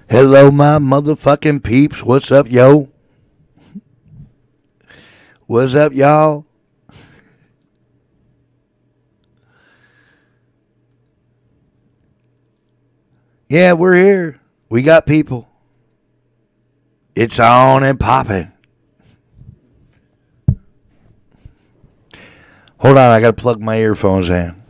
Hello, my motherfucking peeps. What's up, yo? What's up, y'all? Yeah, we're here. We got people. It's on and popping. Hold on, I gotta plug my earphones in.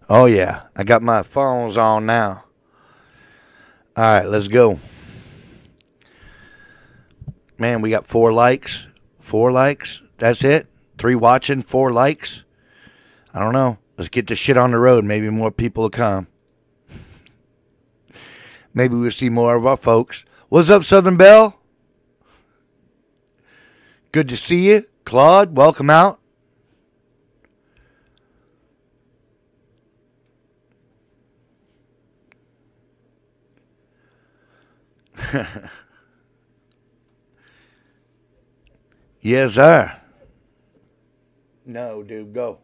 Oh, yeah, I got my phones on now. All right, let's go. Man, we got 4 likes. 4 likes? That's it? 3 watching, 4 likes? I don't know. Let's get this shit on the road. Maybe more people will come. Maybe we'll see more of our folks. What's up, Southern Belle? Good to see you. Claude, welcome out. Yes, sir. No, dude, go.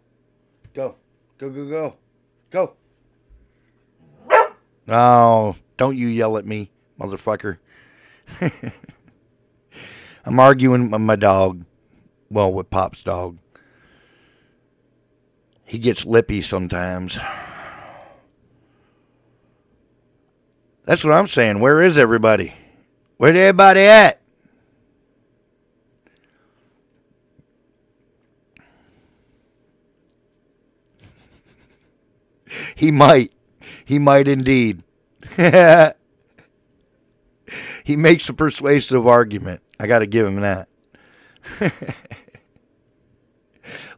Go. Go, go, go. Go. Oh, don't you yell at me, motherfucker. I'm arguing with my dog. Well, with Pop's dog. He gets lippy sometimes. That's what I'm saying. Where is everybody? Where's everybody at? He might. He might indeed. He makes a persuasive argument. I got to give him that.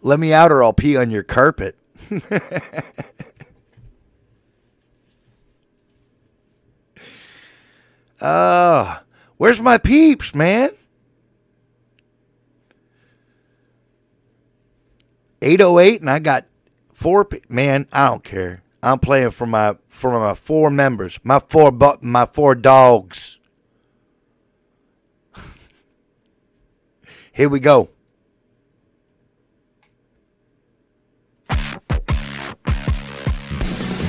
Let me out or I'll pee on your carpet. Where's my peeps, man? 808 and I got 4 man, I don't care. I'm playing for my 4 members, my 4 dogs. Here we go.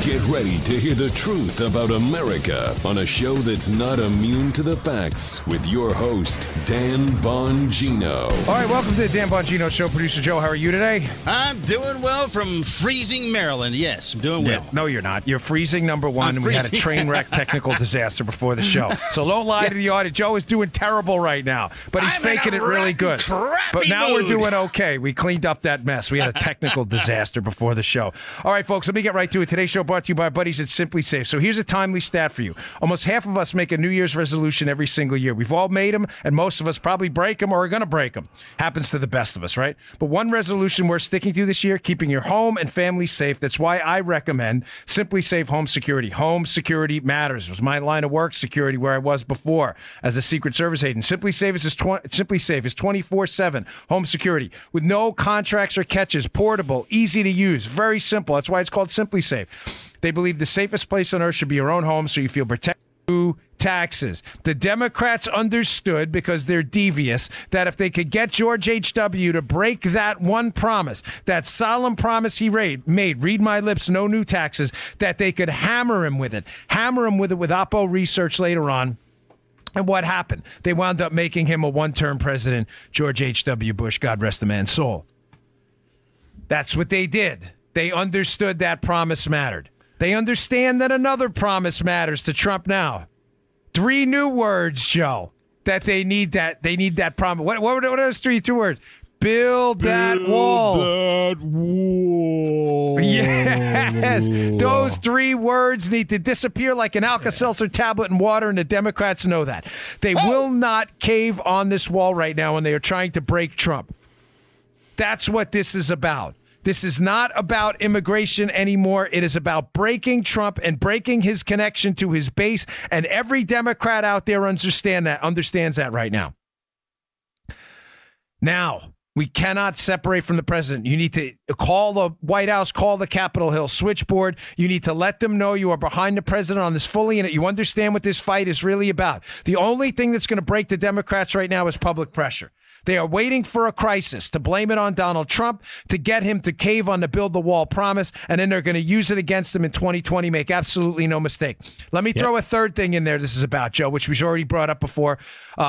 Get ready to hear the truth about America on a show that's not immune to the facts with your host, Dan Bongino. All right, welcome to the Dan Bongino Show. Producer Joe, how are you today? I'm doing well from freezing Maryland. Yes, I'm doing well. No, you're not. You're freezing, number one, and we had a train wreck technical disaster before the show. So don't lie to the audience. Joe is doing terrible right now, but he's faking it really good. But now we're doing okay. We cleaned up that mess. We had a technical disaster before the show. All right, folks, let me get right to it. Today's show brought to you by our buddies at Simply Safe. So here's a timely stat for you. Almost half of us make a New Year's resolution every single year. We've all made them, and most of us probably break them or are going to break them. Happens to the best of us, right? But one resolution we're sticking to this year, keeping your home and family safe. That's why I recommend Simply Safe Home Security. Home security matters. It was my line of work, security, where I was before as a Secret Service agent. Simply Safe is 24/7 home security with no contracts or catches, portable, easy to use, very simple. That's why it's called Simply Safe. They believe the safest place on earth should be your own home so you feel protected. Taxes. The Democrats understood, because they're devious, that if they could get George H.W. to break that one promise, that solemn promise he made, read my lips, no new taxes, that they could hammer him with it with Oppo research later on. And what happened? They wound up making him a one-term president, George H.W. Bush, God rest the man's soul. That's what they did. They understood that promise mattered. They understand that another promise matters to Trump now. 3 new words, Joe, that they need that promise. What are those 3 words? Build that wall. That wall. Yes. Those 3 words need to disappear like an Alka-Seltzer tablet in water, and the Democrats know that. They will not cave on this wall right now, and they are trying to break Trump. That's what this is about. This is not about immigration anymore. It is about breaking Trump and breaking his connection to his base. And every Democrat out there understands that right now. Now, we cannot separate from the president. You need to call the White House, call the Capitol Hill switchboard. You need to let them know you are behind the president on this fully, and you understand what this fight is really about. The only thing that's going to break the Democrats right now is public pressure. They are waiting for a crisis to blame it on Donald Trump, to get him to cave on the build the wall promise, and then they're going to use it against him in 2020. Make absolutely no mistake. Let me throw a third thing in there this is about, Joe, which we've already brought up before.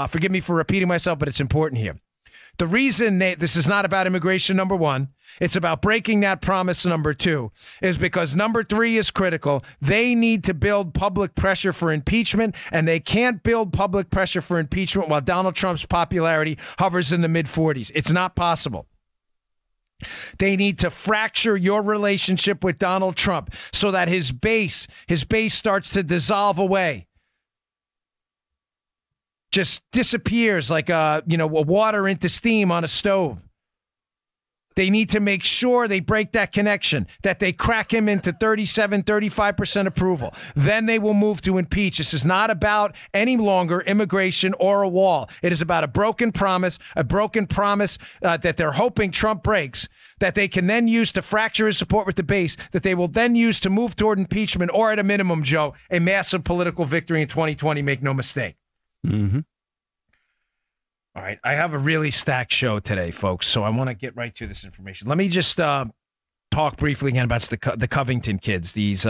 Forgive me for repeating myself, but it's important here. The reason this is not about immigration, number one, it's about breaking that promise, number two, is because number three is critical. They need to build public pressure for impeachment, and they can't build public pressure for impeachment while Donald Trump's popularity hovers in the mid-40s. It's not possible. They need to fracture your relationship with Donald Trump so that his base starts to dissolve away. Just disappears like a water into steam on a stove. They need to make sure they break that connection, that they crack him into 35% approval. Then they will move to impeach. This is not about any longer immigration or a wall. It is about a broken promise that they're hoping Trump breaks, that they can then use to fracture his support with the base, that they will then use to move toward impeachment, or at a minimum, Joe, a massive political victory in 2020, make no mistake. Mm-hmm. All right, I have a really stacked show today, folks, so I want to get right to this information. Let me just talk briefly again about the Covington kids, these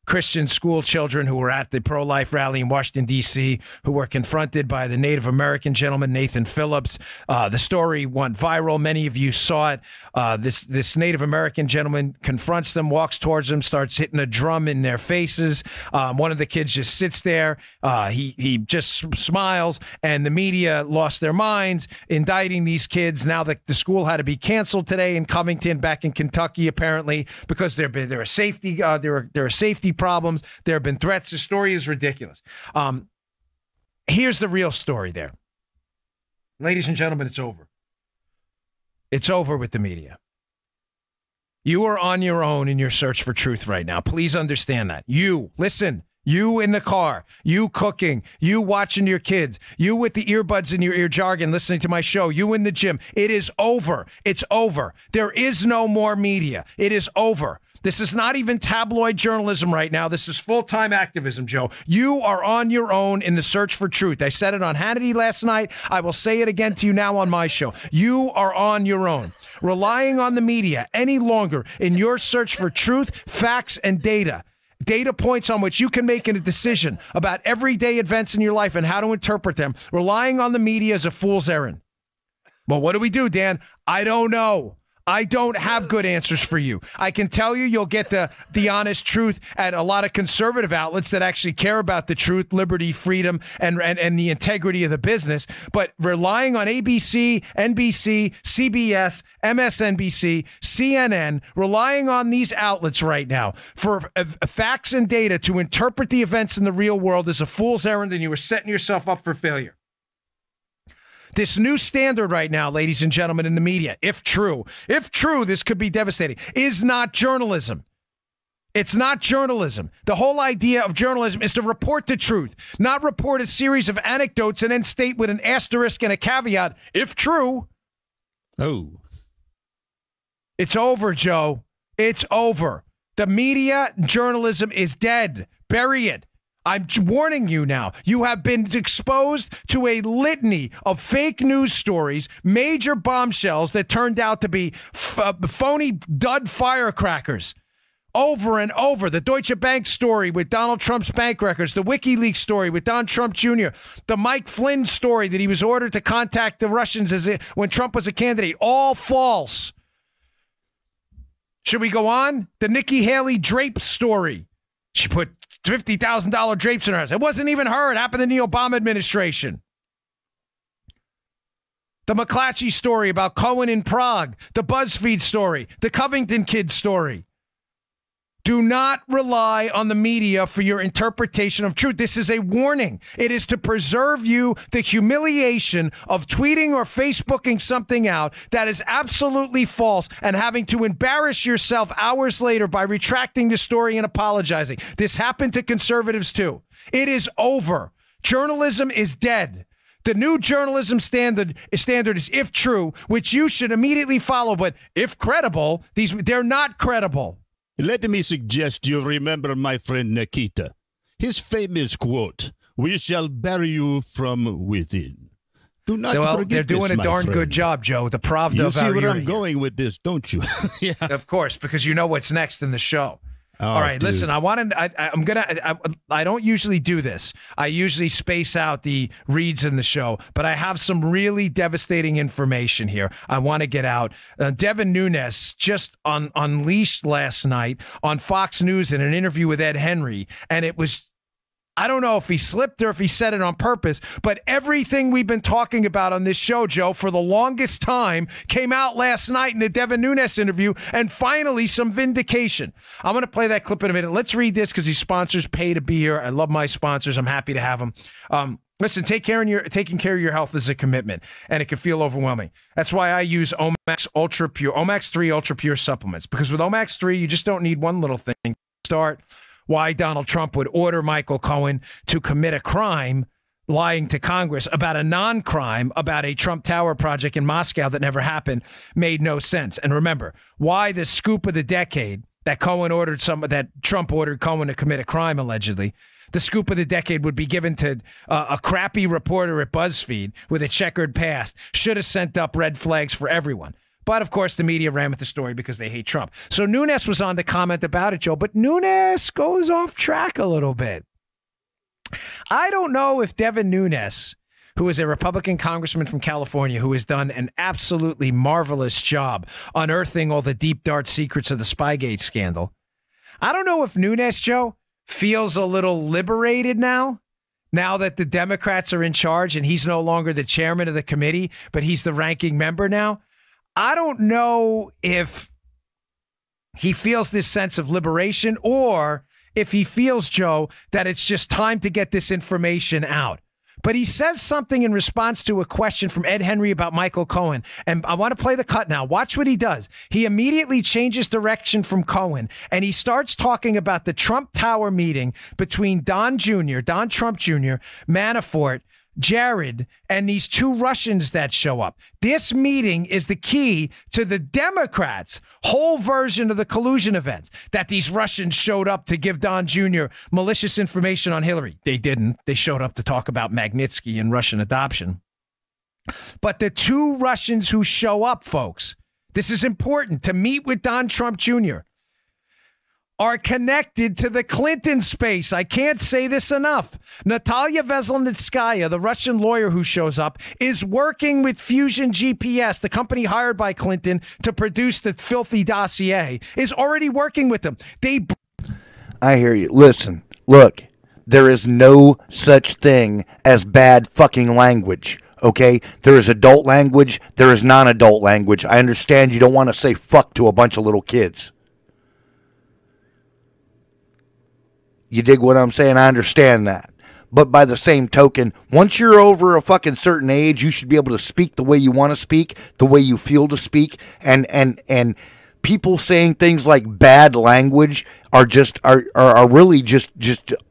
Christian school children who were at the pro-life rally in Washington, D.C., who were confronted by the Native American gentleman, Nathan Phillips. The story went viral. Many of you saw it. This Native American gentleman confronts them, walks towards them, starts hitting a drum in their faces. One of the kids just sits there. He just smiles, and the media lost their minds, indicting these kids. Now the school had to be canceled today in Covington, back in Kentucky, apparently, because there are safety problems. There have been threats. The story is ridiculous. Here's the real story there. Ladies and gentlemen, it's over. It's over with the media. You are on your own in your search for truth right now. Please understand that. You in the car, you cooking, you watching your kids, you with the earbuds in your ear jargon listening to my show, you in the gym. It is over. It's over. There is no more media. It is over. This is not even tabloid journalism right now. This is full-time activism, Joe. You are on your own in the search for truth. I said it on Hannity last night. I will say it again to you now on my show. You are on your own. Relying on the media any longer in your search for truth, facts, and data points on which you can make a decision about everyday events in your life and how to interpret them. Relying on the media is a fool's errand. Well, what do we do, Dan? I don't know. I don't have good answers for you. I can tell you you'll get the honest truth at a lot of conservative outlets that actually care about the truth, liberty, freedom, and the integrity of the business. But relying on ABC, NBC, CBS, MSNBC, CNN, relying on these outlets right now for facts and data to interpret the events in the real world is a fool's errand, and you are setting yourself up for failure. This new standard right now, ladies and gentlemen, in the media, if true, this could be devastating, is not journalism. It's not journalism. The whole idea of journalism is to report the truth, not report a series of anecdotes and then state with an asterisk and a caveat, if true. Oh. It's over, Joe. It's over. The media journalism is dead. Bury it. I'm warning you now. You have been exposed to a litany of fake news stories, major bombshells that turned out to be phony dud firecrackers. Over and over. The Deutsche Bank story with Donald Trump's bank records, the WikiLeaks story with Don Trump Jr., the Mike Flynn story that he was ordered to contact the Russians when Trump was a candidate. All false. Should we go on? The Nikki Haley drape story. She put $50,000 drapes in her house. It wasn't even her. It happened in the Obama administration. The McClatchy story about Cohen in Prague. The BuzzFeed story. The Covington kids story. Do not rely on the media for your interpretation of truth. This is a warning. It is to preserve you the humiliation of tweeting or Facebooking something out that is absolutely false and having to embarrass yourself hours later by retracting the story and apologizing. This happened to conservatives too. It is over. Journalism is dead. The new journalism standard is if true, which you should immediately follow, but if credible, they're not credible. Let me suggest you remember my friend Nikita. His famous quote, "We shall bury you from within." Do not forget they're doing this, a darn friend. good job, Joe. The Pravda You of see our where I'm era going with this, don't you? here. Of course, because you know what's next in the show. All right, dude. listen, I don't usually do this. I usually space out the reads in the show, but I have some really devastating information here I want to get out. Devin Nunes just unleashed last night on Fox News in an interview with Ed Henry, and it was, I don't know if he slipped or if he said it on purpose, but everything we've been talking about on this show, Joe, for the longest time came out last night in the Devin Nunes interview, and finally some vindication. I'm going to play that clip in a minute. Let's read this because these sponsors pay to be here. I love my sponsors. I'm happy to have them. Listen, taking care of your health is a commitment, and it can feel overwhelming. That's why I use Omax 3 Ultra Pure supplements, because with Omax 3, you just don't need one little thing. Start why Donald Trump would order Michael Cohen to commit a crime, lying to Congress about a non-crime, about a Trump Tower project in Moscow that never happened, made no sense. And remember, why the scoop of the decade that Trump ordered Cohen to commit a crime, allegedly, the scoop of the decade would be given to a crappy reporter at BuzzFeed with a checkered past, should have sent up red flags for everyone. But, of course, the media ran with the story because they hate Trump. So Nunes was on to comment about it, Joe, but Nunes goes off track a little bit. I don't know if Devin Nunes, who is a Republican congressman from California who has done an absolutely marvelous job unearthing all the deep, dark secrets of the Spygate scandal, I don't know if Nunes, Joe, feels a little liberated now that the Democrats are in charge and he's no longer the chairman of the committee, but he's the ranking member now. I don't know if he feels this sense of liberation or if he feels, Joe, that it's just time to get this information out. But he says something in response to a question from Ed Henry about Michael Cohen. And I want to play the cut now. Watch what he does. He immediately changes direction from Cohen, and he starts talking about the Trump Tower meeting between Don Trump Jr., Manafort, Jared, and these two Russians that show up. This meeting is the key to the Democrats' whole version of the collusion events, that these Russians showed up to give Don Jr. malicious information on Hillary. They didn't. They showed up to talk about Magnitsky and Russian adoption. But the two Russians who show up, folks, this is important, to meet with Don Trump Jr., are connected to the Clinton space. I can't say this enough. Natalia Veselnitskaya, the Russian lawyer who shows up, is working with Fusion GPS, the company hired by Clinton to produce the filthy dossier, is already working with them. I hear you. Listen, look, there is no such thing as bad fucking language. Okay? There is adult language. There is non-adult language. I understand you don't want to say fuck to a bunch of little kids. You dig what I'm saying? I understand that. But by the same token, once you're over a fucking certain age, you should be able to speak the way you want to speak, the way you feel to speak. And people saying things like bad language are really just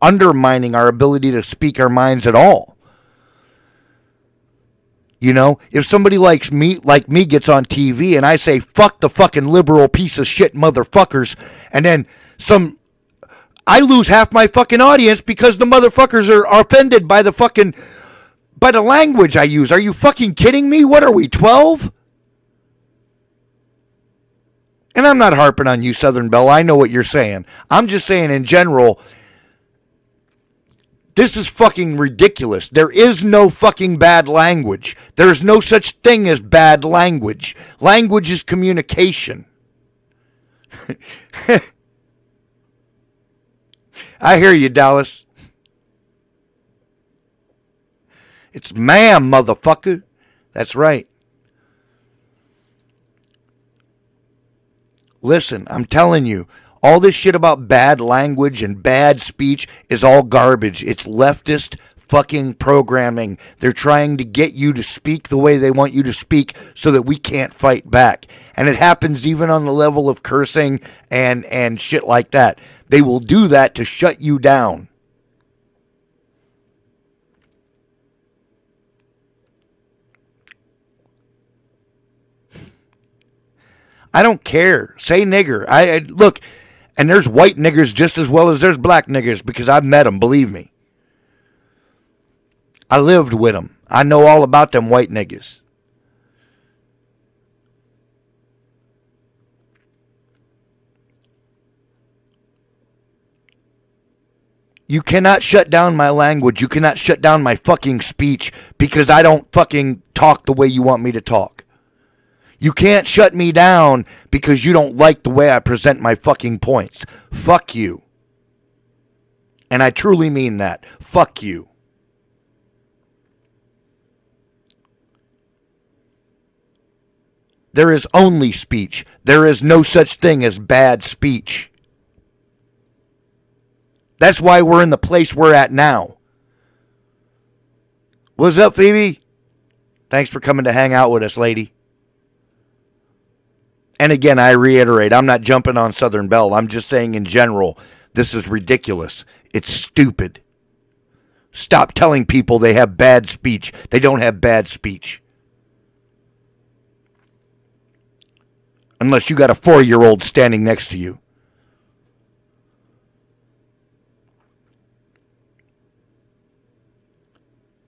undermining our ability to speak our minds at all. You know, if somebody like me gets on TV and I say, fuck the fucking liberal piece of shit motherfuckers, and then I lose half my fucking audience because the motherfuckers are offended by the language I use. Are you fucking kidding me? What are we, 12? And I'm not harping on you, Southern Belle. I know what you're saying. I'm just saying in general, this is fucking ridiculous. There is no fucking bad language. There is no such thing as bad language. Language is communication. I hear you, Dallas. It's ma'am, motherfucker. That's right. Listen, I'm telling you, All this shit about bad language and bad speech is all garbage. It's leftist fucking programming. They're trying to get you to speak the way they want you to speak so that we can't fight back. And it happens even on the level of cursing and shit like that. They will do that to shut you down. I don't care. Say nigger. I look, and there's white niggers just as well as there's black niggers because I've met them, believe me. I lived with them. I know all about them white niggas. You cannot shut down my language. You cannot shut down my fucking speech because I don't fucking talk the way you want me to talk. You can't shut me down because you don't like the way I present my fucking points. Fuck you. And I truly mean that. Fuck you. There is only speech. There is no such thing as bad speech. That's why we're in the place we're at now. What's up, Phoebe? Thanks for coming to hang out with us, lady. And again, I reiterate, I'm not jumping on Southern Belle. I'm just saying in general, this is ridiculous. It's stupid. Stop telling people they have bad speech. They don't have bad speech. Unless you got a 4-year-old standing next to you.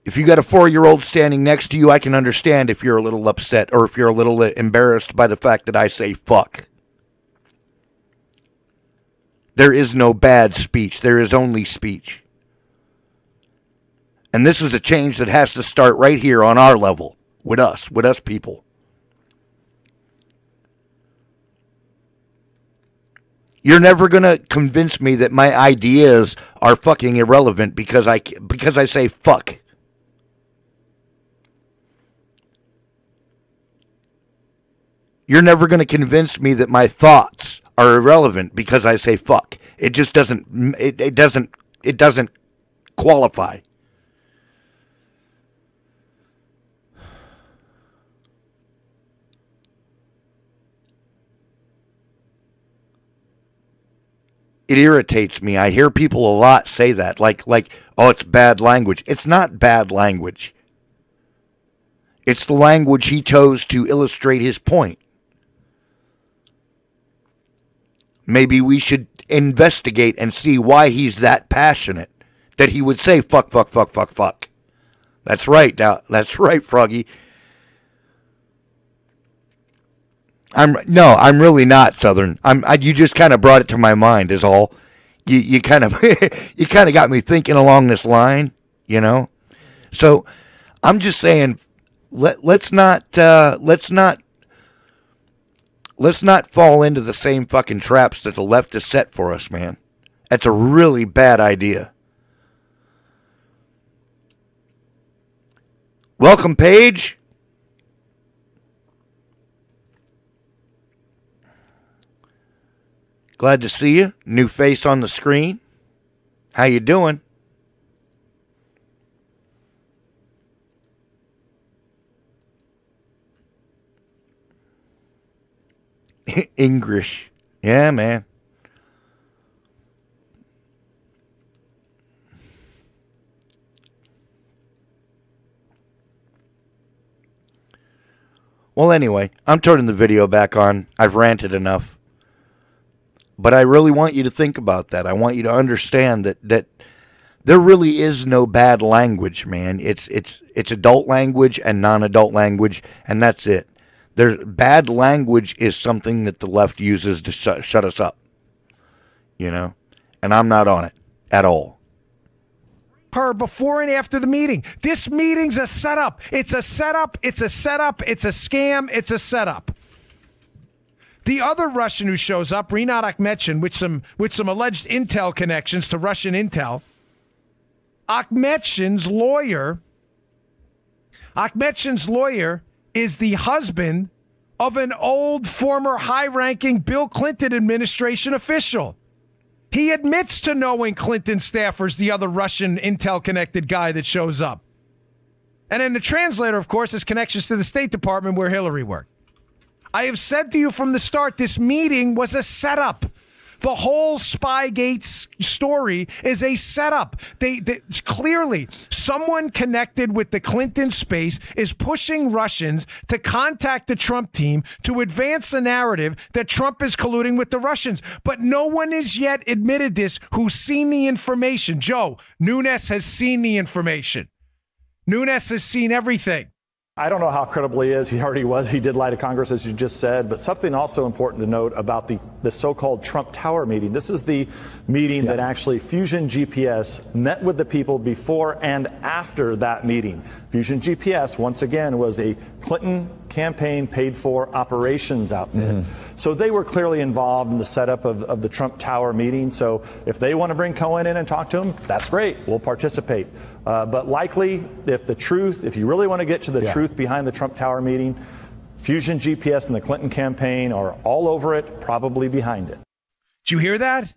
If you got a 4-year-old standing next to you, I can understand if you're a little upset or if you're a little embarrassed by the fact that I say fuck. There is no bad speech. There is only speech. And this is a change that has to start right here on our level, with us people. You're never going to convince me that my ideas are fucking irrelevant because I say fuck. You're never going to convince me that my thoughts are irrelevant because I say fuck. It just doesn't it doesn't qualify. It irritates me. I hear people a lot say that like oh, it's bad language. It's not bad language. It's the language he chose to illustrate his point. Maybe we should investigate and see why he's that passionate that he would say fuck, fuck, fuck, fuck, fuck. That's right, that's right, Froggy. I'm really not Southern. You just kind of brought it to my mind is all. You kind of you kind of got me thinking along this line, you know. So I'm just saying, let's not fall into the same fucking traps that the left has set for us, man. That's a really bad idea. Welcome, Paige. Glad to see you. New face on the screen. How you doing? English. Yeah, man. Well, anyway, I'm turning the video back on. I've ranted enough. But I really want you to think about that. I want you to understand that there really is no bad language, man. It's adult language and non-adult language, and that's it. Bad language is something that the left uses to shut us up, you know? And I'm not on it at all. Her before and after the meeting. This meeting's a setup. It's a setup. It's a setup. It's a scam. It's a setup. The other Russian who shows up, Rinat Akhmetshin, with some alleged intel connections to Russian intel. Akhmetshin's lawyer is the husband of an old former high-ranking Bill Clinton administration official. He admits to knowing Clinton staffers, the other Russian intel-connected guy that shows up. And then the translator, of course, has connections to the State Department where Hillary worked. I have said to you from the start, this meeting was a setup. The whole Spygate story is a setup. They clearly, someone connected with the Clinton space is pushing Russians to contact the Trump team to advance the narrative that Trump is colluding with the Russians. But no one has yet admitted this who's seen the information. Joe, Nunes has seen the information. Nunes has seen everything. I don't know how credible he is. He already was. He did lie to Congress, as you just said. But something also important to note about the so-called Trump Tower meeting. This is the meeting that actually Fusion GPS met with the people before and after that meeting. Fusion GPS, once again, was a Clinton campaign paid-for operations outfit. So they were clearly involved in the setup of the Trump Tower meeting. So if they want to bring Cohen in and talk to him, that's great. We'll participate. But likely, if you really want to get to the truth behind the Trump Tower meeting, Fusion GPS and the Clinton campaign are all over it, probably behind it. Did you hear that?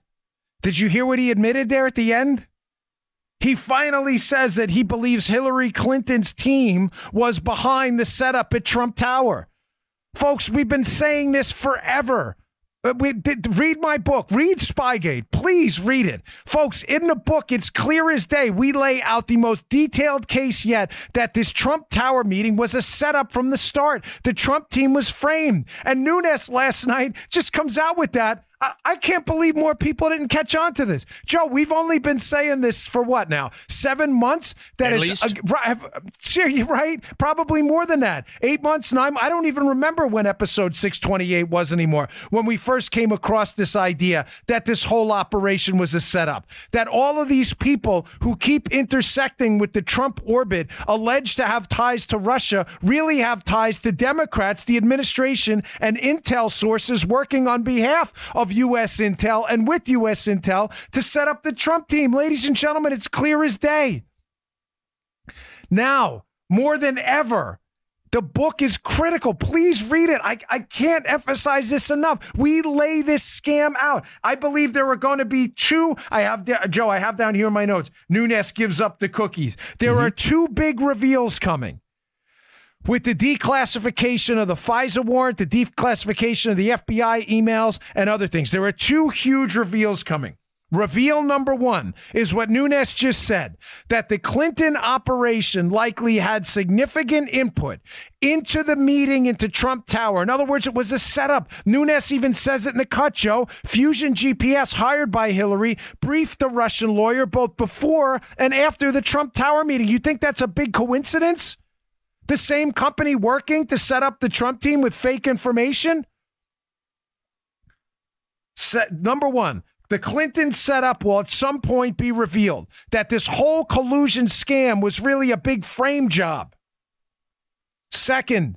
Did you hear what he admitted there at the end? He finally says that he believes Hillary Clinton's team was behind the setup at Trump Tower. Folks, we've been saying this forever. Read my book. Read Spygate. Please read it. Folks, in the book, it's clear as day. We lay out the most detailed case yet that this Trump Tower meeting was a setup from the start. The Trump team was framed. And Nunes last night just comes out with that. I can't believe more people didn't catch on to this. Joe, we've only been saying this for what now? 7 months? That At it's least. right? Probably more than that. 8 months, 9. I don't even remember when episode 628 was anymore. When we first came across this idea that this whole operation was a setup. That all of these people who keep intersecting with the Trump orbit, alleged to have ties to Russia, really have ties to Democrats, the administration, and intel sources working on behalf of U.S. intel and with U.S. intel to set up the Trump team. Ladies and gentlemen, it's clear as day. Now, more than ever, the book is critical. Please read it. I can't emphasize this enough. We lay this scam out. I believe there are going to be two. I have down here in my notes. Nunes gives up the cookies. There are two big reveals coming. With the declassification of the FISA warrant, the declassification of the FBI emails, and other things. There are two huge reveals coming. Reveal number one is what Nunes just said, that the Clinton operation likely had significant input into the meeting into Trump Tower. In other words, it was a setup. Nunes even says it in the cut, Joe. Fusion GPS, hired by Hillary, briefed the Russian lawyer both before and after the Trump Tower meeting. You think that's a big coincidence? The same company working to set up the Trump team with fake information? Number one, the Clinton setup will at some point be revealed that this whole collusion scam was really a big frame job. Second,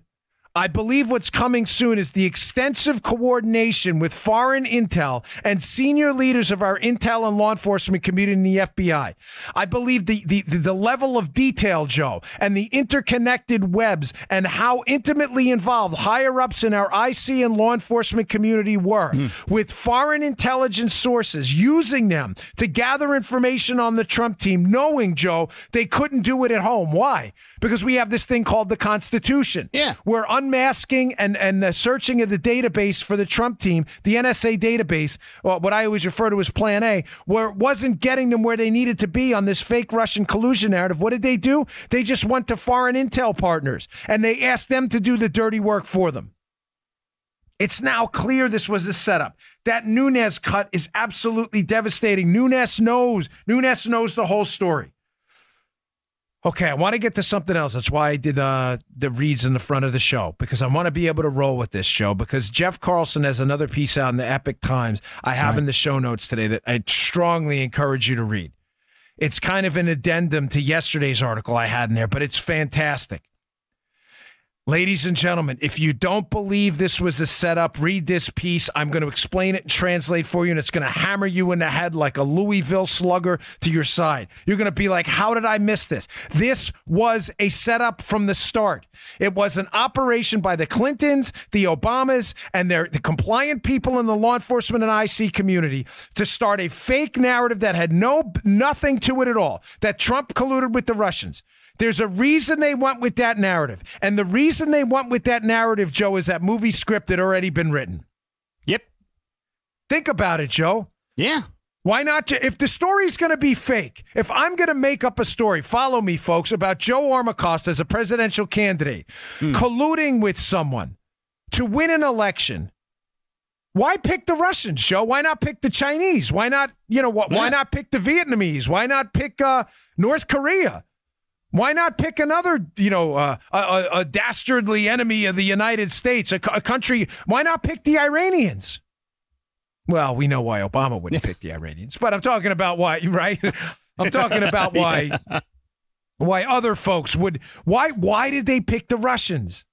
I believe what's coming soon is the extensive coordination with foreign intel and senior leaders of our intel and law enforcement community in the FBI. I believe the level of detail, Joe, and the interconnected webs and how intimately involved higher-ups in our IC and law enforcement community were with foreign intelligence sources, using them to gather information on the Trump team, knowing, Joe, they couldn't do it at home. Why? Because we have this thing called the Constitution. Yeah. We're unmasking and searching of the database for the Trump team, the NSA database, or what I always refer to as Plan A, where it wasn't getting them where they needed to be on this fake Russian collusion narrative. What did they do? They just went to foreign intel partners, and they asked them to do the dirty work for them. It's now clear this was a setup. That Nunes cut is absolutely devastating. Nunes knows the whole story. Okay, I want to get to something else. That's why I did the reads in the front of the show, because I want to be able to roll with this show, because Jeff Carlson has another piece out in the Epic Times I have in the show notes today that I strongly encourage you to read. It's kind of an addendum to yesterday's article I had in there, but it's fantastic. Ladies and gentlemen, if you don't believe this was a setup, read this piece. I'm going to explain it and translate for you, and it's going to hammer you in the head like a Louisville slugger to your side. You're going to be like, how did I miss this? This was a setup from the start. It was an operation by the Clintons, the Obamas, and the compliant people in the law enforcement and IC community to start a fake narrative that had nothing to it at all, that Trump colluded with the Russians. There's a reason they went with that narrative. And the reason they went with that narrative, Joe, is that movie script had already been written. Yep. Think about it, Joe. Yeah. Why not? If the story's going to be fake, if I'm going to make up a story, follow me, folks, about Joe Armacost as a presidential candidate, colluding with someone to win an election, why pick the Russians, Joe? Why not pick the Chinese? Why not, why not pick the Vietnamese? Why not pick North Korea? Why not pick another, a dastardly enemy of the United States, a country? Why not pick the Iranians? Well, we know why Obama wouldn't pick the Iranians, but I'm talking about why, right? I'm talking about why other folks would. Why did they pick the Russians?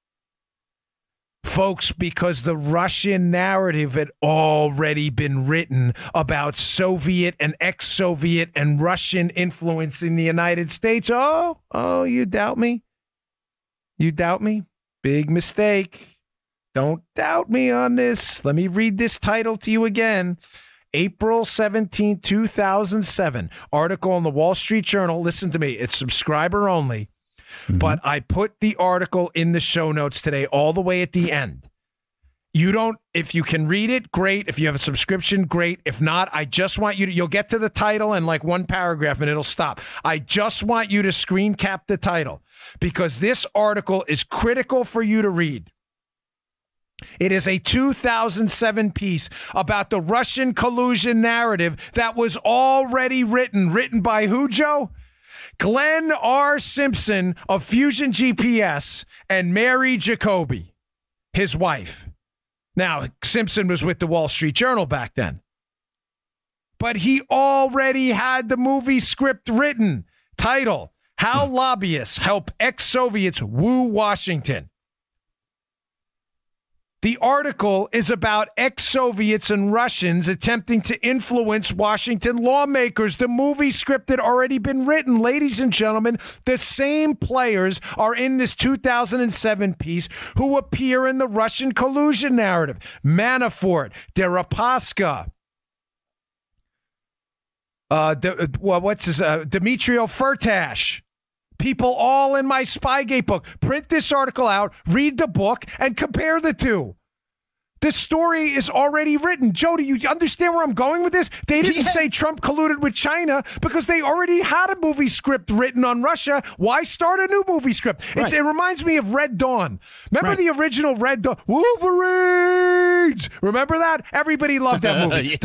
Folks, because the Russian narrative had already been written about Soviet and ex-Soviet and Russian influence in the United States. Oh, you doubt me? You doubt me? Big mistake. Don't doubt me on this. Let me read this title to you again. April 17, 2007. Article in the Wall Street Journal. Listen to me. It's subscriber only. But I put the article in the show notes today, all the way at the end. If you can read it, great. If you have a subscription, great. If not, I just want you you'll get to the title and like one paragraph and it'll stop. I just want you to screen cap the title because this article is critical for you to read. It is a 2007 piece about the Russian collusion narrative that was already written by who, Joe? Glenn R. Simpson of Fusion GPS and Mary Jacoby, his wife. Now, Simpson was with the Wall Street Journal back then. But he already had the movie script written. Title, How Lobbyists Help Ex-Soviets Woo Washington. The article is about ex-Soviets and Russians attempting to influence Washington lawmakers. The movie script had already been written. Ladies and gentlemen, the same players are in this 2007 piece who appear in the Russian collusion narrative. Manafort, Deripaska, Dmitrio Firtash. People all in my Spygate book. Print this article out, read the book, and compare the two. This story is already written. Joe, do you understand where I'm going with this? They didn't say Trump colluded with China because they already had a movie script written on Russia. Why start a new movie script? Right. It reminds me of Red Dawn. Remember the original Red Dawn? Wolverines! Remember that? Everybody loved that movie.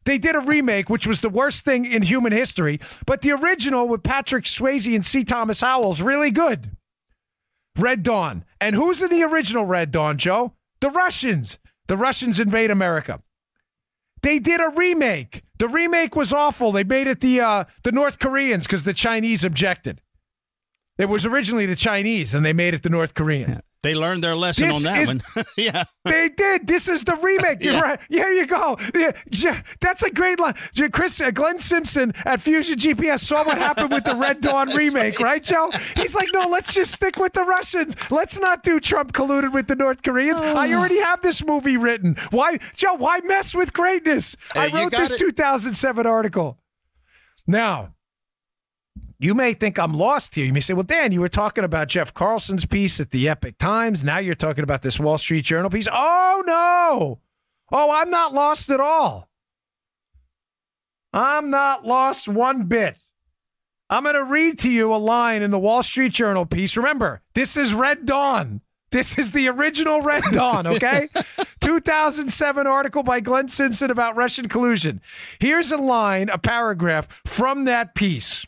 They did a remake, which was the worst thing in human history, but the original with Patrick Swayze and C. Thomas Howell is really good. Red Dawn. And who's in the original Red Dawn, Joe? The Russians. The Russians invade America. They did a remake. The remake was awful. They made it the North Koreans because the Chinese objected. It was originally the Chinese, and they made it the North Koreans. Yeah. They learned their lesson on that one. Yeah. They did. This is the remake. You're right. Here you go. Yeah, that's a great line. Glenn Simpson at Fusion GPS saw what happened with the Red Dawn remake, right, Joe? He's like, no, let's just stick with the Russians. Let's not do Trump colluded with the North Koreans. I already have this movie written. Why, Joe, why mess with greatness? I wrote this 2007 article. Now, you may think I'm lost here. You may say, well, Dan, you were talking about Jeff Carlson's piece at the Epic Times. Now you're talking about this Wall Street Journal piece. Oh, no. Oh, I'm not lost at all. I'm not lost one bit. I'm going to read to you a line in the Wall Street Journal piece. Remember, this is Red Dawn. This is the original Red Dawn, okay? 2007 article by Glenn Simpson about Russian collusion. Here's a line, a paragraph from that piece.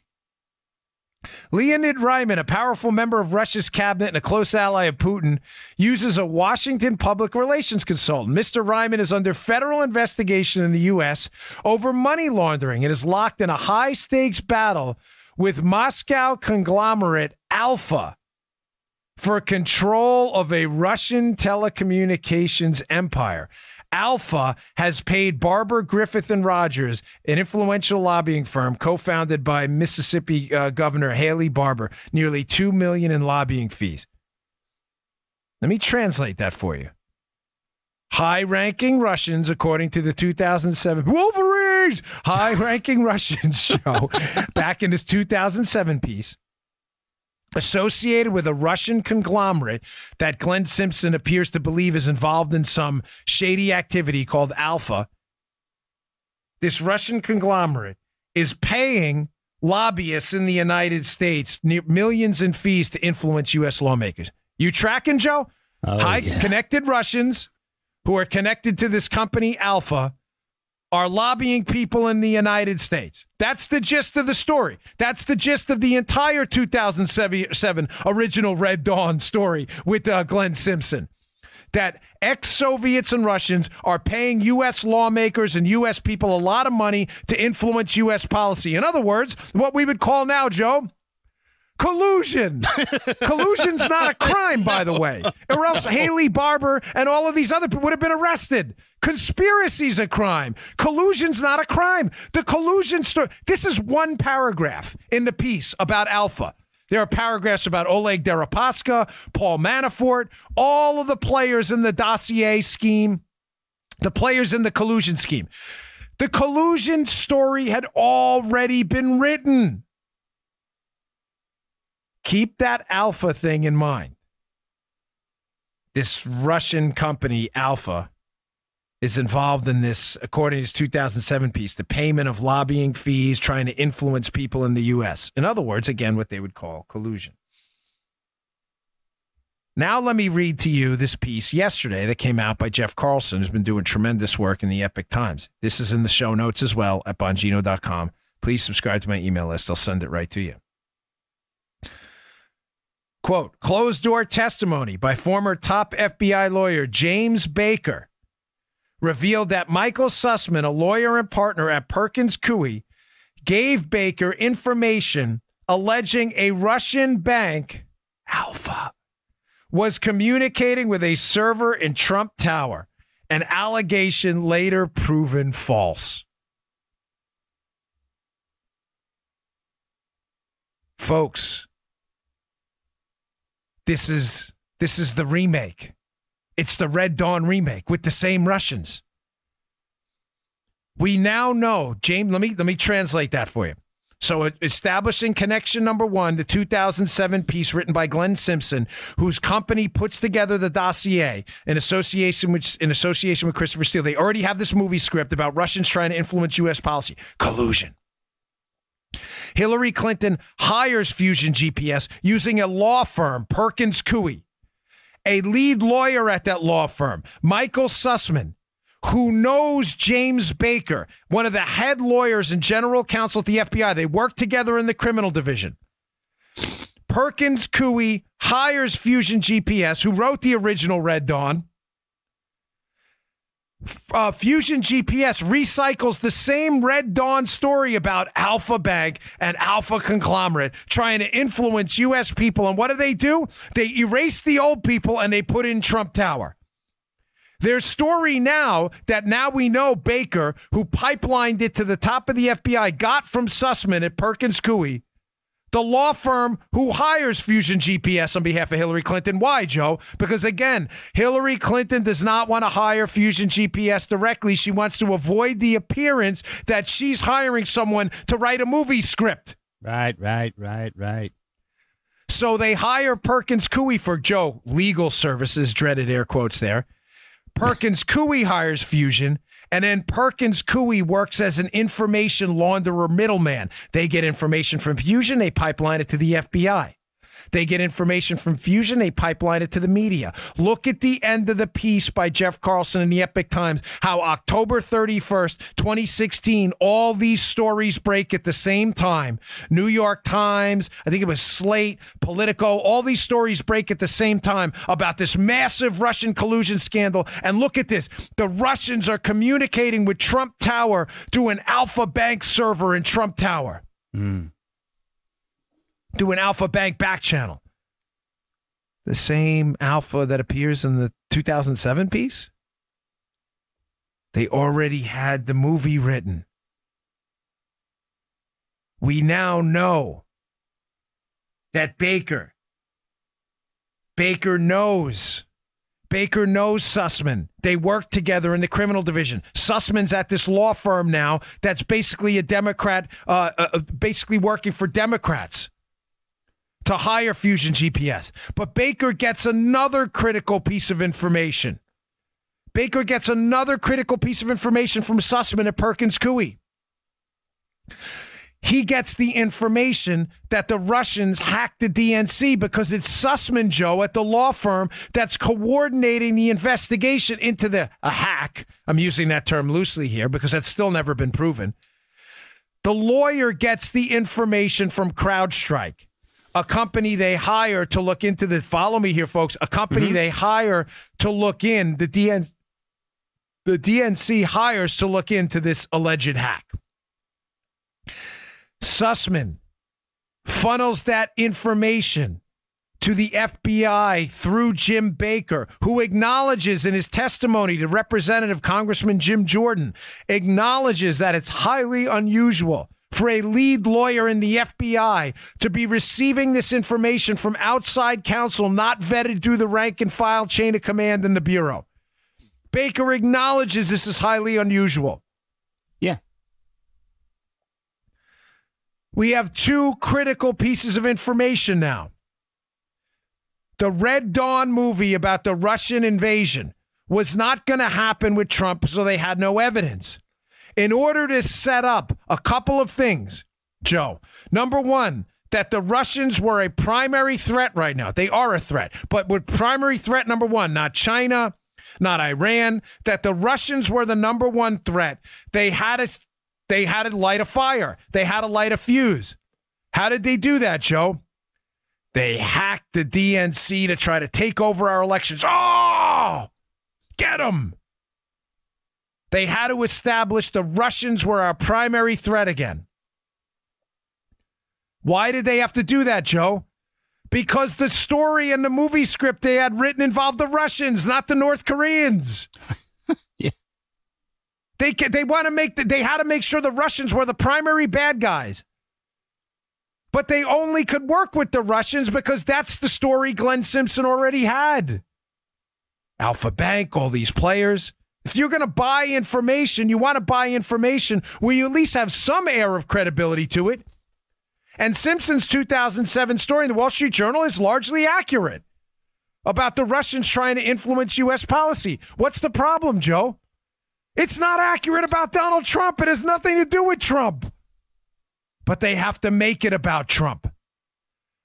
Leonid Ryman, a powerful member of Russia's cabinet and a close ally of Putin, uses a Washington public relations consultant. Mr. Ryman is under federal investigation in the U.S. over money laundering and is locked in a high-stakes battle with Moscow conglomerate Alpha. for control of a Russian telecommunications empire. Alpha has paid Barber, Griffith, and Rogers, an influential lobbying firm co-founded by Mississippi Governor Haley Barbour, nearly $2 million in lobbying fees. Let me translate that for you. High-ranking Russians, according to the 2007 Wolverines, high-ranking Russians show back in this 2007 piece, associated with a Russian conglomerate that Glenn Simpson appears to believe is involved in some shady activity called Alpha. This Russian conglomerate is paying lobbyists in the United States millions in fees to influence U.S. lawmakers. You tracking, Joe? Connected Russians who are connected to this company, Alpha, are lobbying people in the United States. That's the gist of the story. That's the gist of the entire 2007 original Red Dawn story with Glenn Simpson. That ex-Soviets and Russians are paying U.S. lawmakers and U.S. people a lot of money to influence U.S. policy. In other words, what we would call now, Joe, collusion. Collusion's not a crime, by the way. Or else Haley Barbour and all of these other people would have been arrested. Conspiracy's a crime. Collusion's not a crime. The collusion story. This is one paragraph in the piece about Alpha. There are paragraphs about Oleg Deripaska, Paul Manafort, all of the players in the dossier scheme, the players in the collusion scheme. The collusion story had already been written. Keep that Alpha thing in mind. This Russian company, Alpha, is involved in this, according to his 2007 piece, the payment of lobbying fees, trying to influence people in the U.S. In other words, again, what they would call collusion. Now let me read to you this piece yesterday that came out by Jeff Carlson, who's been doing tremendous work in the Epic Times. This is in the show notes as well at Bongino.com. Please subscribe to my email list. I'll send it right to you. Quote, closed-door testimony by former top FBI lawyer James Baker revealed that Michael Sussman, a lawyer and partner at Perkins Coie, gave Baker information alleging a Russian bank, Alpha, was communicating with a server in Trump Tower, an allegation later proven false. Folks, this is the remake. It's the Red Dawn remake with the same Russians. We now know, James, let me translate that for you. So establishing connection number one, the 2007 piece written by Glenn Simpson, whose company puts together the dossier in association with Christopher Steele. They already have this movie script about Russians trying to influence U.S. policy. Collusion. Hillary Clinton hires Fusion GPS using a law firm, Perkins Coie. A lead lawyer at that law firm, Michael Sussman, who knows James Baker, one of the head lawyers and general counsel at the FBI. They work together in the criminal division. Perkins Coie hires Fusion GPS, who wrote the original Red Dawn. Fusion GPS recycles the same Red Dawn story about Alpha Bank and Alpha Conglomerate trying to influence U.S. people. And what do? They erase the old people and they put in Trump Tower. Their story now we know Baker, who pipelined it to the top of the FBI, got from Sussman at Perkins Coie, the law firm who hires Fusion GPS on behalf of Hillary Clinton. Why, Joe? Because, again, Hillary Clinton does not want to hire Fusion GPS directly. She wants to avoid the appearance that she's hiring someone to write a movie script. Right. So they hire Perkins Coie for, Joe, legal services, dreaded air quotes there. Perkins Coie hires Fusion, and then Perkins Coie works as an information launderer middleman. They get information from Fusion, they pipeline it to the FBI. They get information from Fusion, they pipeline it to the media. Look at the end of the piece by Jeff Carlson in the Epic Times, how October 31st, 2016, all these stories break at the same time. New York Times, I think it was Slate, Politico, all these stories break at the same time about this massive Russian collusion scandal. And look at this. The Russians are communicating with Trump Tower through an Alpha Bank server in Trump Tower. Do an Alpha Bank back channel. The same Alpha that appears in the 2007 piece? They already had the movie written. We now know that Baker knows Sussman. They work together in the criminal division. Sussman's at this law firm now that's basically a Democrat, basically working for Democrats to hire Fusion GPS. But Baker gets another critical piece of information. Baker gets another critical piece of information from Sussman at Perkins Coie. He gets the information that the Russians hacked the DNC because it's Sussman, Joe, at the law firm that's coordinating the investigation into a hack. I'm using that term loosely here because that's still never been proven. The lawyer gets the information from CrowdStrike, a company they hire to look into the, follow me here, folks, a company they hire to look in, the DNC hires to look into this alleged hack. Sussman funnels that information to the FBI through Jim Baker, who acknowledges in his testimony to Representative Congressman Jim Jordan, acknowledges that it's highly unusual for a lead lawyer in the FBI to be receiving this information from outside counsel not vetted through the rank and file chain of command in the Bureau. Baker acknowledges this is highly unusual. Yeah. We have two critical pieces of information now. The Red Dawn movie about the Russian invasion was not going to happen with Trump, so they had no evidence. In order to set up a couple of things, Joe. Number one, that the Russians were a primary threat right now. They are a threat, but with primary threat number one, not China, not Iran, that the Russians were the number one threat. They had to light a fire. They had to light a fuse. How did they do that, Joe? They hacked the DNC to try to take over our elections. Oh, get them. They had to establish the Russians were our primary threat again. Why did they have to do that, Joe? Because the story and the movie script they had written involved the Russians, not the North Koreans. Yeah. They had to make sure the Russians were the primary bad guys. But they only could work with the Russians because that's the story Glenn Simpson already had. Alpha Bank, all these players. If you're going to buy information, you want to buy information where you at least have some air of credibility to it. And Simpson's 2007 story in the Wall Street Journal is largely accurate about the Russians trying to influence U.S. policy. What's the problem, Joe? It's not accurate about Donald Trump. It has nothing to do with Trump. But they have to make it about Trump.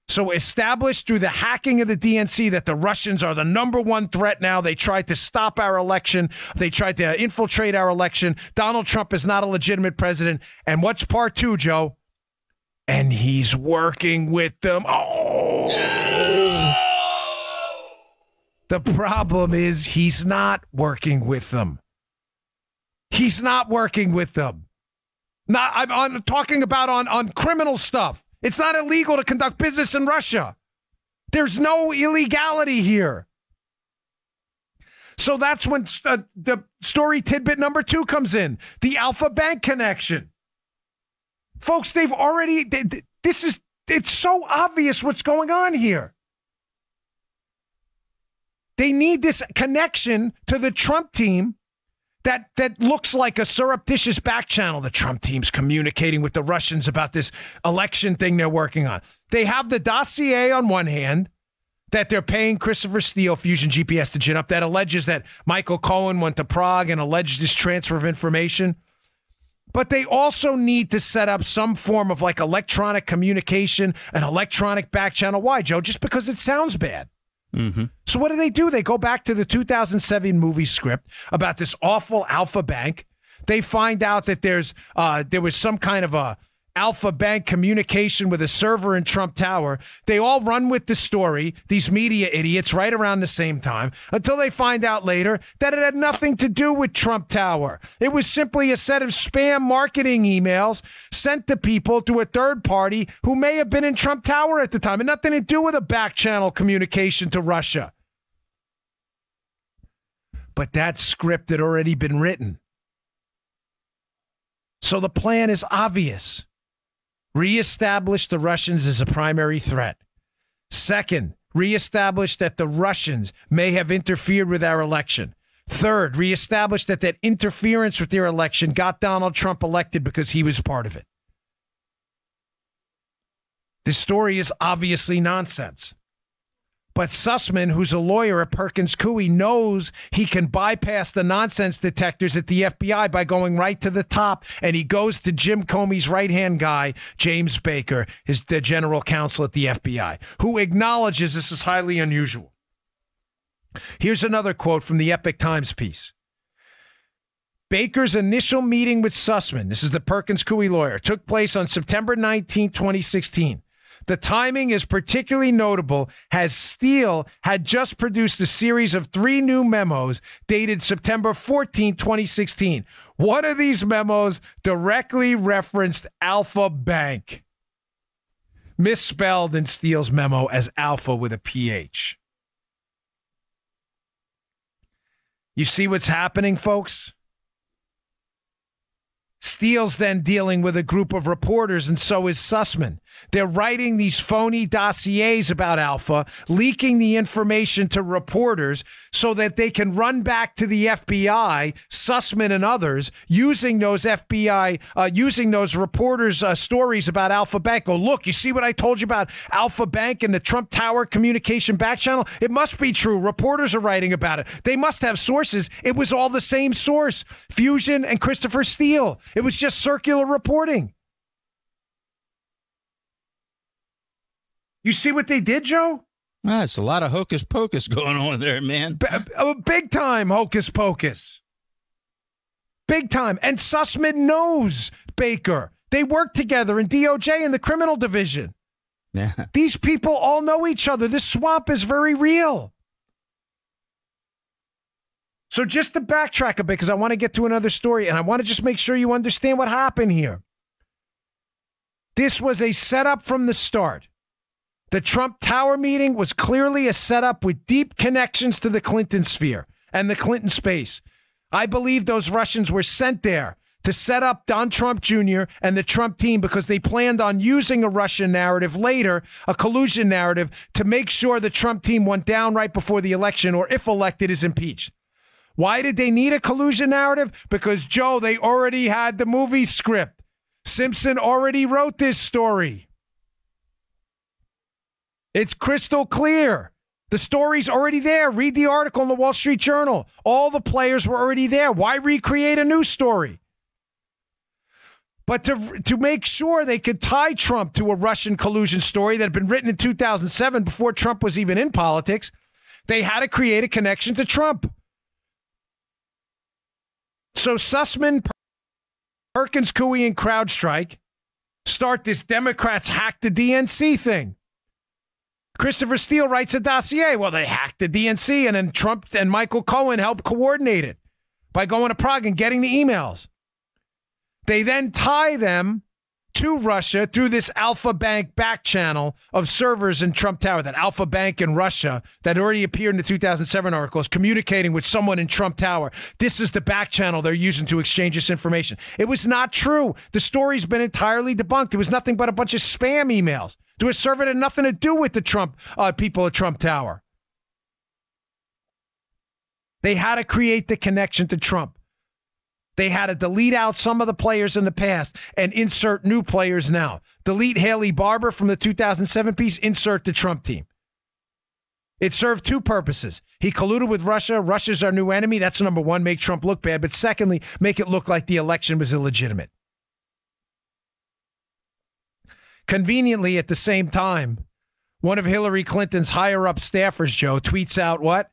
So established through the hacking of the DNC that the Russians are the number one threat now. They tried to stop our election. They tried to infiltrate our election. Donald Trump is not a legitimate president. And what's part two, Joe? And he's working with them. Oh! The problem is he's not working with them. He's not working with them. I'm talking about on criminal stuff. It's not illegal to conduct business in Russia. There's no illegality here. So that's when the story tidbit number two comes in. The Alpha Bank connection. Folks, they've already, it's so obvious what's going on here. They need this connection to the Trump team that looks like a surreptitious back channel. The Trump team's communicating with the Russians about this election thing they're working on. They have the dossier on one hand that they're paying Christopher Steele, Fusion GPS, to gin up, that alleges that Michael Cohen went to Prague and alleged this transfer of information. But they also need to set up some form of like electronic communication, an electronic back channel. Why, Joe? Just because it sounds bad. Mm-hmm. So what do? They go back to the 2007 movie script about this awful Alpha Bank. They find out that there was some kind of a Alpha Bank communication with a server in Trump Tower. They all run with the story, these media idiots, right around the same time, until they find out later that it had nothing to do with Trump Tower. It was simply a set of spam marketing emails sent to people to a third party who may have been in Trump Tower at the time, and nothing to do with a back channel communication to Russia. But that script had already been written. So the plan is obvious. Reestablish the Russians as a primary threat. Second, reestablish that the Russians may have interfered with our election. Third, reestablish that interference with their election got Donald Trump elected because he was part of it. This story is obviously nonsense. But Sussman, who's a lawyer at Perkins Coie, knows he can bypass the nonsense detectors at the FBI by going right to the top. And he goes to Jim Comey's right-hand guy, James Baker, the general counsel at the FBI, who acknowledges this is highly unusual. Here's another quote from the Epoch Times piece. Baker's initial meeting with Sussman, this is the Perkins Coie lawyer, took place on September 19, 2016. The timing is particularly notable as Steele had just produced a series of 3 new memos dated September 14, 2016. One of these memos directly referenced Alpha Bank, misspelled in Steele's memo as Alpha with a PH. You see what's happening, folks? Steele's then dealing with a group of reporters, and so is Sussman. They're writing these phony dossiers about Alpha, leaking the information to reporters so that they can run back to the FBI, Sussman and others, using those using those reporters' stories about Alpha Bank. Oh, look, you see what I told you about Alpha Bank and the Trump Tower communication back channel? It must be true. Reporters are writing about it. They must have sources. It was all the same source, Fusion and Christopher Steele. It was just circular reporting. You see what they did, Joe? It's a lot of hocus pocus going on there, man. Big time hocus pocus. Big time. And Sussman knows Baker. They work together in DOJ in the criminal division. Yeah. These people all know each other. This swamp is very real. So just to backtrack a bit, because I want to get to another story, and I want to just make sure you understand what happened here. This was a setup from the start. The Trump Tower meeting was clearly a setup with deep connections to the Clinton sphere and the Clinton space. I believe those Russians were sent there to set up Don Trump Jr. and the Trump team because they planned on using a Russian narrative later, a collusion narrative, to make sure the Trump team went down right before the election or, if elected, is impeached. Why did they need a collusion narrative? Because, Joe, they already had the movie script. Simpson already wrote this story. It's crystal clear. The story's already there. Read the article in the Wall Street Journal. All the players were already there. Why recreate a new story? But to make sure they could tie Trump to a Russian collusion story that had been written in 2007 before Trump was even in politics, they had to create a connection to Trump. So Sussman, Perkins Coie, and CrowdStrike start this Democrats hack the DNC thing. Christopher Steele writes a dossier. Well, they hacked the DNC, and then Trump and Michael Cohen helped coordinate it by going to Prague and getting the emails. They then tie them to Russia through this Alpha Bank back channel of servers in Trump Tower. That Alpha Bank in Russia that already appeared in the 2007 article is communicating with someone in Trump Tower. This is the back channel they're using to exchange this information. It was not true. The story's been entirely debunked. It was nothing but a bunch of spam emails to a server that had nothing to do with the Trump people at Trump Tower. They had to create the connection to Trump. They had to delete out some of the players in the past and insert new players now. Delete Haley Barbour from the 2007 piece, insert the Trump team. It served 2 purposes. He colluded with Russia. Russia's our new enemy. That's number 1, make Trump look bad. But secondly, make it look like the election was illegitimate. Conveniently, at the same time, one of Hillary Clinton's higher-up staffers, Joe, tweets out what?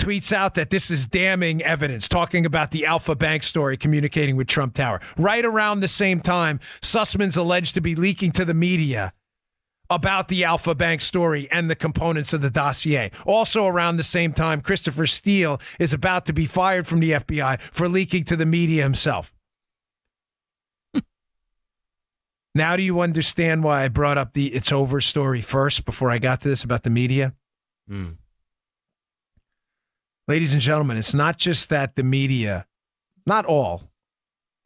tweets out that this is damning evidence, talking about the Alpha Bank story communicating with Trump Tower. Right around the same time, Sussman's alleged to be leaking to the media about the Alpha Bank story and the components of the dossier. Also around the same time, Christopher Steele is about to be fired from the FBI for leaking to the media himself. Now do you understand why I brought up the It's Over story first before I got to this about the media? Ladies and gentlemen, it's not just that the media, not all,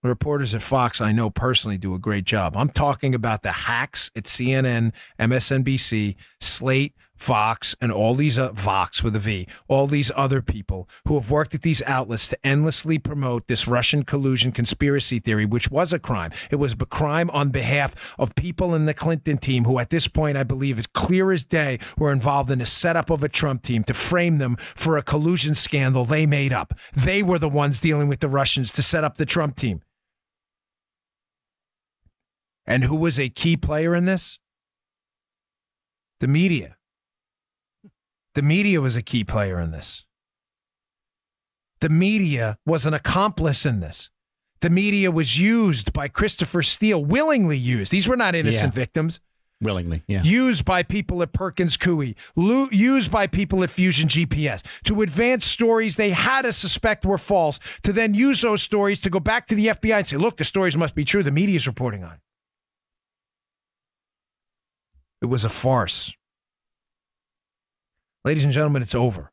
the reporters at Fox I know personally do a great job. I'm talking about the hacks at CNN, MSNBC, Slate, Fox, and all these, Vox with a V, all these other people who have worked at these outlets to endlessly promote this Russian collusion conspiracy theory, which was a crime. It was a crime on behalf of people in the Clinton team who at this point, I believe, is clear as day, were involved in the setup of a Trump team to frame them for a collusion scandal they made up. They were the ones dealing with the Russians to set up the Trump team. And who was a key player in this? The media. The media was a key player in this. The media was an accomplice in this. The media was used by Christopher Steele, willingly used. These were not innocent victims. Willingly, yeah. Used by people at Perkins Coie, used by people at Fusion GPS to advance stories they had to suspect were false, to then use those stories to go back to the FBI and say, look, the stories must be true. The media's reporting on it. It was a farce. Ladies and gentlemen, it's over.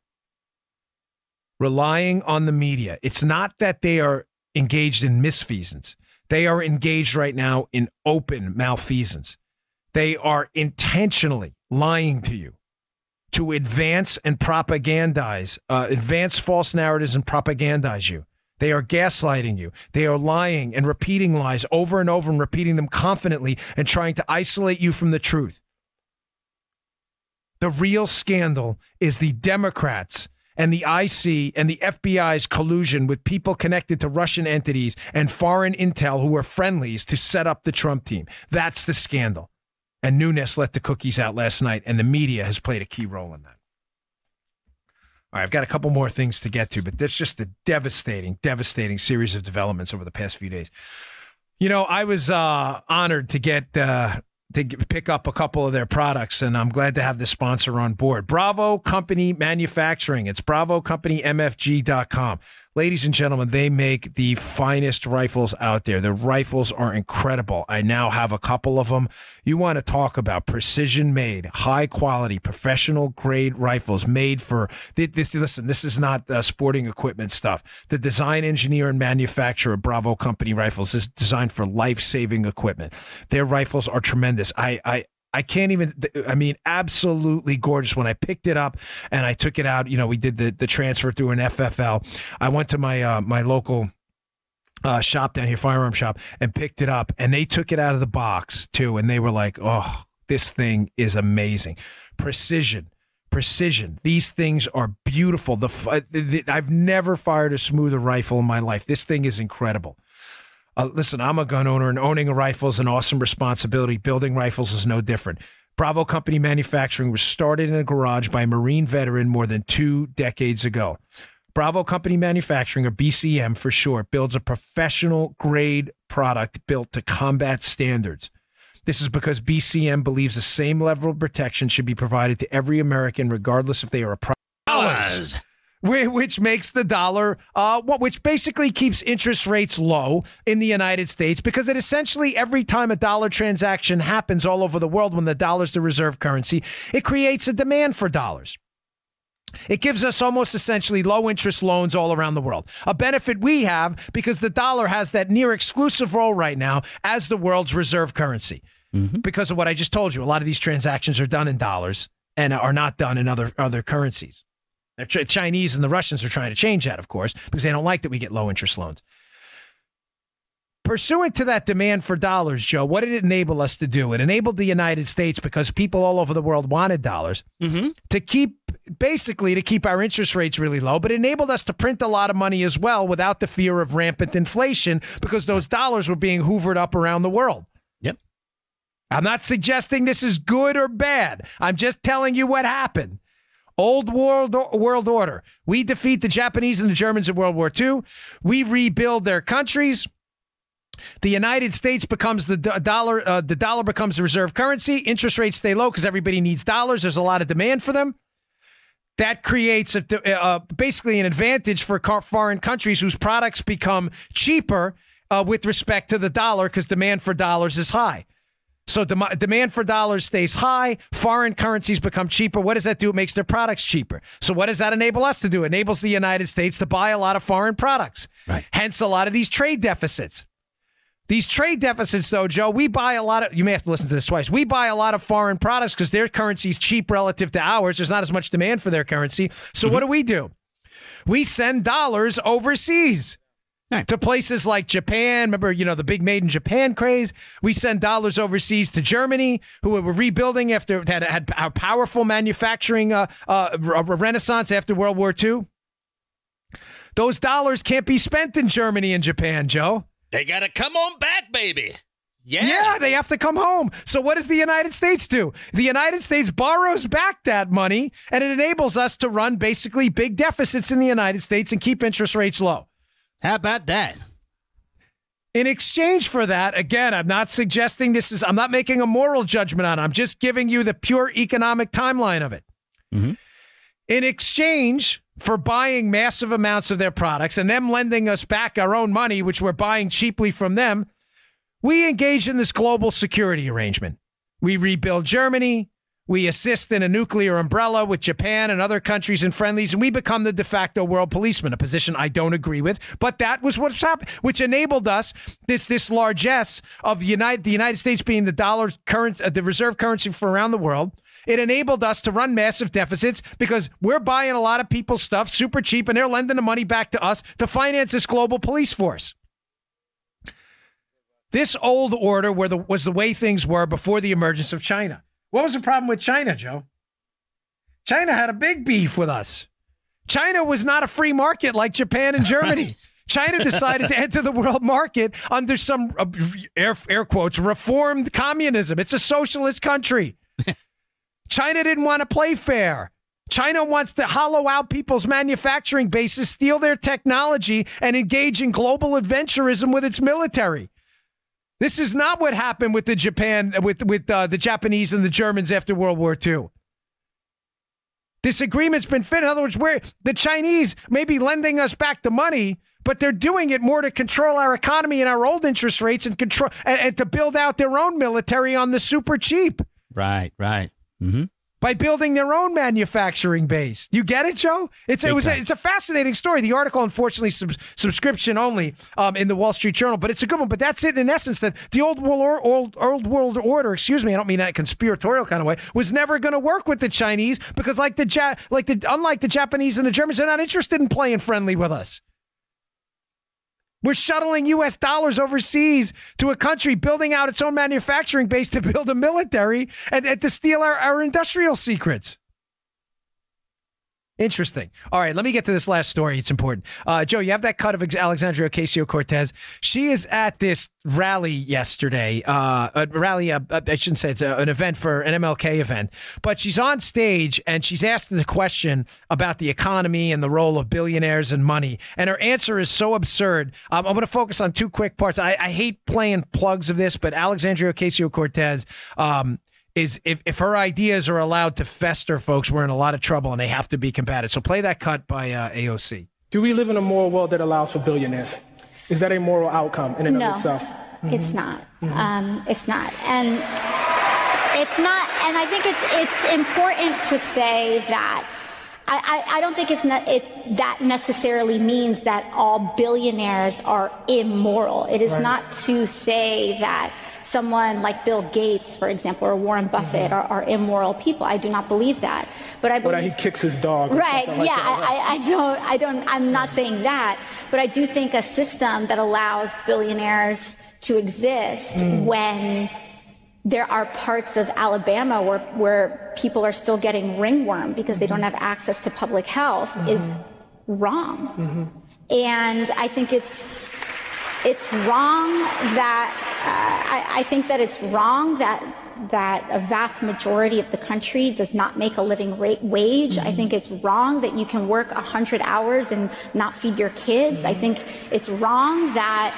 Relying on the media. It's not that they are engaged in misfeasance. They are engaged right now in open malfeasance. They are intentionally lying to you to advance and propagandize, advance false narratives and propagandize you. They are gaslighting you. They are lying and repeating lies over and over and repeating them confidently and trying to isolate you from the truth. The real scandal is the Democrats and the IC and the FBI's collusion with people connected to Russian entities and foreign intel who were friendlies to set up the Trump team. That's the scandal. And Nunes let the cookies out last night, and the media has played a key role in that. All right, I've got a couple more things to get to, but that's just a devastating, devastating series of developments over the past few days. You know, I was honored to get to pick up a couple of their products, and I'm glad to have the sponsor on board. Bravo Company Manufacturing. It's BravoCompanyMFG.com. Ladies and gentlemen, they make the finest rifles out there. The rifles are incredible. I now have a couple of them. You want to talk about precision-made, high-quality, professional-grade rifles made for this. Listen, this is not sporting equipment stuff. The design, engineer, and manufacturer of Bravo Company Rifles is designed for life-saving equipment. Their rifles are tremendous. I can't even, I mean, absolutely gorgeous. When I picked it up and I took it out, you know, we did the transfer through an FFL. I went to my my local shop down here, firearm shop, and picked it up. And they took it out of the box, too. And they were like, oh, this thing is amazing. Precision. These things are beautiful. I've never fired a smoother rifle in my life. This thing is incredible. Listen, I'm a gun owner, and owning a rifle is an awesome responsibility. Building rifles is no different. Bravo Company Manufacturing was started in a garage by a Marine veteran more than 2 decades ago. Bravo Company Manufacturing, or BCM for short, builds a professional-grade product built to combat standards. This is because BCM believes the same level of protection should be provided to every American, regardless if they are a private. Which makes the dollar, which basically keeps interest rates low in the United States, because it essentially, every time a dollar transaction happens all over the world, when the dollar's the reserve currency, it creates a demand for dollars. It gives us almost essentially low interest loans all around the world, a benefit we have because the dollar has that near exclusive role right now as the world's reserve currency. Mm-hmm. Because of what I just told you, a lot of these transactions are done in dollars and are not done in other currencies. The Chinese and the Russians are trying to change that, of course, because they don't like that we get low interest loans. Pursuant to that demand for dollars, Joe, what did it enable us to do? It enabled the United States, because people all over the world wanted dollars, to keep our interest rates really low, but it enabled us to print a lot of money as well without the fear of rampant inflation, because those dollars were being hoovered up around the world. Yep. I'm not suggesting this is good or bad. I'm just telling you what happened. Old world order. We defeat the Japanese and the Germans in World War II. We rebuild their countries. The United States becomes the dollar. The dollar becomes the reserve currency. Interest rates stay low because everybody needs dollars. There's a lot of demand for them. That creates basically an advantage for foreign countries whose products become cheaper with respect to the dollar because demand for dollars is high. So demand for dollars stays high. Foreign currencies become cheaper. What does that do? It makes their products cheaper. So what does that enable us to do? It enables the United States to buy a lot of foreign products. Right. Hence a lot of these trade deficits. These trade deficits, though, Joe, we buy a lot of, you may have to listen to this twice. We buy a lot of foreign products because their currency is cheap relative to ours. There's not as much demand for their currency. So what do? We send dollars overseas. To places like Japan. Remember, the big made in Japan craze. We send dollars overseas to Germany, who were rebuilding after had a powerful manufacturing renaissance after World War II. Those dollars can't be spent in Germany and Japan, Joe. They got to come on back, baby. Yeah, they have to come home. So what does the United States do? The United States borrows back that money, and it enables us to run basically big deficits in the United States and keep interest rates low. How about that? In exchange for that, again, I'm not suggesting I'm not making a moral judgment on it. I'm just giving you the pure economic timeline of it. Mm-hmm. In exchange for buying massive amounts of their products and them lending us back our own money, which we're buying cheaply from them, we engage in this global security arrangement. We rebuild Germany. We assist in a nuclear umbrella with Japan and other countries and friendlies, and we become the de facto world policeman, a position I don't agree with. But that was what's happened, which enabled us, this largesse of the United States being the dollar the reserve currency for around the world. It enabled us to run massive deficits because we're buying a lot of people's stuff super cheap, and they're lending the money back to us to finance this global police force. This old order was the way things were before the emergence of China. What was the problem with China, Joe? China had a big beef with us. China was not a free market like Japan and Germany. China decided to enter the world market under some, air quotes, reformed communism. It's a socialist country. China didn't want to play fair. China wants to hollow out people's manufacturing bases, steal their technology, and engage in global adventurism with its military. This is not what happened with the Japanese and the Germans after World War II. This agreement's been fit. In other words, where the Chinese may be lending us back the money, but they're doing it more to control our economy and our old interest rates and control and to build out their own military on the super cheap. Right. Mm-hmm. By building their own manufacturing base. You get it, Joe? It's a fascinating story. The article, unfortunately, subscription only in the Wall Street Journal, but it's a good one. But that's it in essence, that the old world order, excuse me, I don't mean that in a conspiratorial kind of way, was never going to work with the Chinese because unlike the Japanese and the Germans, they're not interested in playing friendly with us. We're shuttling U.S. dollars overseas to a country building out its own manufacturing base to build a military and to steal our industrial secrets. Interesting. All right, let me get to this last story. It's important. Joe, you have that cut of Alexandria Ocasio-Cortez. She is at this rally yesterday. I shouldn't say it's an event for an MLK event, but she's on stage and she's asked the question about the economy and the role of billionaires and money. And her answer is so absurd. I'm going to focus on two quick parts. I hate playing plugs of this, but Alexandria Ocasio-Cortez, is if her ideas are allowed to fester, folks, we're in a lot of trouble and they have to be combated. So play that cut by AOC. Do we live in a moral world that allows for billionaires? Is that a moral outcome in and of itself? No, it's not. It's not. And it's not. And I think it's important to say that I don't think that necessarily means that all billionaires are immoral. It is not to say that someone like Bill Gates, for example, or Warren Buffett are immoral people. I do not believe that. But I believe that he kicks his dog. Right. Like that. I'm not saying that. But I do think a system that allows billionaires to exist when there are parts of Alabama where people are still getting ringworm because they don't have access to public health is wrong. And I think it's wrong that I think that it's wrong that that a vast majority of the country does not make a living wage. I think it's wrong that you can work 100 hours and not feed your kids. I think it's wrong that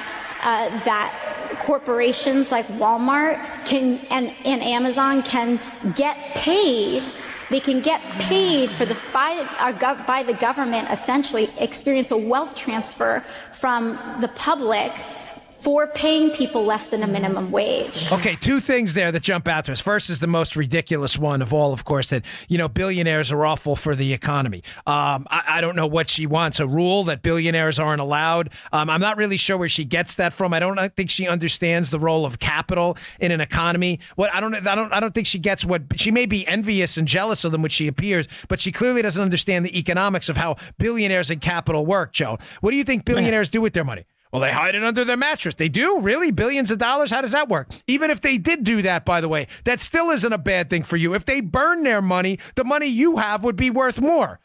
corporations like Walmart and Amazon can get paid. They can get paid by the government, essentially experience a wealth transfer from the public for paying people less than a minimum wage. Okay, two things there that jump out to us. First is the most ridiculous one of all, of course, that, billionaires are awful for the economy. I don't know what she wants, a rule that billionaires aren't allowed. I'm not really sure where she gets that from. I don't think she understands the role of capital in an economy. I don't think she gets she may be envious and jealous of them, which she appears, but she clearly doesn't understand the economics of how billionaires and capital work, Joe. What do you think billionaires do with their money? Well, they hide it under their mattress. They do? Really? Billions of dollars? How does that work? Even if they did do that, by the way, that still isn't a bad thing for you. If they burn their money, the money you have would be worth more.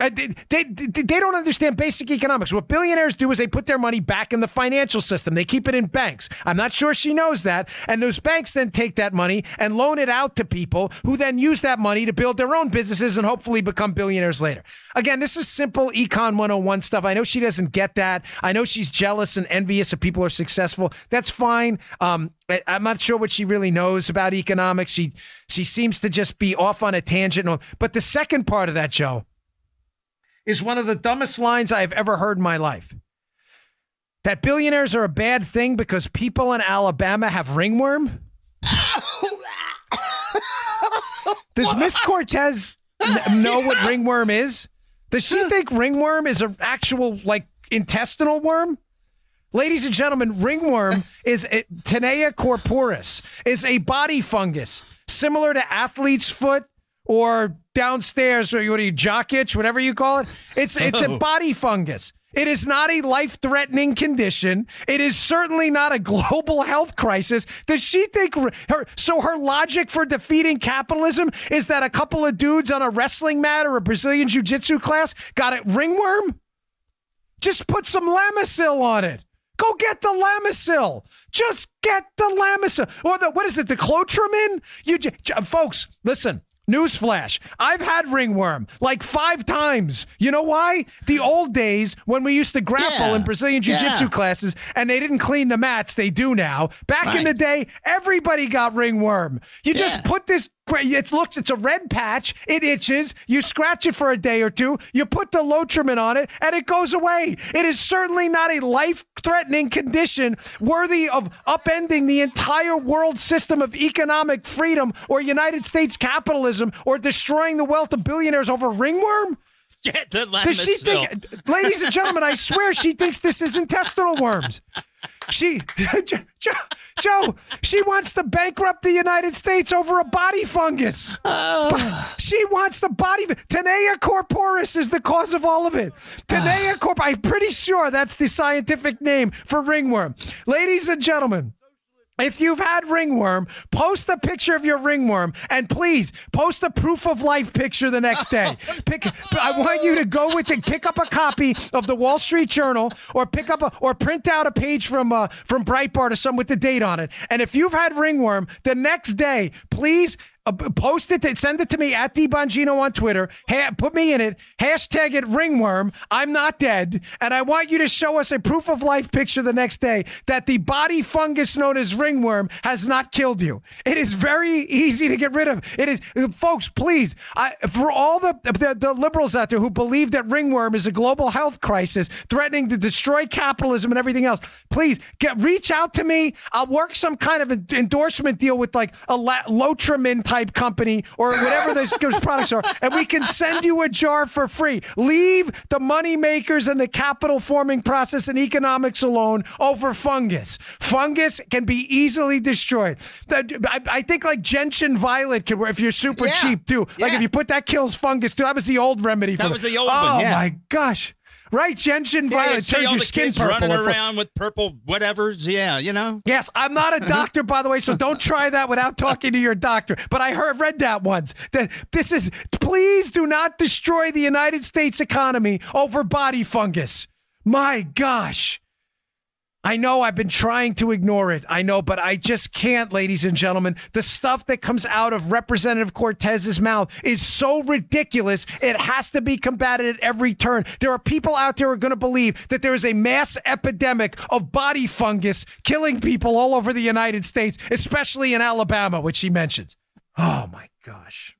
They don't understand basic economics. What billionaires do is they put their money back in the financial system. They keep it in banks. I'm not sure she knows that. And those banks then take that money and loan it out to people who then use that money to build their own businesses and hopefully become billionaires later. Again, this is simple Econ 101 stuff. I know she doesn't get that. I know she's jealous and envious if people are successful. That's fine. I'm not sure what she really knows about economics. She seems to just be off on a tangent. But the second part of that, Joe, is one of the dumbest lines I've ever heard in my life. That billionaires are a bad thing because people in Alabama have ringworm? Does Miss Cortez know what ringworm is? Does she think ringworm is an actual, intestinal worm? Ladies and gentlemen, ringworm is Tinea corporis, is a body fungus similar to athlete's foot or downstairs, or what are you, jock itch, whatever you call it. It's a body fungus. It is not a life-threatening condition. It is certainly not a global health crisis. Does she think her logic for defeating capitalism is that a couple of dudes on a wrestling mat or a Brazilian jiu-jitsu class got a ringworm? Just put some Lamisil on it. Go get the Lamisil. Just get the Lamisil. Or what is it, the Clotrimin? Folks, listen. Newsflash, I've had ringworm 5 times. You know why? The old days when we used to grapple in Brazilian jiu-jitsu classes and they didn't clean the mats, they do now. Back in the day, everybody got ringworm. You just put this, it's a red patch, it itches, you scratch it for a day or two, you put the Lotrimin on it, and it goes away. It is certainly not a life-threatening condition worthy of upending the entire world system of economic freedom or United States capitalism or destroying the wealth of billionaires over ringworm? Get the Lamisil. Ladies and gentlemen, I swear she thinks this is intestinal worms. Joe, she wants to bankrupt the United States over a body fungus. She wants the body. Tinea corporis is the cause of all of it. Tinea I'm pretty sure that's the scientific name for ringworm. Ladies and gentlemen, if you've had ringworm, post a picture of your ringworm, and please post a proof of life picture the next day. I want you to go with it. Pick up a copy of the Wall Street Journal, or print out a page from Breitbart or something with the date on it. And if you've had ringworm, the next day, please post it, send it to me at DBongino on Twitter. Put me in it. Hashtag it ringworm. I'm not dead. And I want you to show us a proof of life picture the next day that the body fungus known as ringworm has not killed you. It is very easy to get rid of. It is, folks, please, for all the liberals out there who believe that ringworm is a global health crisis threatening to destroy capitalism and everything else, please reach out to me. I'll work some kind of endorsement deal with a Lotrimin type company or whatever those products are, and we can send you a jar for free. Leave the money makers and the capital forming process and economics alone over fungus. Fungus can be easily destroyed. I think gentian violet can work if you're super cheap too. If you put that kills fungus too. That was the old remedy for that. Was the old one. Oh my gosh. Right, gentian violet turns your skin purple. Running around with purple whatevers, Yes, I'm not a doctor, by the way, so don't try that without talking to your doctor. But I read that once. That please do not destroy the United States economy over body fungus. My gosh. I know I've been trying to ignore it. I know, but I just can't, ladies and gentlemen. The stuff that comes out of Representative Cortez's mouth is so ridiculous. It has to be combated at every turn. There are people out there who are going to believe that there is a mass epidemic of body fungus killing people all over the United States, especially in Alabama, which she mentions. Oh, my gosh.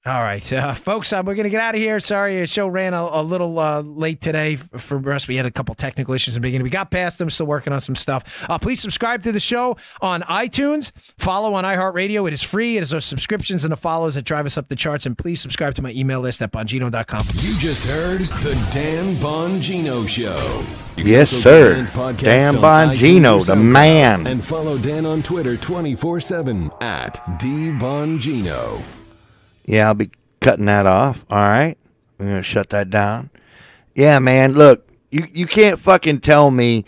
All right, folks, we're going to get out of here. Sorry, the show ran a little late today for us. We had a couple technical issues in the beginning. We got past them, still working on some stuff. Please subscribe to the show on iTunes. Follow on iHeartRadio. It is free. It is those subscriptions and the follows that drive us up the charts. And please subscribe to my email list at Bongino.com. You just heard the Dan Bongino Show. Yes, sir. Dan Bongino, the man. And follow Dan on Twitter 24/7 at DBongino. Yeah, I'll be cutting that off. All right. I'm going to shut that down. Yeah, man, look, you can't fucking tell me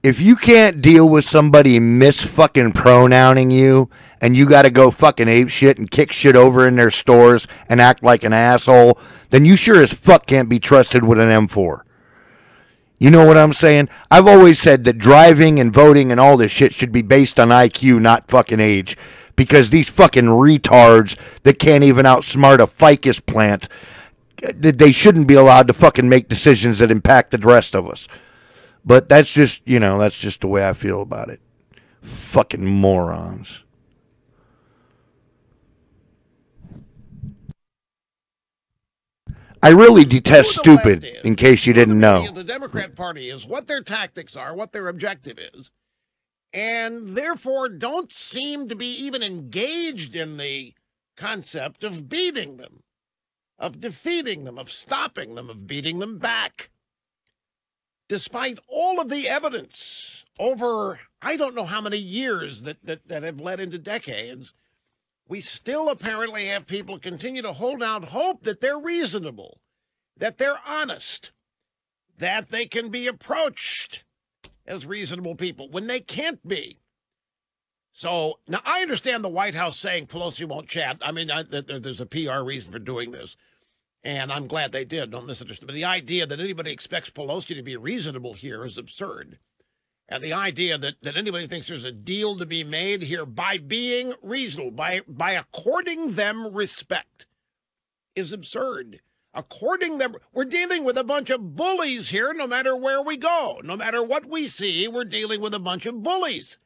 if you can't deal with somebody mis-fucking pronouncing you and you got to go fucking ape shit and kick shit over in their stores and act like an asshole, then you sure as fuck can't be trusted with an M4. You know what I'm saying? I've always said that driving and voting and all this shit should be based on IQ, not fucking age. Because these fucking retards that can't even outsmart a ficus plant, they shouldn't be allowed to fucking make decisions that impact the rest of us. But that's just, that's just the way I feel about it. Fucking morons. I really detest stupid, in case you didn't know. The Democrat Party is, what their tactics are, what their objective is. And therefore don't seem to be even engaged in the concept of beating them, of defeating them, of stopping them, of beating them back. Despite all of the evidence over, I don't know how many years that have led into decades, we still apparently have people continue to hold out hope that they're reasonable, that they're honest, that they can be approached as reasonable people when they can't be. So now I understand the White House saying Pelosi won't chat. I mean, there's a PR reason for doing this, and I'm glad they did. Don't misunderstand. But the idea that anybody expects Pelosi to be reasonable here is absurd. And the idea that anybody thinks there's a deal to be made here by being reasonable, by according them respect, is absurd. According them, we're dealing with a bunch of bullies here no matter where we go. No matter what we see, we're dealing with a bunch of bullies.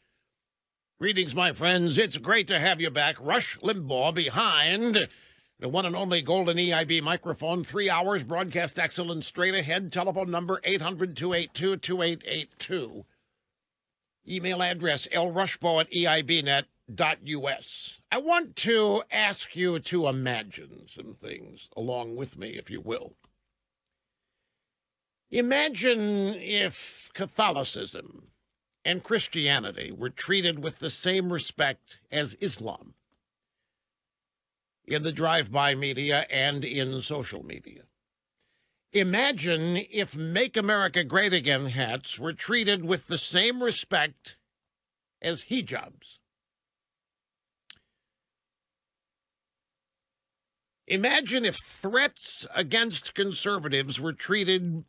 Greetings, my friends. It's great to have you back. Rush Limbaugh behind the one and only golden EIB microphone. 3 hours, broadcast excellence straight ahead. Telephone number 800-282-2882. Email address lrushbaugh@eibnet.us. I want to ask you to imagine some things along with me, if you will. Imagine if Catholicism and Christianity were treated with the same respect as Islam in the drive-by media and in social media. Imagine if Make America Great Again hats were treated with the same respect as hijabs. Imagine if threats against conservatives were treated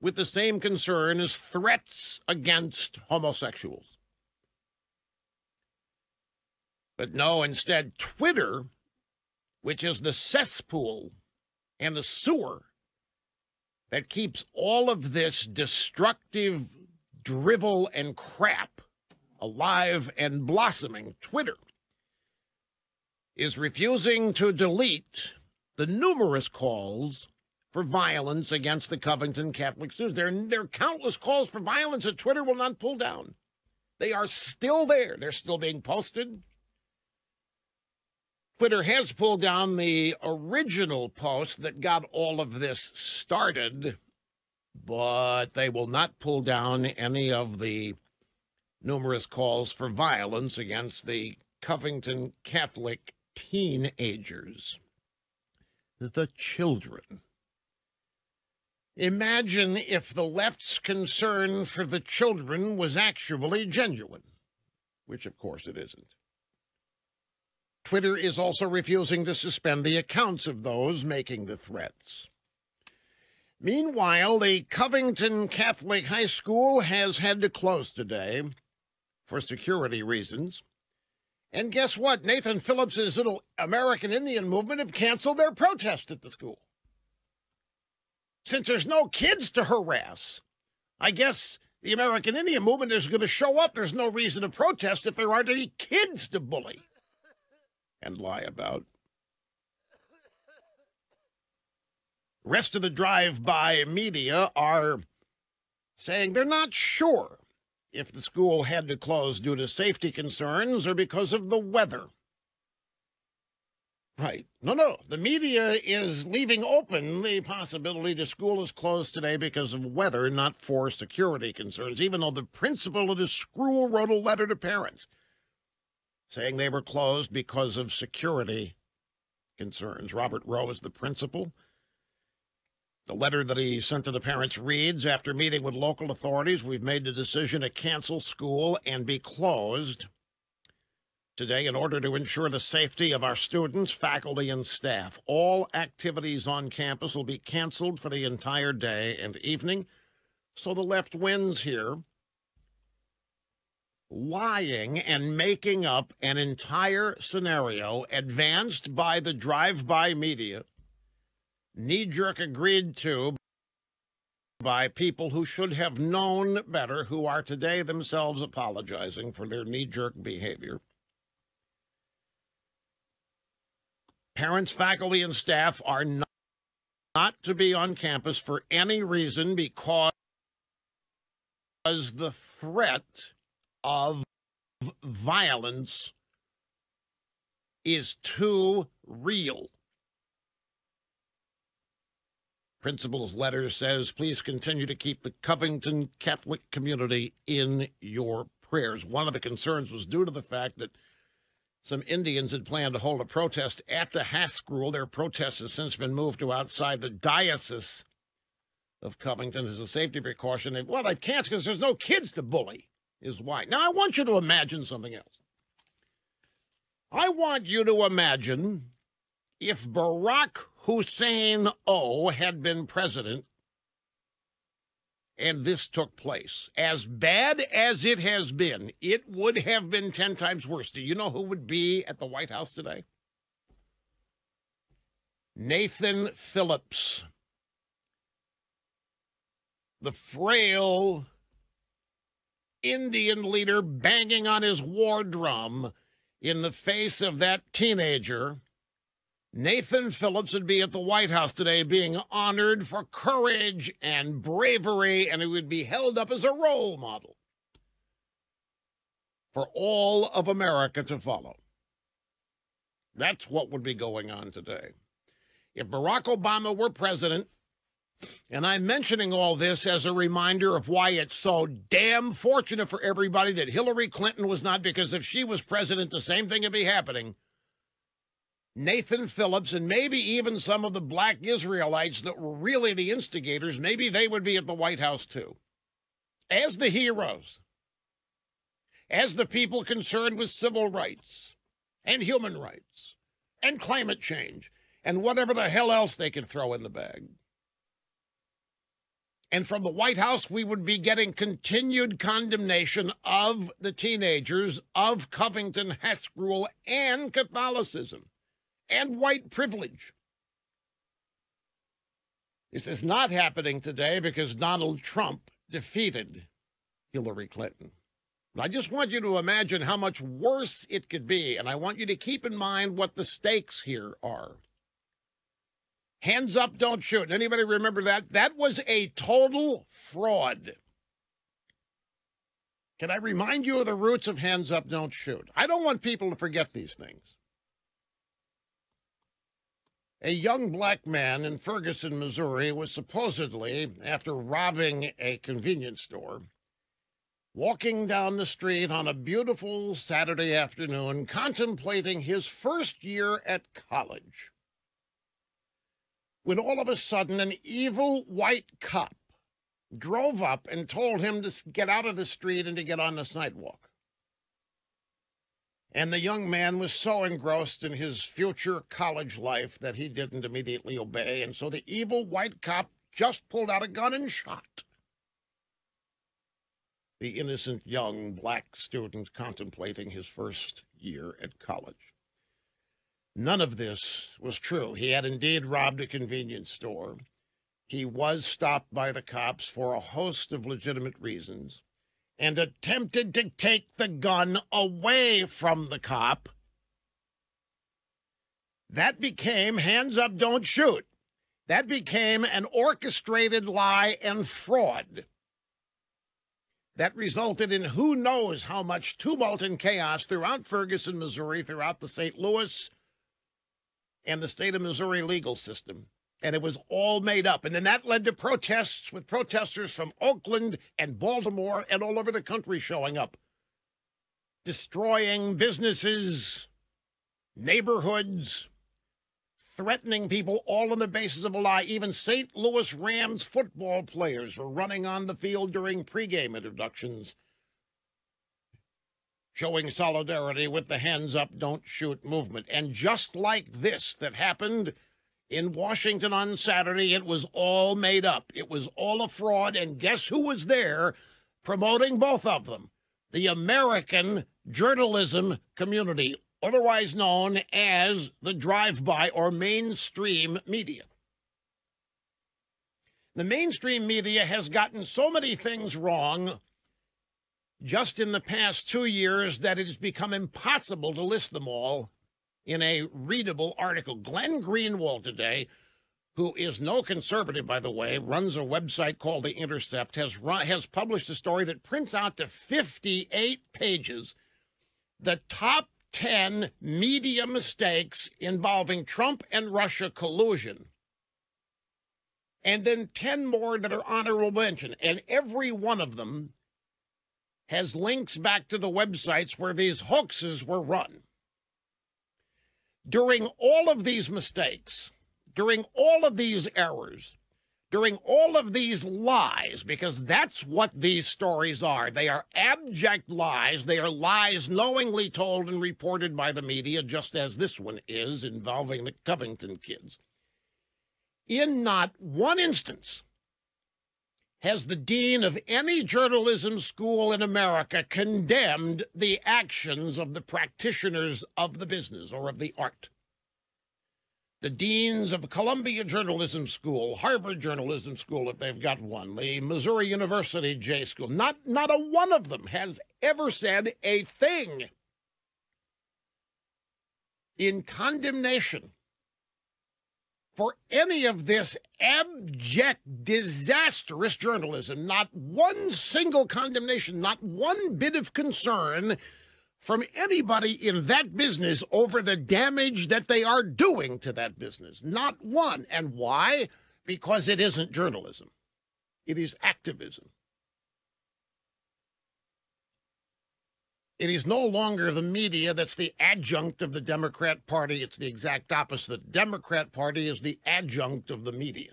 with the same concern as threats against homosexuals. But no, instead, Twitter, which is the cesspool and the sewer that keeps all of this destructive drivel and crap alive and blossoming, Twitter is refusing to delete the numerous calls for violence against the Covington Catholic students. There are countless calls for violence that Twitter will not pull down. They are still there. They're still being posted. Twitter has pulled down the original post that got all of this started, but they will not pull down any of the numerous calls for violence against the Covington Catholic teenagers, the children. Imagine if the left's concern for the children was actually genuine, which of course it isn't. Twitter is also refusing to suspend the accounts of those making the threats. Meanwhile, the Covington Catholic High School has had to close today for security reasons. And guess what? Nathan Phillips' little American Indian movement have canceled their protest at the school. Since there's no kids to harass, I guess the American Indian movement is going to show up. There's no reason to protest if there aren't any kids to bully and lie about. The rest of the drive-by media are saying they're not sure if the school had to close due to safety concerns or because of the weather. Right. No. The media is leaving open the possibility the school is closed today because of weather, not for security concerns, even though the principal of the school wrote a letter to parents saying they were closed because of security concerns. Robert Rowe is the principal. The letter that he sent to the parents reads, after meeting with local authorities, we've made the decision to cancel school and be closed today in order to ensure the safety of our students, faculty, and staff. All activities on campus will be canceled for the entire day and evening. So the left wins here, lying and making up an entire scenario advanced by the drive-by media, knee-jerk agreed to by people who should have known better, who are today themselves apologizing for their knee-jerk behavior. Parents, faculty, and staff are not to be on campus for any reason because the threat of violence is too real. Principal's letter says, please continue to keep the Covington Catholic community in your prayers. One of the concerns was due to the fact that some Indians had planned to hold a protest at the Hass School. Their protest has since been moved to outside the diocese of Covington as a safety precaution. And, well, I can't because there's no kids to bully, is why. Now, I want you to imagine something else. I want you to imagine if Barack Hussein O had been president and this took place. As bad as it has been, it would have been 10 times worse. Do you know who would be at the White House today? Nathan Phillips, the frail Indian leader banging on his war drum in the face of that teenager. Nathan Phillips would be at the White House today being honored for courage and bravery, and he would be held up as a role model for all of America to follow. That's what would be going on today. If Barack Obama were president, and I'm mentioning all this as a reminder of why it's so damn fortunate for everybody that Hillary Clinton was not, because if she was president, the same thing would be happening. Nathan Phillips and maybe even some of the black Israelites that were really the instigators, maybe they would be at the White House too. As the heroes, as the people concerned with civil rights and human rights and climate change and whatever the hell else they could throw in the bag. And from the White House, we would be getting continued condemnation of the teenagers, of Covington Hass School and Catholicism and white privilege. This is not happening today because Donald Trump defeated Hillary Clinton. I just want you to imagine how much worse it could be, and I want you to keep in mind what the stakes here are. Hands up, don't shoot. Anybody remember that? That was a total fraud. Can I remind you of the roots of hands up, don't shoot? I don't want people to forget these things. A young black man in Ferguson, Missouri, was supposedly, after robbing a convenience store, walking down the street on a beautiful Saturday afternoon, contemplating his first year at college, when all of a sudden an evil white cop drove up and told him to get out of the street and to get on the sidewalk. And the young man was so engrossed in his future college life that he didn't immediately obey. And so the evil white cop just pulled out a gun and shot the innocent young black student contemplating his first year at college. None of this was true. He had indeed robbed a convenience store. He was stopped by the cops for a host of legitimate reasons and attempted to take the gun away from the cop. That became hands up, don't shoot. That became an orchestrated lie and fraud that resulted in who knows how much tumult and chaos throughout Ferguson, Missouri, throughout the St. Louis and the state of Missouri legal system. And it was all made up. And then that led to protests with protesters from Oakland and Baltimore and all over the country showing up, destroying businesses, neighborhoods, threatening people, all on the basis of a lie. Even St. Louis Rams football players were running on the field during pregame introductions, showing solidarity with the hands up, don't shoot movement. And just like this that happened in Washington on Saturday, it was all made up. It was all a fraud. And guess who was there promoting both of them? The American journalism community, otherwise known as the drive-by or mainstream media. The mainstream media has gotten so many things wrong just in the past 2 years that it has become impossible to list them all in a readable article. Glenn Greenwald today, who is no conservative, by the way, runs a website called The Intercept, has published a story that prints out to 58 pages the top 10 media mistakes involving Trump and Russia collusion, and then 10 more that are honorable mention. And every one of them has links back to the websites where these hoaxes were run. During all of these mistakes, during all of these errors, during all of these lies, because that's what these stories are. They are abject lies. They are lies knowingly told and reported by the media, just as this one is involving the Covington kids. In not one instance has the dean of any journalism school in America condemned the actions of the practitioners of the business or of the art. The deans of Columbia Journalism School, Harvard Journalism School, if they've got one, the Missouri University J School, not a one of them has ever said a thing in condemnation for any of this abject, disastrous journalism. Not one single condemnation, not one bit of concern from anybody in that business over the damage that they are doing to that business. Not one. And why? Because it isn't journalism. It is activism. It is no longer the media that's the adjunct of the Democrat Party. It's the exact opposite. The Democrat Party is the adjunct of the media.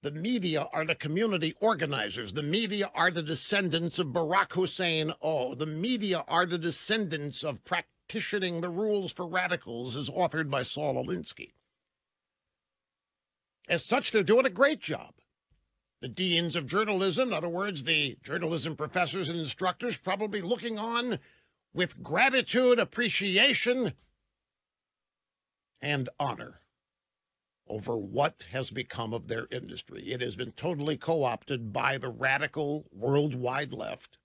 The media are the community organizers. The media are the descendants of Barack Hussein O. The media are the descendants of practicing the rules for radicals, as authored by Saul Alinsky. As such, they're doing a great job. The deans of journalism, in other words, the journalism professors and instructors, probably looking on with gratitude, appreciation, and honor over what has become of their industry. It has been totally co-opted by the radical worldwide left,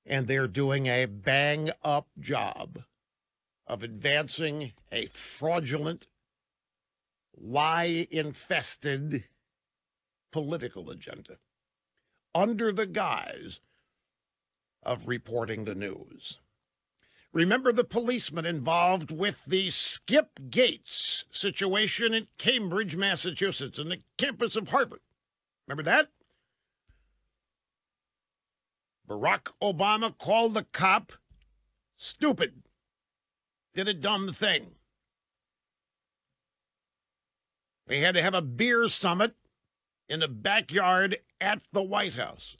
and they're doing a bang-up job of advancing a fraudulent, lie-infested political agenda under the guise of reporting the news. Remember the policeman involved with the Skip Gates situation in Cambridge, Massachusetts, on the campus of Harvard? Remember that? Barack Obama called the cop stupid, did a dumb thing. We had to have a beer summit in the backyard at the White House.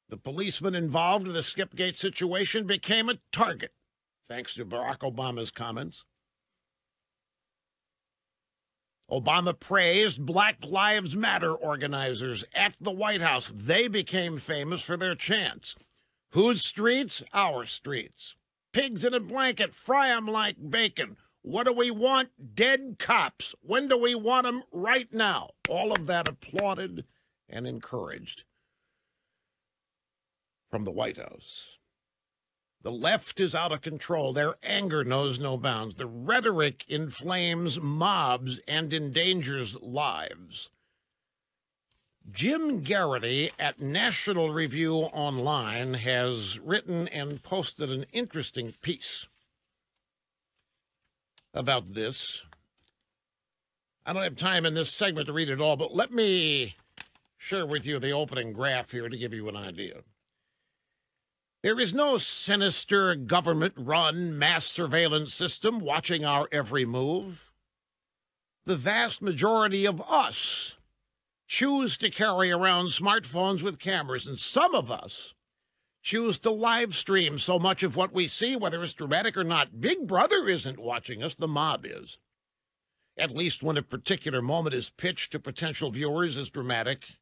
The policeman involved in the Skipgate situation became a target, thanks to Barack Obama's comments. Obama praised Black Lives Matter organizers at the White House. They became famous for their chants. Whose streets? Our streets. Pigs in a blanket, fry 'em like bacon. What do we want? Dead cops. When do we want them? Right now. All of that applauded and encouraged from the White House. The left is out of control. Their anger knows no bounds. The rhetoric inflames mobs and endangers lives. Jim Garrity at National Review Online has written and posted an interesting piece about this. I don't have time in this segment to read it all, but let me share with you the opening graph here to give you an idea. There is no sinister government-run mass surveillance system watching our every move. The vast majority of us choose to carry around smartphones with cameras, and some of us choose to live stream so much of what we see, whether it's dramatic or not. Big Brother isn't watching us, the mob is. At least when a particular moment is pitched to potential viewers as dramatic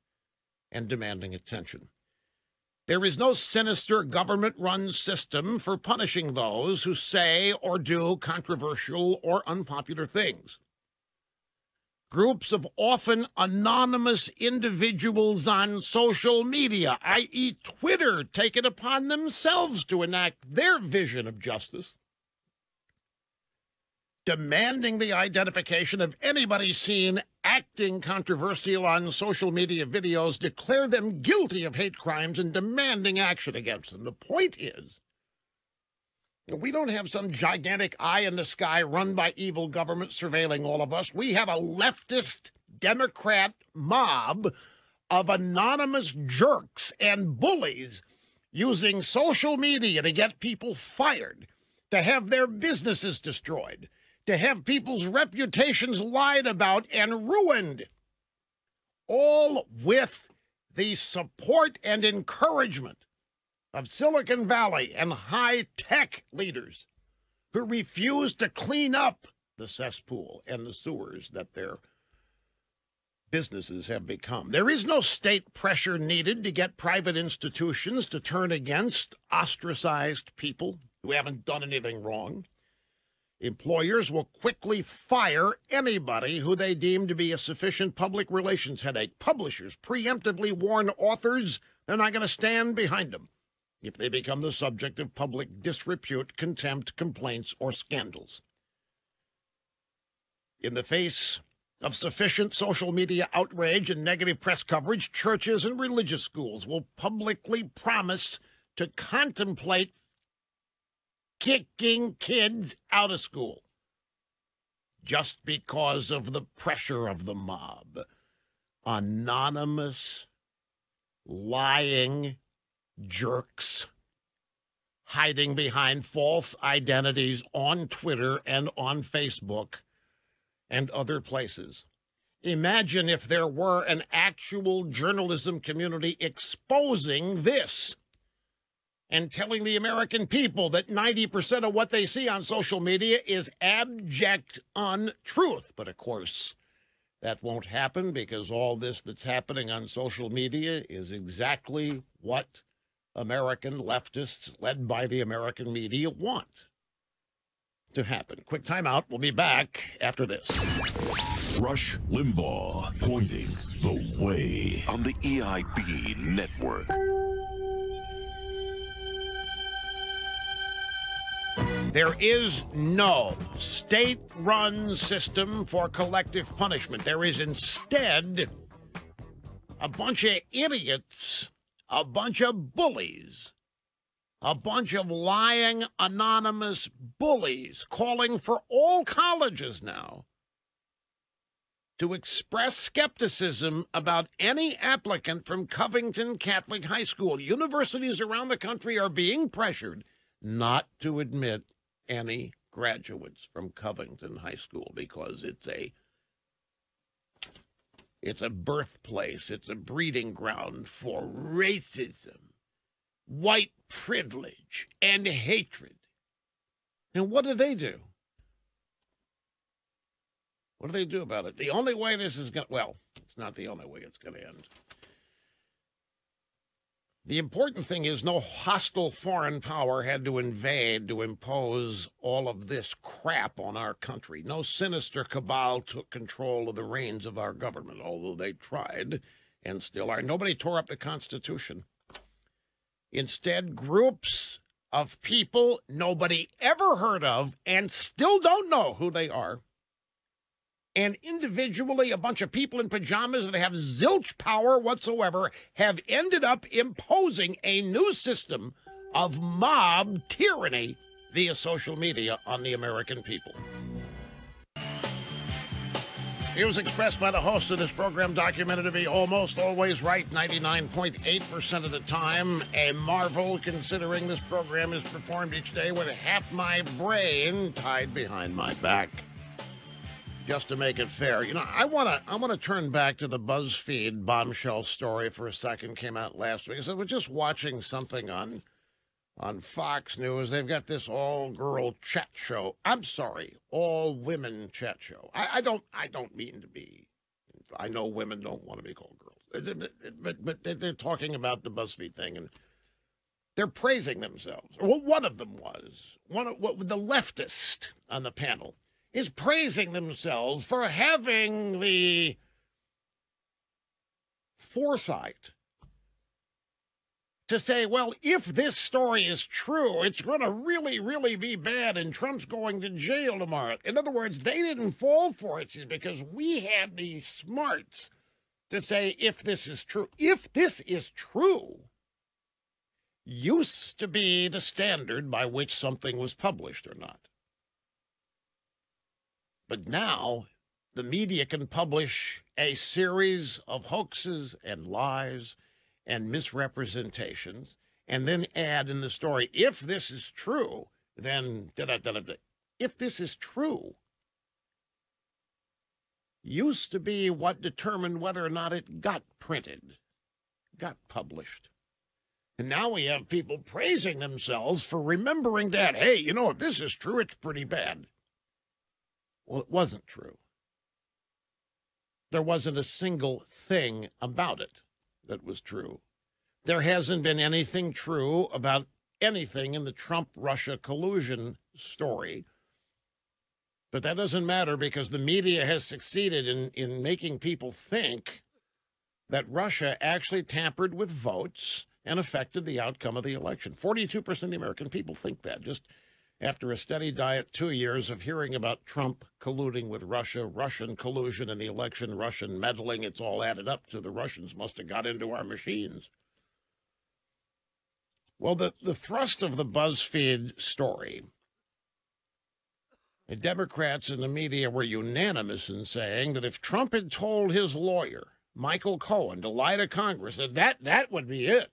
and demanding attention. There is no sinister government-run system for punishing those who say or do controversial or unpopular things. Groups of often anonymous individuals on social media, i.e. Twitter, take it upon themselves to enact their vision of justice, demanding the identification of anybody seen acting controversial on social media videos, declare them guilty of hate crimes, and demanding action against them. The point is, we don't have some gigantic eye in the sky run by evil government surveilling all of us. We have a leftist Democrat mob of anonymous jerks and bullies using social media to get people fired, to have their businesses destroyed, to have people's reputations lied about and ruined, all with the support and encouragement of Silicon Valley and high-tech leaders who refuse to clean up the cesspool and the sewers that their businesses have become. There is no state pressure needed to get private institutions to turn against ostracized people who haven't done anything wrong. Employers will quickly fire anybody who they deem to be a sufficient public relations headache. Publishers preemptively warn authors they're not going to stand behind them if they become the subject of public disrepute, contempt, complaints, or scandals. In the face of sufficient social media outrage and negative press coverage, churches and religious schools will publicly promise to contemplate kicking kids out of school just because of the pressure of the mob. Anonymous, lying jerks hiding behind false identities on Twitter and on Facebook and other places. Imagine if there were an actual journalism community exposing this and telling the American people that 90% of what they see on social media is abject untruth. But of course, that won't happen because all this that's happening on social media is exactly what American leftists, led by the American media, want to happen. Quick timeout. We'll be back after this. Rush Limbaugh pointing the way on the EIB network. There is no state-run system for collective punishment. There is instead a bunch of idiots, a bunch of bullies, a bunch of lying, anonymous bullies calling for all colleges now to express skepticism about any applicant from Covington Catholic High School. Universities around the country are being pressured not to admit any graduates from Covington High School because it's a birthplace, it's a breeding ground for racism, white privilege, and hatred. And what do? What do they do about it? The only way this is going to, well, it's not the only way it's going to end. The important thing is no hostile foreign power had to invade to impose all of this crap on our country. No sinister cabal took control of the reins of our government, although they tried and still are. Nobody tore up the Constitution. Instead, groups of people nobody ever heard of and still don't know who they are, and individually a bunch of people in pajamas that have zilch power whatsoever have ended up imposing a new system of mob tyranny via social media on the American people. Views expressed by the hosts of this program documented to be almost always right 99.8% of the time. A marvel considering this program is performed each day with half my brain tied behind my back. Just to make it fair, you know, I want to turn back to the BuzzFeed bombshell story for a second. Came out last week. So I was just watching something on Fox News. They've got this all-girl chat show. I'm sorry, all-women chat show. I don't mean to be. I know women don't want to be called girls, but they're talking about the BuzzFeed thing, and they're praising themselves. Well, one of them was the leftist on the panel is praising themselves for having the foresight to say, well, if this story is true, it's going to really, really be bad, and Trump's going to jail tomorrow. In other words, they didn't fall for it because we had the smarts to say, if this is true. If this is true, used to be the standard by which something was published or not. But now, the media can publish a series of hoaxes and lies and misrepresentations, and then add in the story, if this is true, then if this is true, used to be what determined whether or not it got printed, got published. And now we have people praising themselves for remembering that, hey, you know, if this is true, it's pretty bad. Well, it wasn't true. There wasn't a single thing about it that was true. There hasn't been anything true about anything in the Trump-Russia collusion story. But that doesn't matter because the media has succeeded in making people think that Russia actually tampered with votes and affected the outcome of the election. 42% of the American people think that, just after a steady diet 2 years of hearing about Trump colluding with Russia, Russian collusion in the election, Russian meddling. It's all added up to the Russians must have got into our machines. Well, the thrust of the BuzzFeed story, the Democrats and the media were unanimous in saying that if Trump had told his lawyer, Michael Cohen, to lie to Congress, that would be it.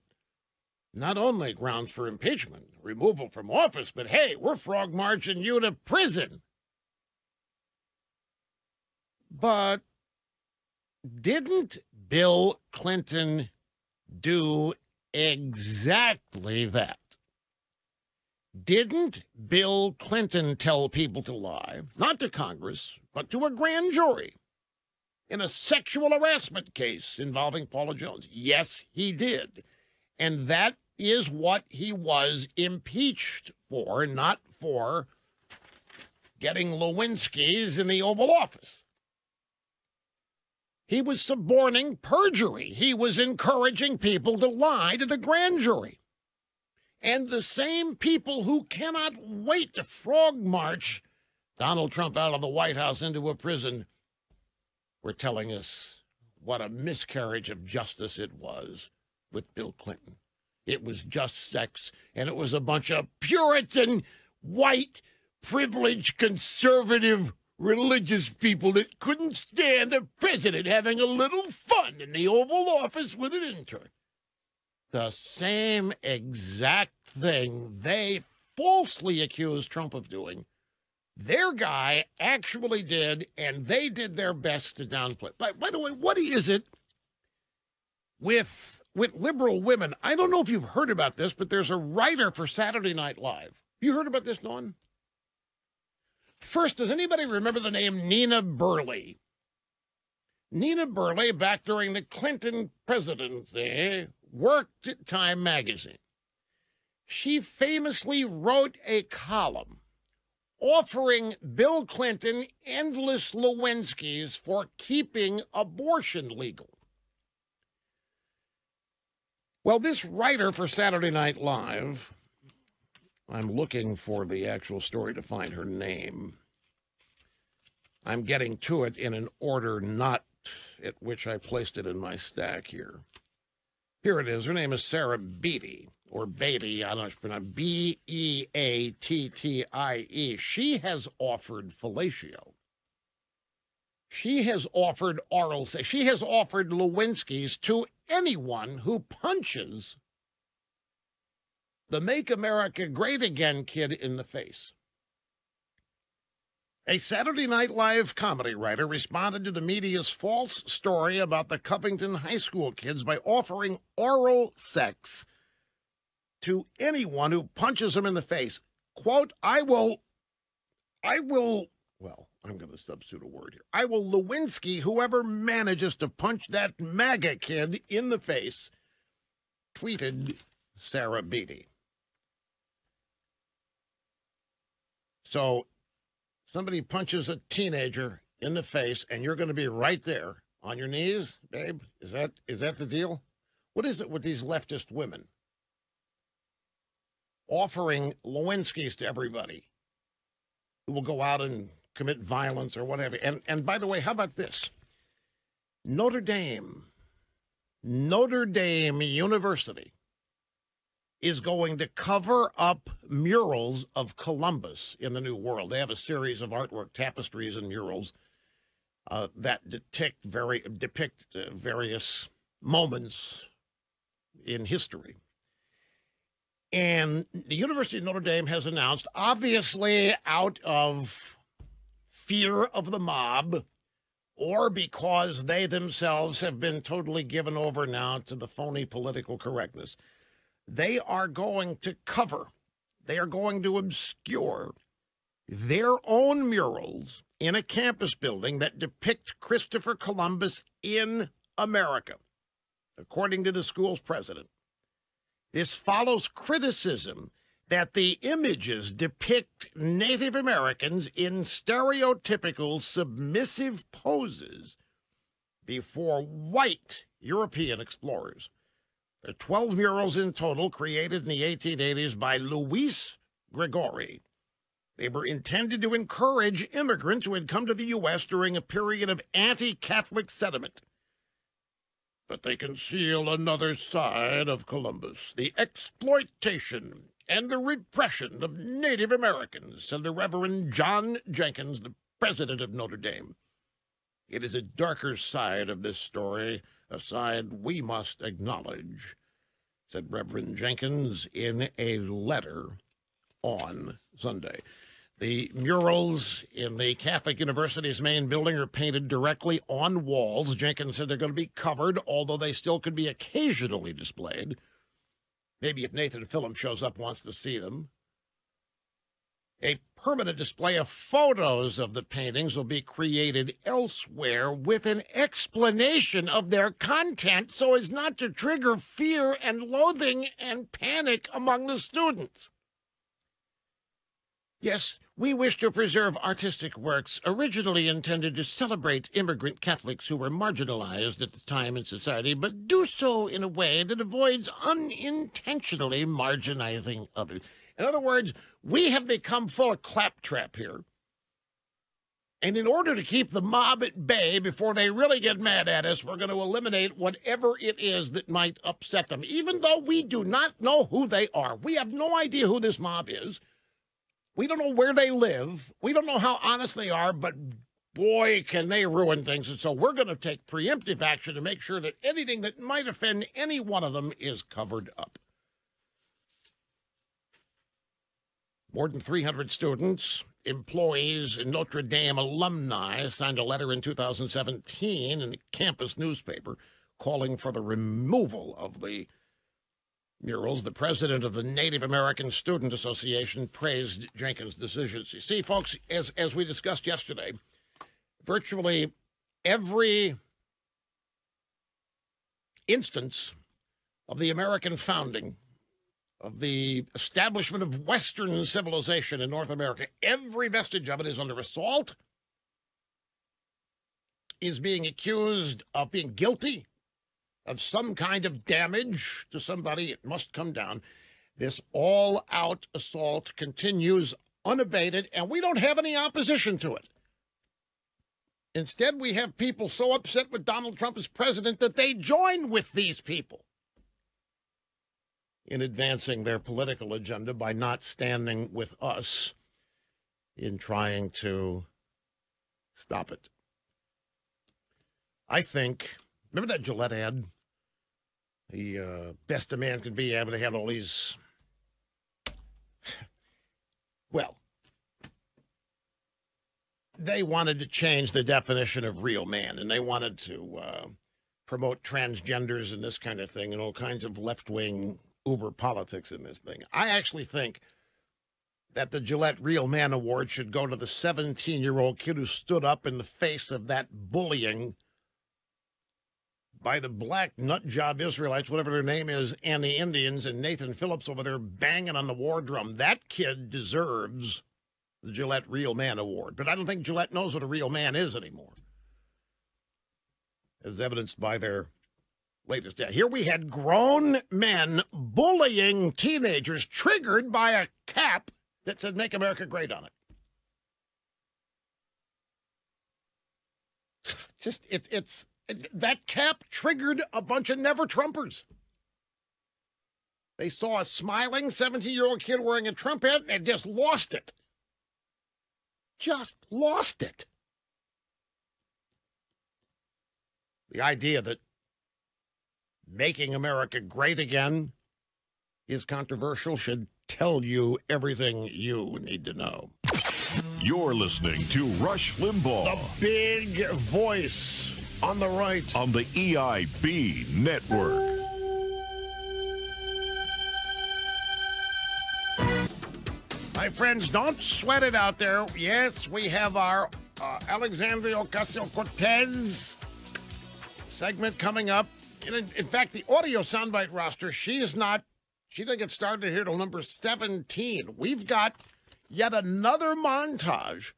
Not only grounds for impeachment, removal from office, but hey, we're frog marching you to prison. But didn't Bill Clinton do exactly that? Didn't Bill Clinton tell people to lie, not to Congress, but to a grand jury in a sexual harassment case involving Paula Jones? Yes, he did. And that is what he was impeached for, not for getting Lewinsky's in the Oval Office. He was suborning perjury. He was encouraging people to lie to the grand jury. And the same people who cannot wait to frog march Donald Trump out of the White House into a prison were telling us what a miscarriage of justice it was with Bill Clinton. It was just sex, and it was a bunch of Puritan, white, privileged, conservative, religious people that couldn't stand a president having a little fun in the Oval Office with an intern. The same exact thing they falsely accused Trump of doing, their guy actually did, and they did their best to downplay. By the way, what is it with liberal women? I don't know if you've heard about this, but there's a writer for Saturday Night Live. You heard about this, Dawn? First, does anybody remember the name Nina Burley? Nina Burley, back during the Clinton presidency, worked at Time magazine. She famously wrote a column offering Bill Clinton endless Lewinsky's for keeping abortion legal. Well, this writer for Saturday Night Live, I'm looking for the actual story to find her name. I'm getting to it in an order not at which I placed it in my stack here. Here it is. Her name is Sarah Beattie, or Beatty. I don't know if it's pronounced Beattie. She has offered fellatio. She has offered oral sex. She has offered Lewinsky's to anyone who punches the Make America Great Again kid in the face. A Saturday Night Live comedy writer responded to the media's false story about the Covington High School kids by offering oral sex to anyone who punches him in the face. Quote, I will, well, I'm going to substitute a word here. I will Lewinsky whoever manages to punch that MAGA kid in the face, tweeted Sarah Beattie. So, somebody punches a teenager in the face, and you're going to be right there on your knees, babe? Is that the deal? What is it with these leftist women offering Lewinsky's to everybody who will go out and commit violence or whatever? And by the way, how about this? Notre Dame University is going to cover up murals of Columbus in the New World. They have a series of artwork, tapestries, and murals that depict various moments in history. And the University of Notre Dame has announced, obviously out of fear of the mob, or because they themselves have been totally given over now to the phony political correctness, they are going to obscure their own murals in a campus building that depict Christopher Columbus in America, according to the school's president. This follows criticism that the images depict Native Americans in stereotypical submissive poses before white European explorers. There are 12 murals in total created in the 1880s by Luis Gregori. They were intended to encourage immigrants who had come to the U.S. during a period of anti-Catholic sentiment. But they conceal another side of Columbus, the exploitation and the repression of Native Americans, said the Reverend John Jenkins, the president of Notre Dame. It is a darker side of this story, a side we must acknowledge, said Reverend Jenkins in a letter on Sunday. The murals in the Catholic University's main building are painted directly on walls. Jenkins said they're going to be covered, although they still could be occasionally displayed. Maybe if Nathan Phillip shows up, wants to see them. A permanent display of photos of the paintings will be created elsewhere with an explanation of their content so as not to trigger fear and loathing and panic among the students. Yes, we wish to preserve artistic works originally intended to celebrate immigrant Catholics who were marginalized at the time in society, but do so in a way that avoids unintentionally marginalizing others. In other words, we have become full of claptrap here. And in order to keep the mob at bay before they really get mad at us, we're going to eliminate whatever it is that might upset them, even though we do not know who they are. We have no idea who this mob is. We don't know where they live. We don't know how honest they are, but boy, can they ruin things. And so we're going to take preemptive action to make sure that anything that might offend any one of them is covered up. More than 300 students, employees, and Notre Dame alumni signed a letter in 2017 in a campus newspaper calling for the removal of the murals, the president of the Native American Student Association praised Jenkins' decisions. You see, folks, as we discussed yesterday, virtually every instance of the American founding, of the establishment of Western civilization in North America, every vestige of it is under assault, is being accused of being guilty of some kind of damage to somebody. It must come down. This all-out assault continues unabated, and we don't have any opposition to it. Instead, we have people so upset with Donald Trump as president that they join with these people in advancing their political agenda by not standing with us in trying to stop it. I think, remember that Gillette ad? The best a man could be able to have all these, well, they wanted to change the definition of real man, and they wanted to promote transgenders and this kind of thing and all kinds of left-wing uber politics in this thing. I actually think that the Gillette Real Man Award should go to the 17-year-old kid who stood up in the face of that bullying by the black nut job Israelites, whatever their name is, and the Indians, and Nathan Phillips over there banging on the war drum. That kid deserves the Gillette Real Man Award. But I don't think Gillette knows what a real man is anymore, as evidenced by their latest. Here we had grown men bullying teenagers, triggered by a cap that said "Make America Great" on it. Just that cap triggered a bunch of never-Trumpers. They saw a smiling 17-year-old kid wearing a Trump hat and just lost it. Just lost it. The idea that making America great again is controversial should tell you everything you need to know. You're listening to Rush Limbaugh. The big voice on the right. On the EIB network. My friends, don't sweat it out there. Yes, we have our Alexandria Ocasio-Cortez segment coming up. In fact, the audio soundbite roster, she doesn't get started here till number 17. We've got yet another montage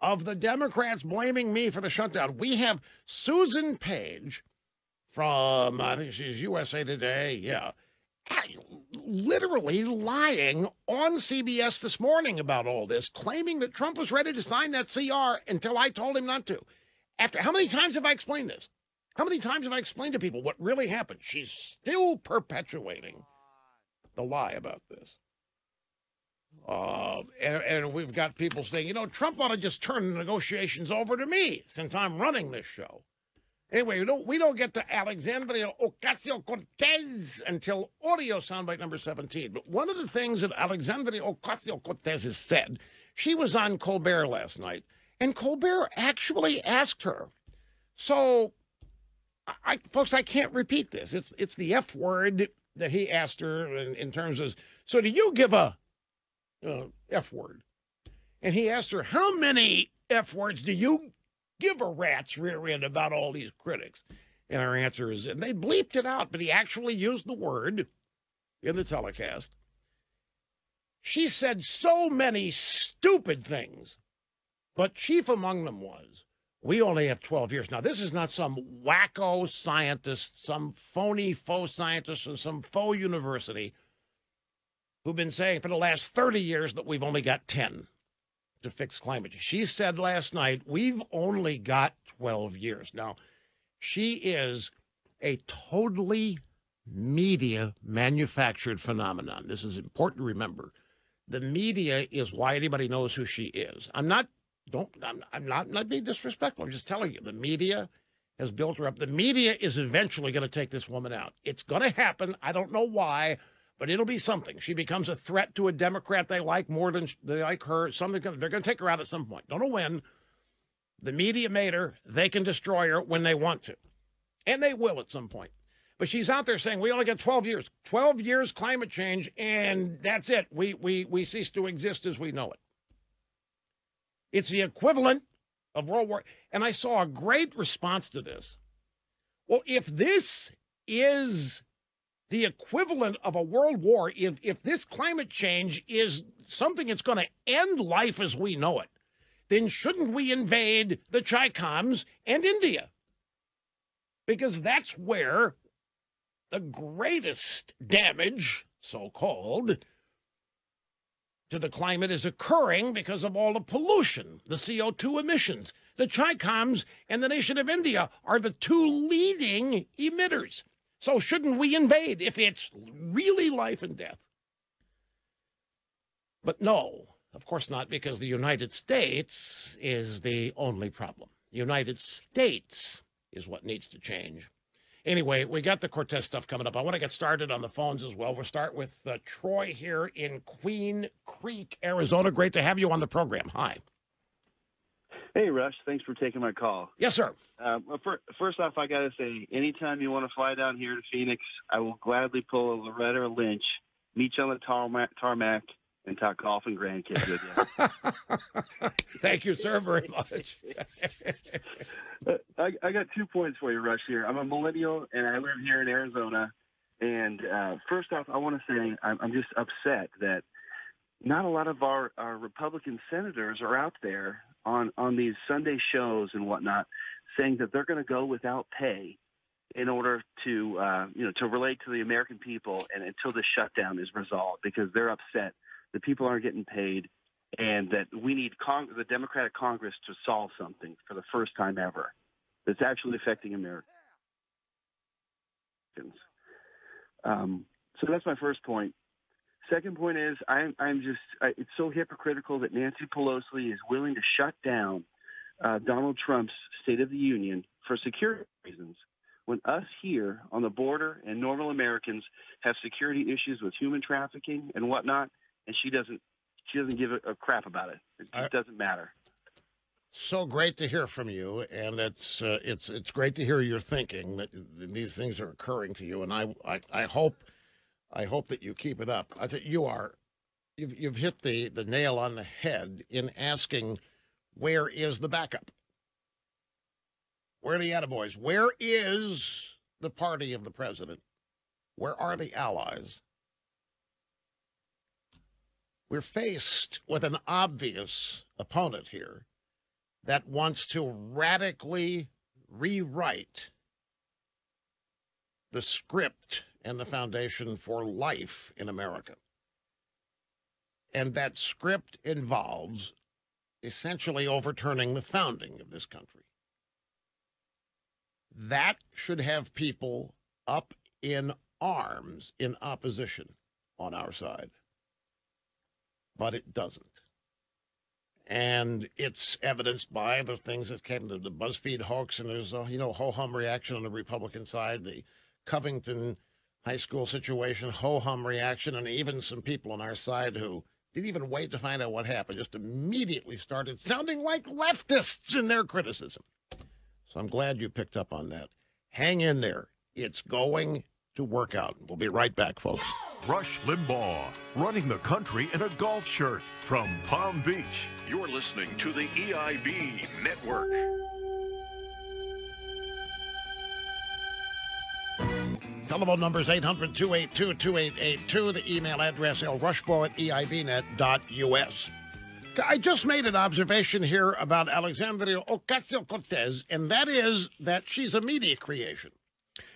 of the Democrats blaming me for the shutdown. We have Susan Page from, I think she's USA Today, yeah, literally lying on CBS this morning about all this, claiming that Trump was ready to sign that CR until I told him not to. After how many times have I explained this? How many times have I explained to people what really happened? She's still perpetuating the lie about this. And we've got people saying, Trump ought to just turn the negotiations over to me since I'm running this show. Anyway, we don't get to Alexandria Ocasio-Cortez until audio soundbite number 17. But one of the things that Alexandria Ocasio-Cortez has said, she was on Colbert last night, and Colbert actually asked her. So, folks, I can't repeat this. It's the F word that he asked her in terms of, so do you give a F word? And he asked her, how many F words do you give a rat's rear end about all these critics? And her answer is, and they bleeped it out, but he actually used the word in the telecast. She said so many stupid things, but chief among them was, we only have 12 years. Now, this is not some wacko scientist, some phony faux scientist or some faux university who've been saying for the last 30 years that we've only got 10 to fix climate change. She said last night, we've only got 12 years. Now, she is a totally media manufactured phenomenon. This is important to remember. The media is why anybody knows who she is. I'm not being disrespectful. I'm just telling you, the media has built her up. The media is eventually going to take this woman out. It's going to happen. I don't know why, but it'll be something. She becomes a threat to a Democrat they like more than they like her. They're going to take her out at some point. Don't know when. The media made her. They can destroy her when they want to. And they will at some point. But she's out there saying we only got 12 years. 12 years climate change, and that's it. We cease to exist as we know it. It's the equivalent of World War. And I saw a great response to this. Well, if this is the equivalent of a world war, if this climate change is something that's going to end life as we know it, then shouldn't we invade the Chicoms and India? Because that's where the greatest damage, so-called, to the climate is occurring because of all the pollution, the CO2 emissions. The Chicoms and the nation of India are the two leading emitters. So shouldn't we invade if it's really life and death? But no, of course not, because the United States is the only problem. The United States is what needs to change. Anyway, we got the Cortez stuff coming up. I want to get started on the phones as well. We'll start with Troy here in Queen Creek, Arizona. Great to have you on the program. Hi. Hey, Rush. Thanks for taking my call. Yes, sir. Well, first off, I got to say, anytime you want to fly down here to Phoenix, I will gladly pull a Loretta or Lynch, meet you on the tarmac, and talk golf and grandkids with you. Thank you, sir, very much. I got 2 points for you, Rush, here. I'm a millennial, and I live here in Arizona. And first off, I want to say I'm just upset that not a lot of our Republican senators are out there on these Sunday shows and whatnot saying that they're going to go without pay in order to relate to the American people and until the shutdown is resolved, because they're upset that people aren't getting paid and that we need the Democratic Congress to solve something for the first time ever that's actually affecting Americans. So that's my first point. Second point is it's so hypocritical that Nancy Pelosi is willing to shut down Donald Trump's State of the Union for security reasons, when us here on the border and normal Americans have security issues with human trafficking and whatnot, and she doesn't give a crap about it. It just doesn't matter. So great to hear from you, and it's great to hear your thinking that these things are occurring to you, and I hope that you keep it up. I think you've hit the nail on the head in asking, where is the backup? Where are the attaboys? Where is the party of the president? Where are the allies? We're faced with an obvious opponent here that wants to radically rewrite the script and the foundation for life in America. And that script involves essentially overturning the founding of this country. That should have people up in arms in opposition on our side. But it doesn't. And it's evidenced by the things that came to the BuzzFeed hoax, and there's a ho-hum reaction on the Republican side, the Covington high school situation, ho-hum reaction, and even some people on our side who didn't even wait to find out what happened, just immediately started sounding like leftists in their criticism. So I'm glad you picked up on that. Hang in there. It's going to work out. We'll be right back, folks. Rush Limbaugh, running the country in a golf shirt from Palm Beach. You're listening to the EIB Network. Telephone number is 800-282-2882. The email address, lrushbaugh@eibnet.us. I just made an observation here about Alexandria Ocasio-Cortez, and that is that she's a media creation.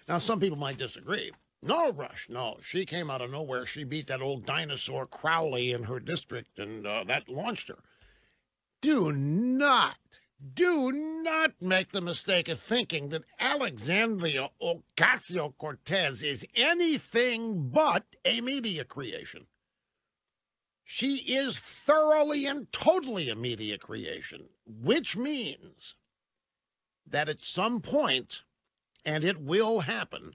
Now, some people might disagree. No, Rush, no. She came out of nowhere. She beat that old dinosaur Crowley in her district, and that launched her. Do not make the mistake of thinking that Alexandria Ocasio-Cortez is anything but a media creation. She is thoroughly and totally a media creation, which means that at some point, and it will happen,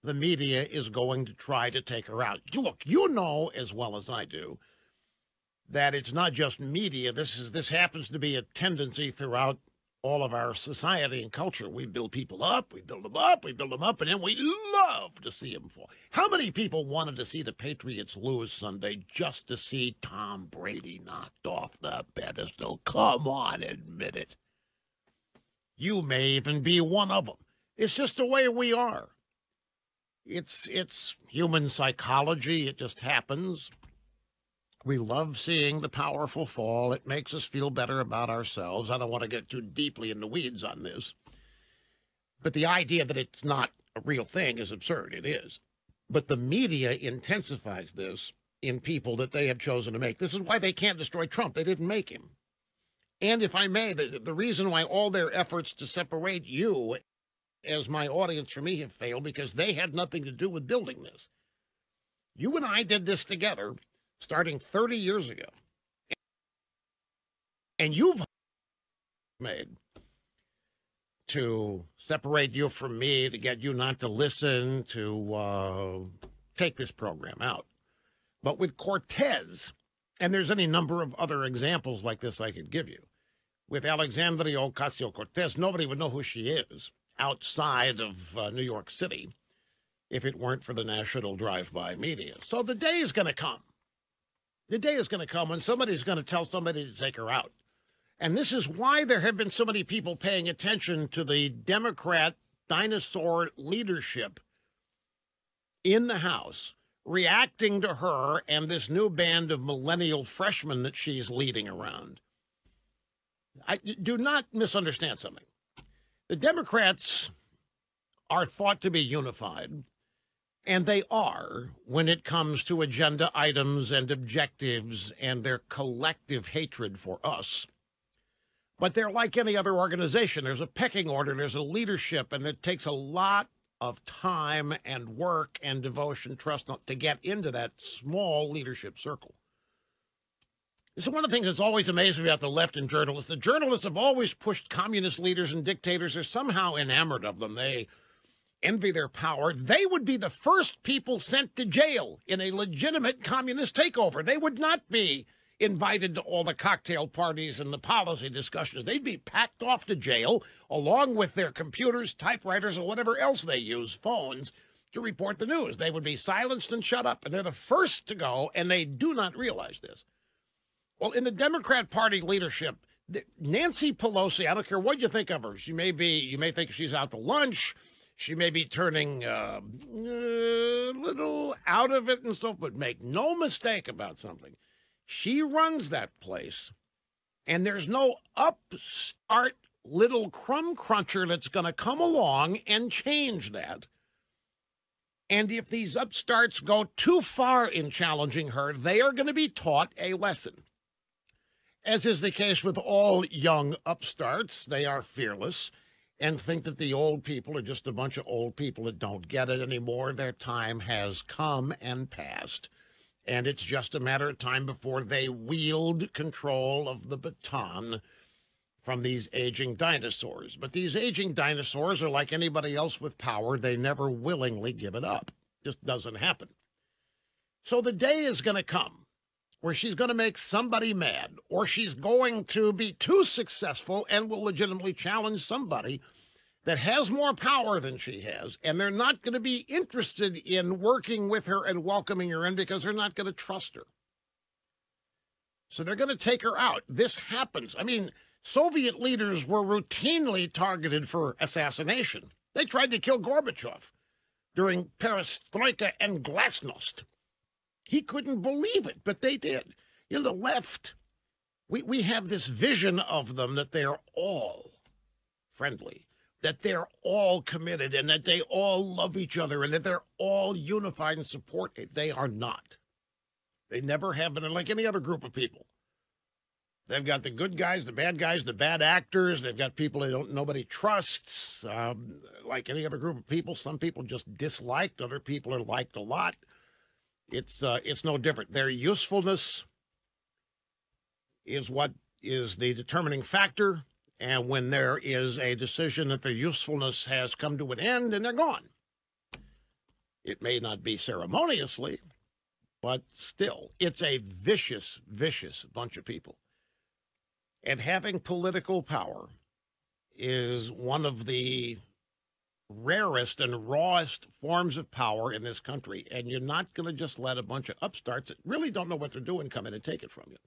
the media is going to try to take her out. Look, you know as well as I do that it's not just media. This happens to be a tendency throughout all of our society and culture. We build people up, we build them up, we build them up, and then we love to see them fall. How many people wanted to see the Patriots lose Sunday just to see Tom Brady knocked off the pedestal? Come on, admit it. You may even be one of them. It's just the way we are. It's human psychology. It just happens. We love seeing the powerful fall. It makes us feel better about ourselves. I don't want to get too deeply in the weeds on this. But the idea that it's not a real thing is absurd. It is. But the media intensifies this in people that they have chosen to make. This is why they can't destroy Trump. They didn't make him. And if I may, the reason why all their efforts to separate you as my audience from me have failed, because they had nothing to do with building this. You and I did this together starting 30 years ago. And you've made to separate you from me, to get you not to listen, to take this program out. But with Cortez, and there's any number of other examples like this I could give you, with Alexandria Ocasio-Cortez, nobody would know who she is outside of New York City if it weren't for the national drive-by media. So the day is going to come. The day is going to come when somebody's going to tell somebody to take her out. And this is why there have been so many people paying attention to the Democrat dinosaur leadership in the House, reacting to her and this new band of millennial freshmen that she's leading around. I do not misunderstand something. The Democrats are thought to be unified. And they are when it comes to agenda items and objectives and their collective hatred for us. But they're like any other organization. There's a pecking order, there's a leadership, and it takes a lot of time and work and devotion, trust to get into that small leadership circle. This is one of the things that's always amazed me about the left and journalists. The journalists have always pushed communist leaders and dictators. They're somehow enamored of them. They envy their power. They would be the first people sent to jail in a legitimate communist takeover. They would not be invited to all the cocktail parties and the policy discussions. They'd be packed off to jail along with their computers, typewriters, or whatever else they use, phones, to report the news. They would be silenced and shut up, and they're the first to go, and they do not realize this. Well, in the Democrat Party leadership, Nancy Pelosi, I don't care what you think of her. You may think she's out to lunch. She may be turning a little out of it and so forth, but make no mistake about something. She runs that place, and there's no upstart little crumb cruncher that's going to come along and change that. And if these upstarts go too far in challenging her, they are going to be taught a lesson. As is the case with all young upstarts, they are fearless and think that the old people are just a bunch of old people that don't get it anymore. Their time has come and passed, and it's just a matter of time before they wield control of the baton from these aging dinosaurs. But these aging dinosaurs are like anybody else with power. They never willingly give it up. Just doesn't happen. So the day is going to come where she's going to make somebody mad, or she's going to be too successful and will legitimately challenge somebody that has more power than she has, and they're not going to be interested in working with her and welcoming her in because they're not going to trust her. So they're going to take her out. This happens. I mean, Soviet leaders were routinely targeted for assassination. They tried to kill Gorbachev during Perestroika and Glasnost. He couldn't believe it, but they did. You know, the left, we have this vision of them that they're all friendly, that they're all committed, and that they all love each other, and that they're all unified and support it. They are not. They never have been, like any other group of people. They've got the good guys, the bad actors. They've got people nobody trusts. Like any other group of people, some people just disliked. Other people are liked a lot. It's no different. Their usefulness is what is the determining factor. And when there is a decision that their usefulness has come to an end, and they're gone. It may not be ceremoniously, but still, it's a vicious, vicious bunch of people. And having political power is one of the rarest and rawest forms of power in this country, and you're not going to just let a bunch of upstarts that really don't know what they're doing come in and take it from you.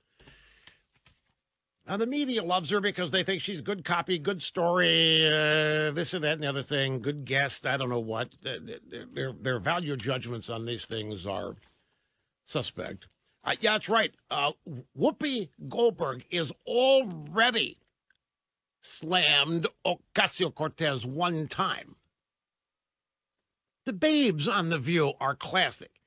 Now, the media loves her because they think she's good copy, good story, this and that and the other thing, good guest, I don't know what. Their value judgments on these things are suspect. Yeah, that's right. Whoopi Goldberg is already slammed Ocasio-Cortez one time. The babes on The View are classic.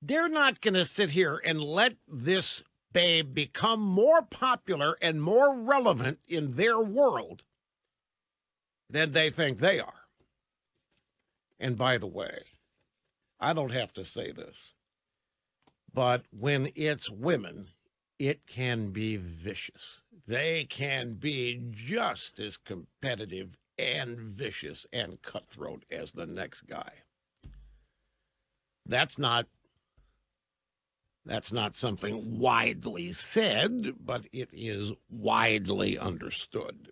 They're not going to sit here and let this babe become more popular and more relevant in their world than they think they are. And by the way, I don't have to say this, but when it's women, it can be vicious. They can be just as competitive and vicious and cutthroat as the next guy. That's not something widely said, but it is widely understood.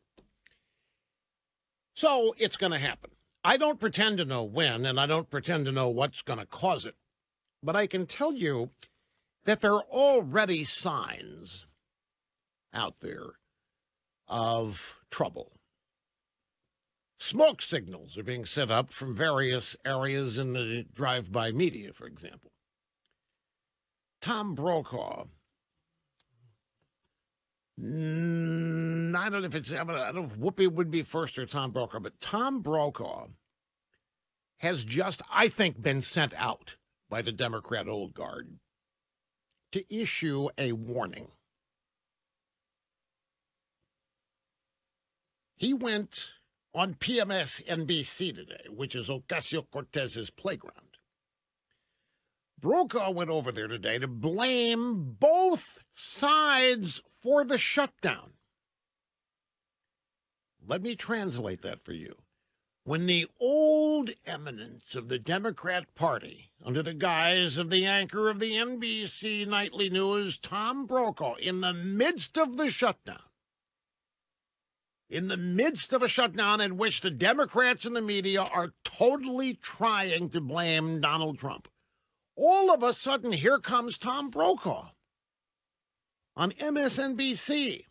So it's going to happen. I don't pretend to know when, and I don't pretend to know what's going to cause it. But I can tell you that there are already signs out there of trouble. Smoke signals are being set up from various areas in the drive-by media, for example. Tom Brokaw. I don't know if Whoopi would be first or Tom Brokaw, but Tom Brokaw has just, I think, been sent out by the Democrat old guard to issue a warning. He went on PMS-NBC today, which is Ocasio-Cortez's playground. Brokaw went over there today to blame both sides for the shutdown. Let me translate that for you. When the old eminence of the Democrat Party, under the guise of the anchor of the NBC Nightly News, Tom Brokaw, in the midst of the shutdown, in the midst of a shutdown in which the Democrats and the media are totally trying to blame Donald Trump, all of a sudden, here comes Tom Brokaw on MSNBC,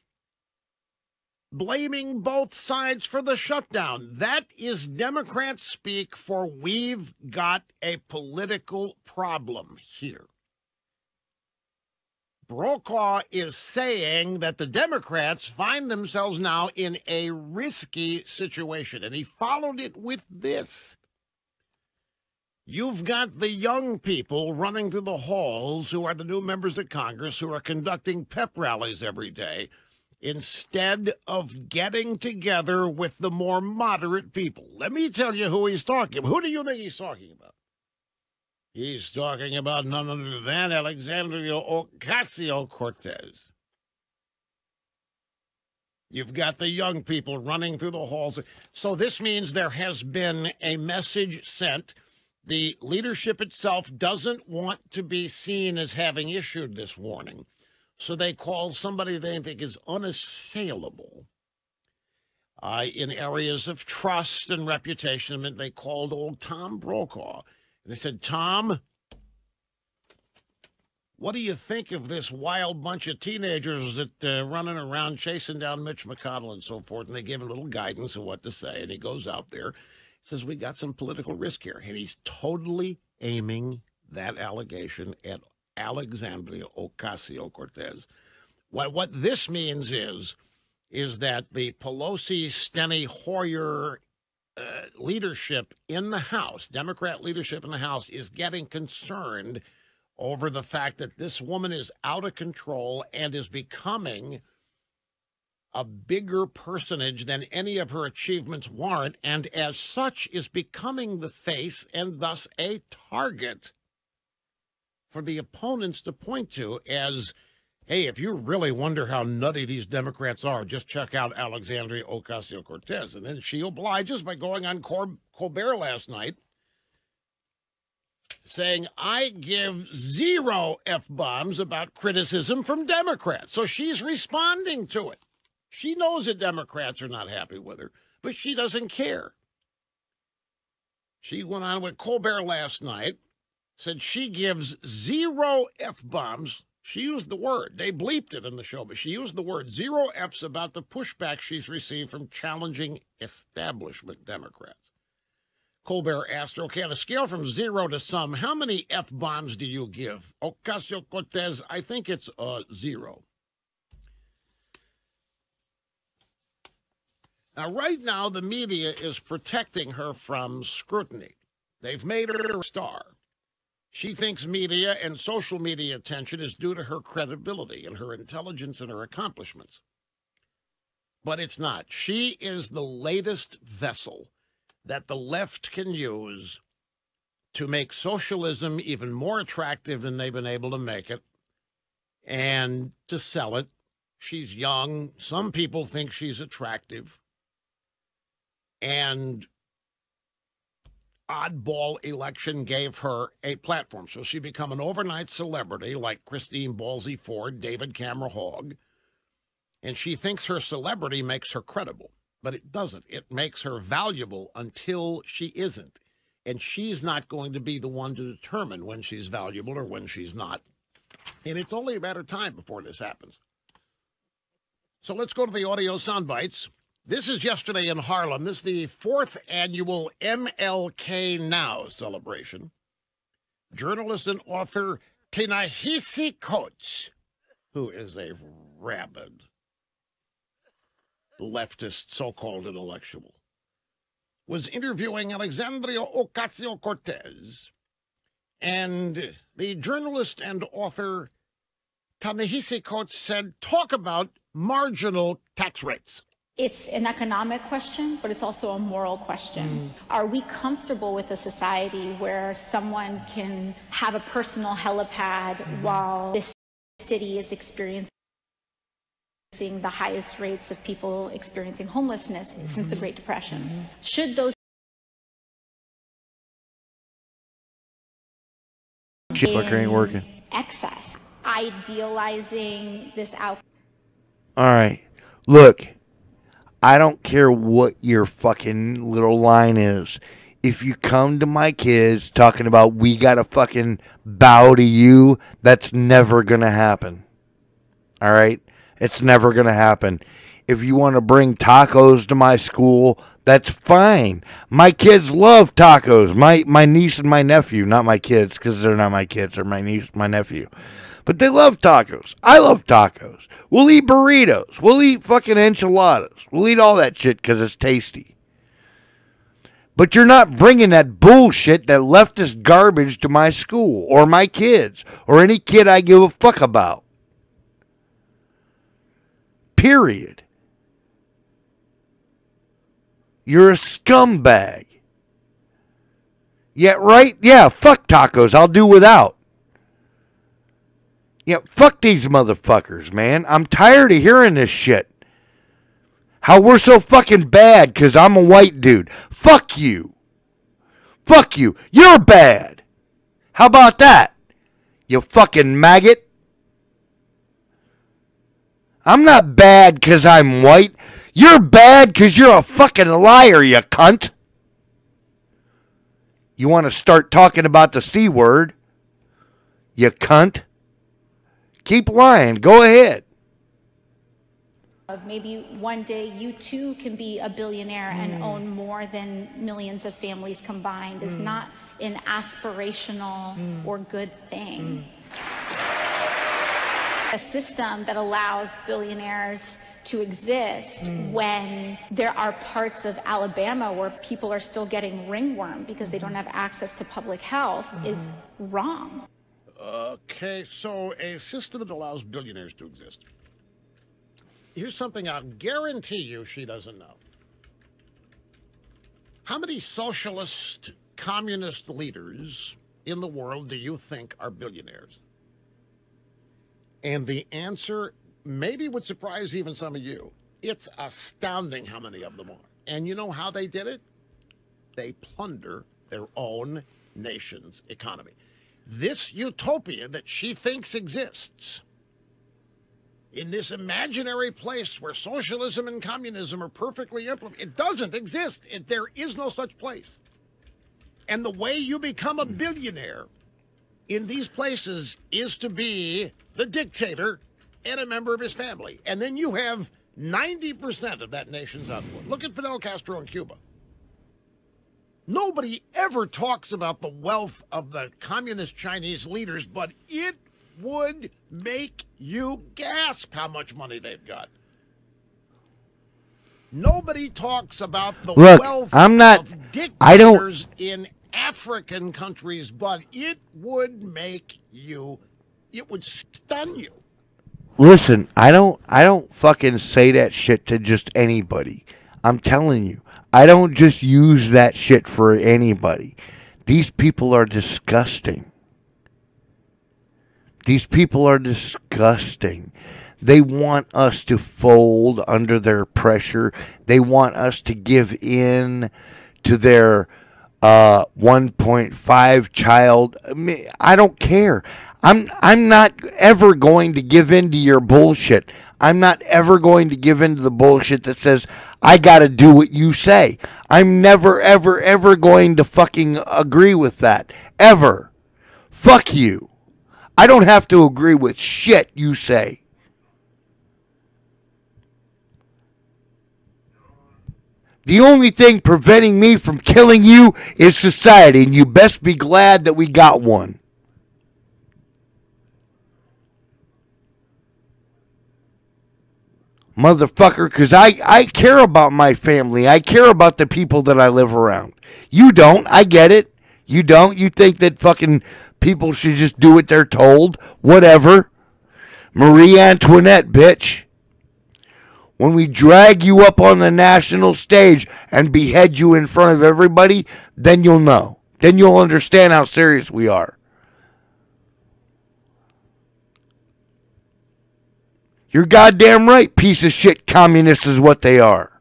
blaming both sides for the shutdown. That is Democrat speak for we've got a political problem here. Brokaw is saying that the Democrats find themselves now in a risky situation, and he followed it with this. You've got the young people running through the halls who are the new members of Congress who are conducting pep rallies every day instead of getting together with the more moderate people. Let me tell you who he's talking about. Who do you think he's talking about? He's talking about none other than Alexandria Ocasio-Cortez. You've got the young people running through the halls. So this means there has been a message sent. The leadership itself doesn't want to be seen as having issued this warning. So they call somebody they think is unassailable in areas of trust and reputation. And they called old Tom Brokaw. And they said, Tom, what do you think of this wild bunch of teenagers that running around chasing down Mitch McConnell and so forth? And they give a little guidance of what to say. And he goes out there, says, we got some political risk here. And he's totally aiming that allegation at Alexandria Ocasio-Cortez. What this means is that the Pelosi, Steny Hoyer leadership in the House, Democrat leadership in the House, is getting concerned over the fact that this woman is out of control and is becoming a bigger personage than any of her achievements warrant, and as such is becoming the face and thus a target for the opponents to point to as, hey, if you really wonder how nutty these Democrats are, just check out Alexandria Ocasio-Cortez. And then she obliges by going on Colbert last night, saying, I give 0 F-bombs about criticism from Democrats. So she's responding to it. She knows that Democrats are not happy with her. but she doesn't care. She went on with Colbert last night, said she gives 0 F-bombs. She used the word. They bleeped it in the show, but she used the word 0 Fs about the pushback she's received from challenging establishment Democrats. Colbert asked her, okay, on a scale from 0 to some, how many F-bombs do you give? Ocasio-Cortez, I think it's 0. Now, right now, the media is protecting her from scrutiny. They've made her a star. She thinks media and social media attention is due to her credibility and her intelligence and her accomplishments. But it's not. She is the latest vessel that the left can use to make socialism even more attractive than they've been able to make it and to sell it. She's young. Some people think she's attractive. And oddball election gave her a platform. So she become an overnight celebrity like Christine Ballsy Ford, David Cameron Hogg. And she thinks her celebrity makes her credible. But it doesn't. It makes her valuable until she isn't. And she's not going to be the one to determine when she's valuable or when she's not. And it's only a matter of time before this happens. So let's go to the audio sound bites. This is yesterday in Harlem. This is the 4th annual MLK Now celebration. Journalist and author Ta-Nehisi Coates, who is a rabid leftist so-called intellectual, was interviewing Alexandria Ocasio-Cortez, and the journalist and author Ta-Nehisi Coates said, talk about marginal tax rates. It's an economic question, but it's also a moral question. Are we comfortable with a society where someone can have a personal helipad while this city is experiencing the highest rates of people experiencing homelessness since the Great Depression? Should those Fucker ain't working. Excess, idealizing this out. All right. Look, I don't care what your fucking little line is. If you come to my kids talking about we gotta fucking bow to you, that's never gonna happen. All right? It's never gonna happen. If you want to bring tacos to my school, that's fine. My kids love tacos. My niece and my nephew, not my kids, because they're not my kids, they're my niece, my nephew. But they love tacos. I love tacos. We'll eat burritos. We'll eat fucking enchiladas. We'll eat all that shit because it's tasty. But you're not bringing that bullshit, that leftist garbage to my school or my kids or any kid I give a fuck about. Period. You're a scumbag. Yeah, right? Yeah, fuck tacos. I'll do without. Yeah, fuck these motherfuckers, man. I'm tired of hearing this shit. How we're so fucking bad because I'm a white dude. Fuck you. Fuck you. You're bad. How about that? You fucking maggot. I'm not bad because I'm white. You're bad because you're a fucking liar, you cunt. You want to start talking about the C word? You cunt. Keep lying. Go ahead. Maybe one day you too can be a billionaire and own more than millions of families combined. It's not an aspirational or good thing. A system that allows billionaires to exist when there are parts of Alabama where people are still getting ringworm because they don't have access to public health is wrong. Okay, so a system that allows billionaires to exist. Here's something I'll guarantee you she doesn't know. How many socialist, communist leaders in the world do you think are billionaires? And the answer maybe would surprise even some of you. It's astounding how many of them are. And you know how they did it? They plunder their own nation's economy. This utopia that she thinks exists in this imaginary place where socialism and communism are perfectly implemented. It doesn't exist. There is no such place. And the way you become a billionaire in these places is to be the dictator and a member of his family. And then you have 90% of that nation's output. Look at Fidel Castro in Cuba. Nobody ever talks about the wealth of the communist Chinese leaders, but it would make you gasp how much money they've got. Nobody talks about the wealth of dictators in African countries, but it would stun you. Listen, I don't fucking say that shit to just anybody. I'm telling you. I don't just use that shit for anybody. These people are disgusting. These people are disgusting. They want us to fold under their pressure. They want us to give in to their 1.5 child. I don't care. I'm not ever going to give in to your bullshit. I'm not ever going to give in to the bullshit that says, I got to do what you say. I'm never, ever, ever going to fucking agree with that. Ever. Fuck you. I don't have to agree with shit you say. The only thing preventing me from killing you is society, and you best be glad that we got one. Motherfucker, because I care about my family. I care about the people that I live around. You don't. I get it. You don't. You think that fucking people should just do what they're told. Whatever. Marie Antoinette, bitch. When we drag you up on the national stage and behead you in front of everybody, then you'll know. Then you'll understand how serious we are. You're goddamn right, piece of shit communists is what they are.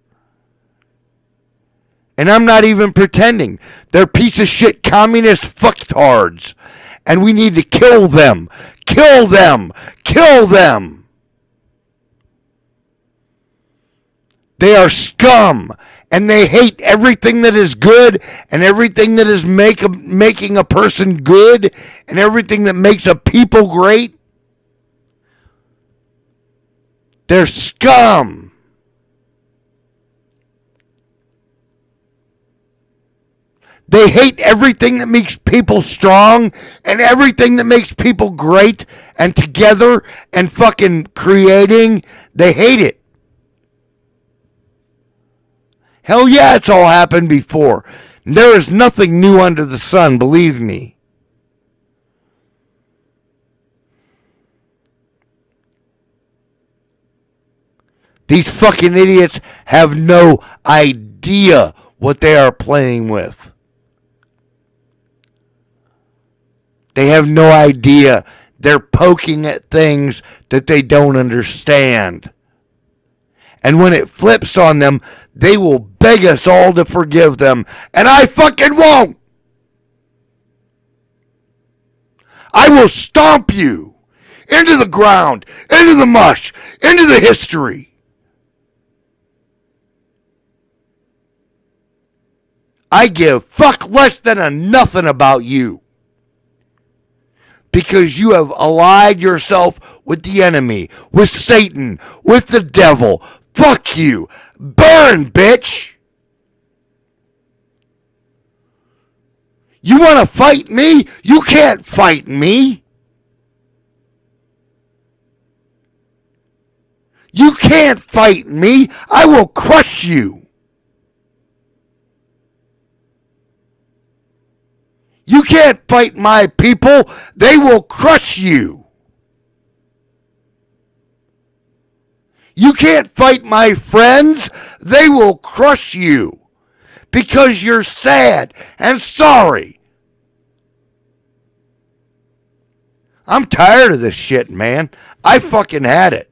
And I'm not even pretending. They're piece of shit communist fucktards. And we need to kill them. Kill them. Kill them. They are scum. And they hate everything that is good and everything that is making a person good and everything that makes a people great. They're scum. They hate everything that makes people strong and everything that makes people great and together and fucking creating. They hate it. Hell yeah, it's all happened before. There is nothing new under the sun, believe me. These fucking idiots have no idea what they are playing with. They have no idea. They're poking at things that they don't understand. And when it flips on them, they will beg us all to forgive them. And I fucking won't. I will stomp you into the ground, into the mush, into the history. I give fuck less than a nothing about you. Because you have allied yourself with the enemy, with Satan, with the devil. Fuck you. Burn, bitch. You want to fight me? You can't fight me. You can't fight me. I will crush you. You can't fight my people. They will crush you. You can't fight my friends. They will crush you. Because you're sad and sorry. I'm tired of this shit, man. I fucking had it.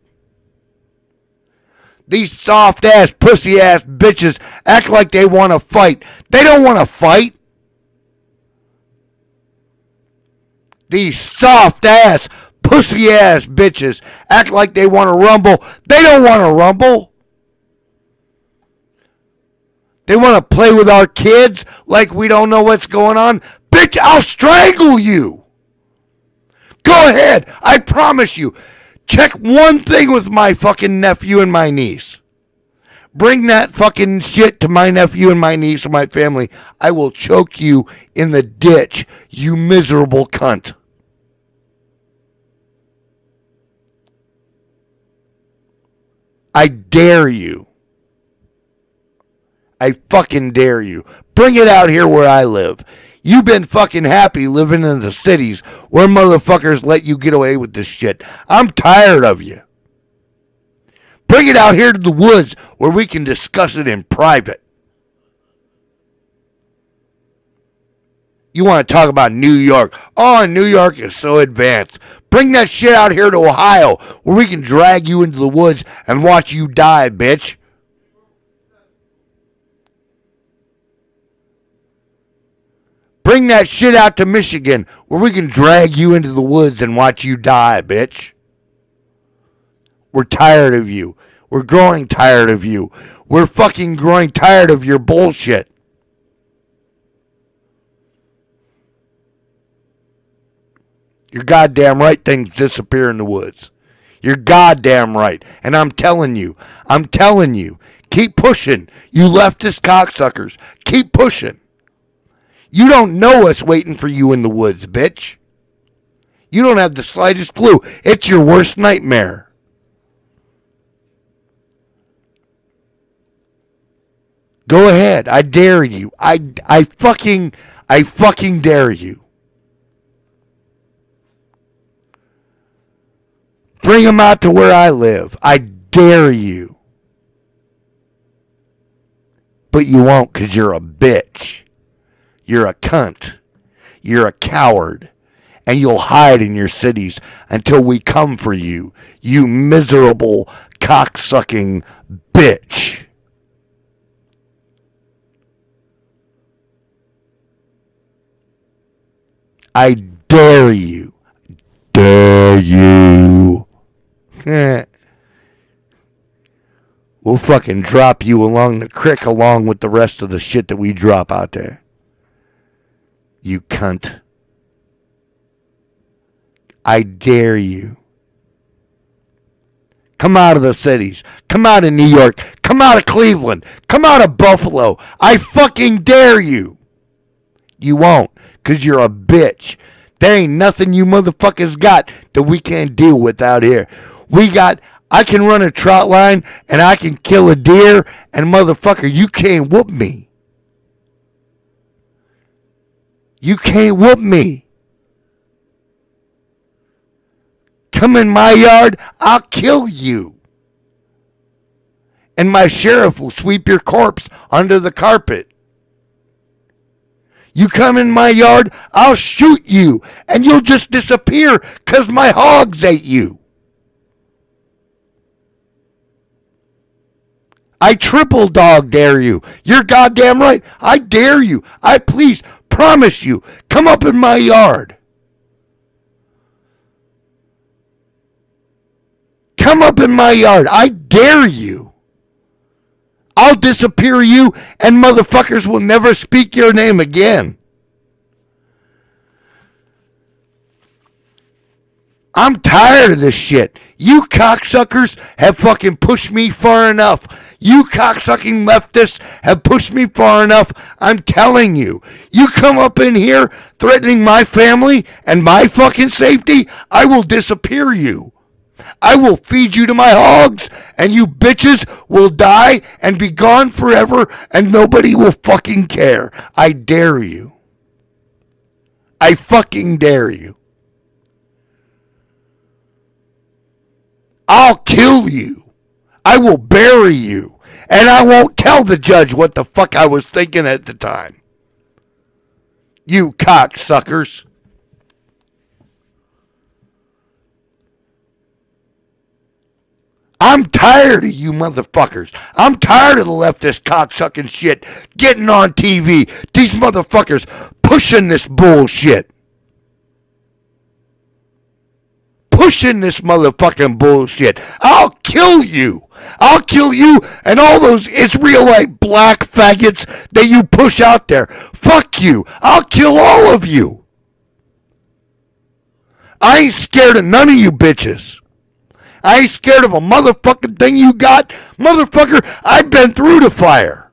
These soft-ass, pussy-ass bitches act like they want to fight. They don't want to fight. These soft-ass, pussy ass bitches act like they want to rumble. They don't want to rumble. They want to play with our kids like we don't know what's going on. Bitch, I'll strangle you. Go ahead. I promise you. Check one thing with my fucking nephew and my niece. Bring that fucking shit to my nephew and my niece and my family. I will choke you in the ditch, you miserable cunt. I dare you. I fucking dare you. Bring it out here where I live. You've been fucking happy living in the cities where motherfuckers let you get away with this shit. I'm tired of you. Bring it out here to the woods where we can discuss it in private. You want to talk about New York? Oh, New York is so advanced. Bring that shit out here to Ohio where we can drag you into the woods and watch you die, bitch. Bring that shit out to Michigan where we can drag you into the woods and watch you die, bitch. We're tired of you. We're growing tired of you. We're fucking growing tired of your bullshit. You're goddamn right things disappear in the woods. You're goddamn right. And I'm telling you, keep pushing. You leftist cocksuckers, keep pushing. You don't know us waiting for you in the woods, bitch. You don't have the slightest clue. It's your worst nightmare. Go ahead. I dare you. I fucking dare you. Bring them out to where I live. I dare you. But you won't because you're a bitch. You're a cunt. You're a coward. And you'll hide in your cities until we come for you, you miserable, cocksucking bitch. I dare you. Dare you. We'll fucking drop you along the creek along with the rest of the shit that we drop out there. You cunt. I dare you. Come out of the cities. Come out of New York. Come out of Cleveland. Come out of Buffalo. I fucking dare you. You won't, because you're a bitch. There ain't nothing you motherfuckers got that we can't deal with out here. I can run a trot line and I can kill a deer, and motherfucker, you can't whoop me. You can't whoop me. Come in my yard, I'll kill you. And my sheriff will sweep your corpse under the carpet. You come in my yard, I'll shoot you, and you'll just disappear because my hogs ate you. I triple dog dare you. You're goddamn right. I dare you. I please promise you. Come up in my yard. Come up in my yard. I dare you. I'll disappear you, and motherfuckers will never speak your name again. I'm tired of this shit. You cocksuckers have fucking pushed me far enough. You cocksucking leftists have pushed me far enough. I'm telling you. You come up in here threatening my family and my fucking safety, I will disappear you. I will feed you to my hogs, and you bitches will die and be gone forever, and nobody will fucking care. I dare you. I fucking dare you. I'll kill you. I will bury you. And I won't tell the judge what the fuck I was thinking at the time. You cocksuckers. I'm tired of you motherfuckers. I'm tired of the leftist cocksucking shit getting on TV. These motherfuckers pushing this bullshit. pushing this motherfucking bullshit. I'll kill you. I'll kill you and all those Israelite black faggots that you push out there. Fuck you. I'll kill all of you. I ain't scared of none of you bitches. I ain't scared of a motherfucking thing you got. Motherfucker, I've been through the fire.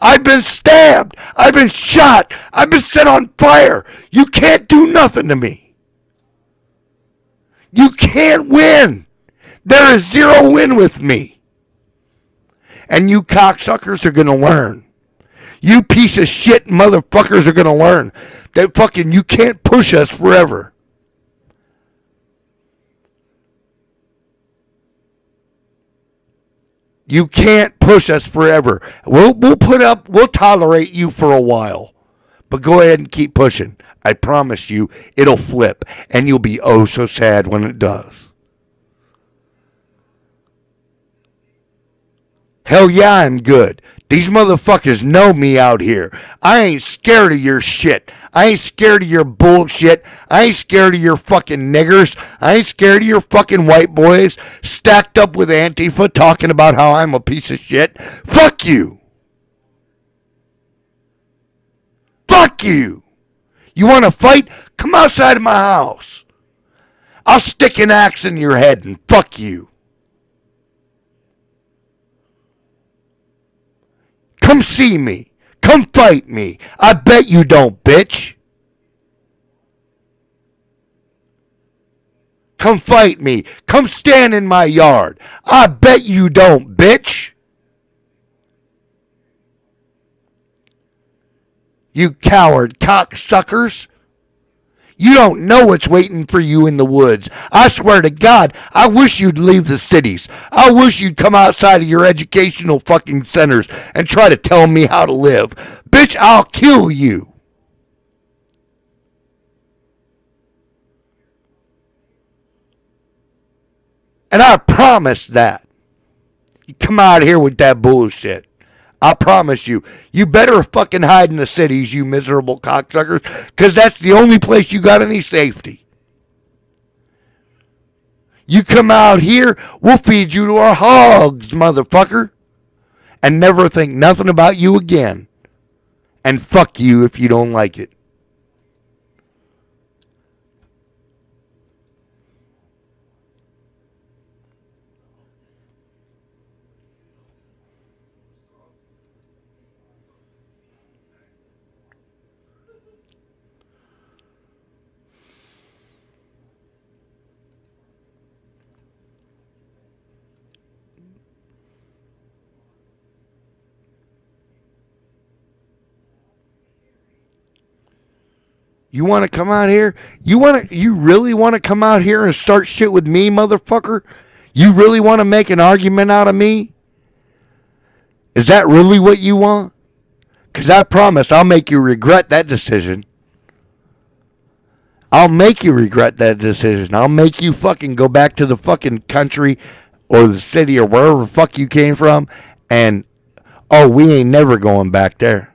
I've been stabbed. I've been shot. I've been set on fire. You can't do nothing to me. You can't win. There is zero win with me. And you cocksuckers are going to learn. You piece of shit motherfuckers are going to learn that fucking you can't push us forever. You can't push us forever. We'll tolerate you for a while. But go ahead and keep pushing. I promise you, it'll flip. And you'll be oh so sad when it does. Hell yeah, I'm good. These motherfuckers know me out here. I ain't scared of your shit. I ain't scared of your bullshit. I ain't scared of your fucking niggers. I ain't scared of your fucking white boys stacked up with Antifa talking about how I'm a piece of shit. Fuck you. Fuck you. You want to fight? Come outside of my house. I'll stick an axe in your head and fuck you. Come see me. Come fight me. I bet you don't, bitch. Come fight me. Come stand in my yard. I bet you don't, bitch. You coward cocksuckers. You don't know what's waiting for you in the woods. I swear to God, I wish you'd leave the cities. I wish you'd come outside of your educational fucking centers and try to tell me how to live. Bitch, I'll kill you. And I promise that. You come out here with that bullshit. I promise you. You better fucking hide in the cities, you miserable cocksuckers, because that's the only place you got any safety. You come out here, we'll feed you to our hogs, motherfucker, and never think nothing about you again. And fuck you if you don't like it. You want to come out here? You really want to come out here and start shit with me, motherfucker? You really want to make an argument out of me? Is that really what you want? Because I promise I'll make you regret that decision. I'll make you regret that decision. I'll make you fucking go back to the fucking country or the city or wherever the fuck you came from and, oh, we ain't never going back there.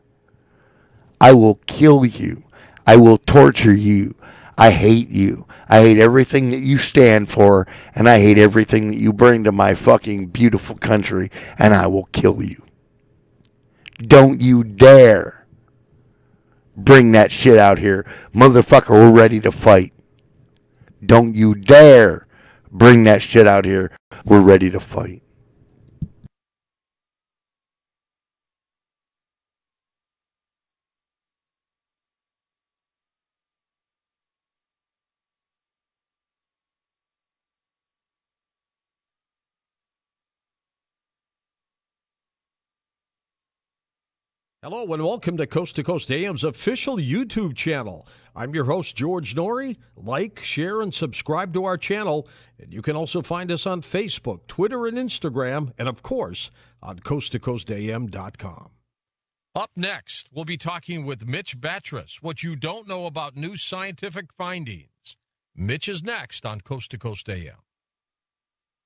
I will kill you. I will torture you. I hate you. I hate everything that you stand for, and I hate everything that you bring to my fucking beautiful country, and I will kill you. Don't you dare bring that shit out here. Motherfucker, we're ready to fight. Don't you dare bring that shit out here. We're ready to fight. Hello and welcome to Coast AM's official YouTube channel. I'm your host, George Norrie. Like, share, and subscribe to our channel. And you can also find us on Facebook, Twitter, and Instagram, and of course, on coasttocoastam.com. Up next, we'll be talking with Mitch Batras, what you don't know about new scientific findings. Mitch is next on Coast to Coast AM.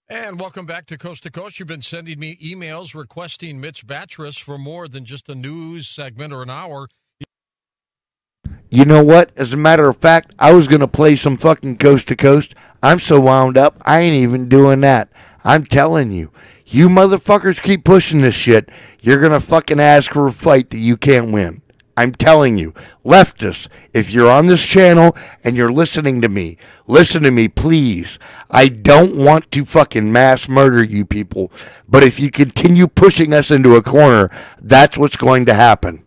And welcome back to Coast. You've been sending me emails requesting Mitch Batras for more than just a news segment or an hour. You know what? As a matter of fact, I was going to play some fucking Coast to Coast. I'm so wound up, I ain't even doing that. I'm telling you, you motherfuckers keep pushing this shit, you're going to fucking ask for a fight that you can't win. I'm telling you, leftists, if you're on this channel and you're listening to me, listen to me, please. I don't want to fucking mass murder you people, but if you continue pushing us into a corner, that's what's going to happen.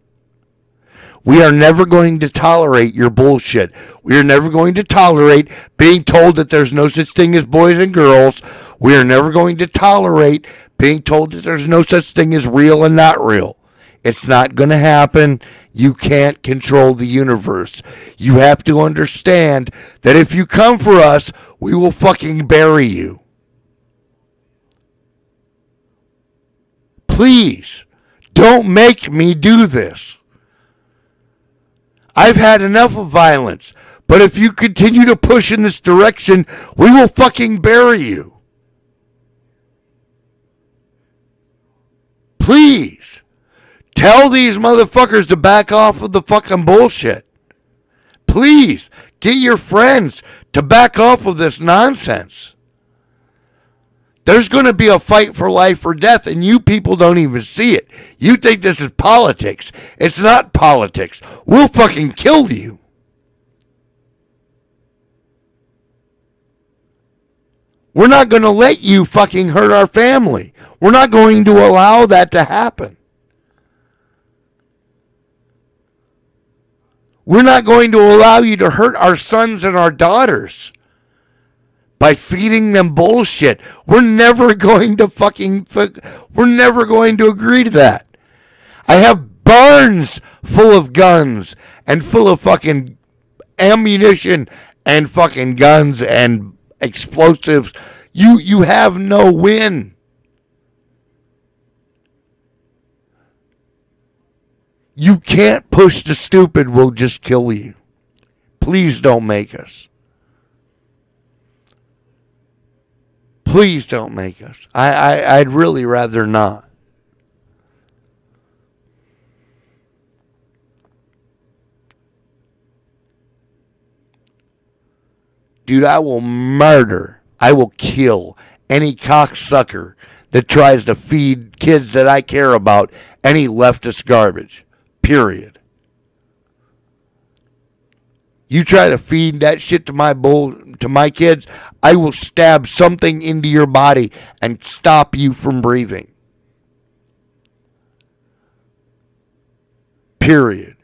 We are never going to tolerate your bullshit. We are never going to tolerate being told that there's no such thing as boys and girls. We are never going to tolerate being told that there's no such thing as real and not real. It's not going to happen. You can't control the universe. You have to understand that if you come for us, we will fucking bury you. Please, don't make me do this. I've had enough of violence, but if you continue to push in this direction, we will fucking bury you. Please, tell these motherfuckers to back off of the fucking bullshit. Please, get your friends to back off of this nonsense. There's going to be a fight for life or death, and you people don't even see it. You think this is politics. It's not politics. We'll fucking kill you. We're not going to let you fucking hurt our family. We're not going to allow that to happen. We're not going to allow you to hurt our sons and our daughters by feeding them bullshit. We're never going to we're never going to agree to that. I have barns full of guns and full of fucking ammunition and fucking guns and explosives. You have no win. You can't push the stupid. We'll just kill you. Please don't make us. Please don't make us. I'd really rather not. Dude, I will murder. I will kill any cocksucker that tries to feed kids that I care about any leftist garbage. Period. You try to feed that shit to my kids, I will stab something into your body and stop you from breathing. Period.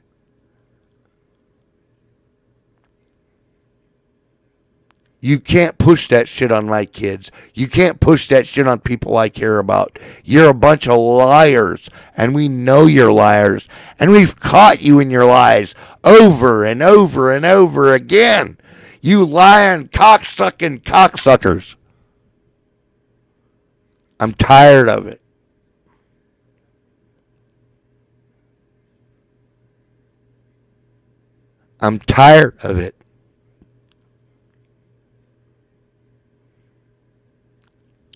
You can't push that shit on my kids. You can't push that shit on people I care about. You're a bunch of liars, and we know you're liars, and we've caught you in your lies over and over and over again. You lying, cocksucking cocksuckers. I'm tired of it. I'm tired of it.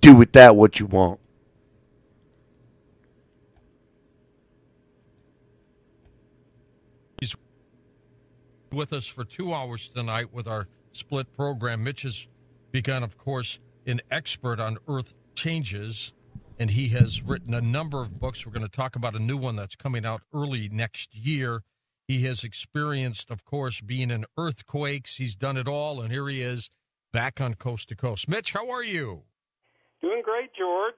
Do with that what you want. He's with us for 2 hours tonight with our split program. Mitch has begun, of course, an expert on Earth changes, and he has written a number of books. We're going to talk about a new one that's coming out early next year. He has experienced, of course, being in earthquakes. He's done it all, and here he is back on Coast to Coast. Mitch, how are you? Doing great, George.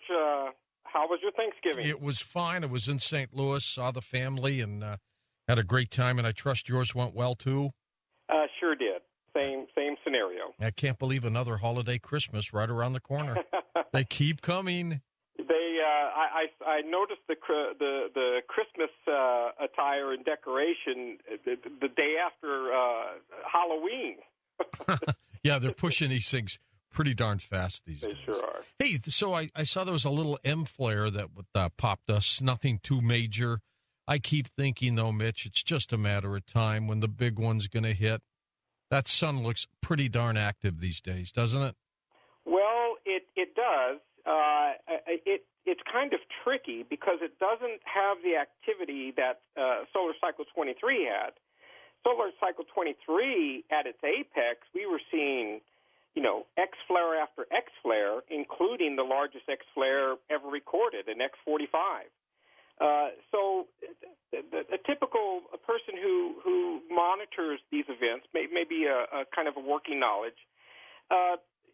How was your Thanksgiving? It was fine. I was in St. Louis, saw the family, and had a great time, and I trust yours went well, too? Sure did. Same scenario. I can't believe another holiday Christmas right around the corner. They keep coming. I noticed the Christmas attire and decoration the day after Halloween. Yeah, they're pushing these things pretty darn fast these days. They sure are. Hey, so I saw there was a little M flare that popped us, nothing too major. I keep thinking, though, Mitch, it's just a matter of time when the big one's going to hit. That sun looks pretty darn active these days, doesn't it? Well, it does. It's kind of tricky because it doesn't have the activity that Solar Cycle 23 had. solar cycle 23, at its apex, we were seeing, X flare after X flare, including the largest X flare ever recorded, an X45. So a typical person who monitors these events, maybe a kind of a working knowledge,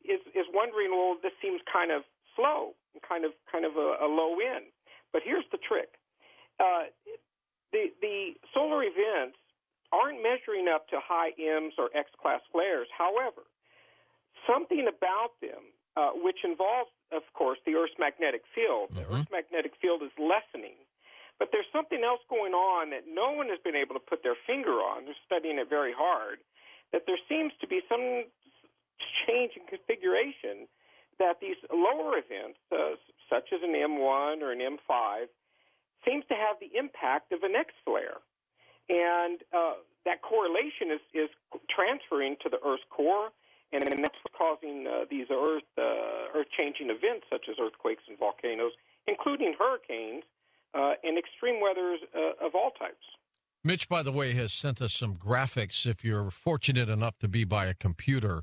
is wondering, well, this seems kind of slow, kind of a low end. But here's the trick: the solar events aren't measuring up to high M's or X-class flares. However, something about them, which involves, of course, the Earth's magnetic field. The Earth's magnetic field is lessening. But there's something else going on that no one has been able to put their finger on. They're studying it very hard, that there seems to be some change in configuration that these lower events, such as an M1 or an M5, seems to have the impact of an X flare. And that correlation is transferring to the Earth's core, and that's what's causing these Earth-changing events such as earthquakes and volcanoes, including hurricanes and extreme weathers of all types. Mitch, by the way, has sent us some graphics. If you're fortunate enough to be by a computer,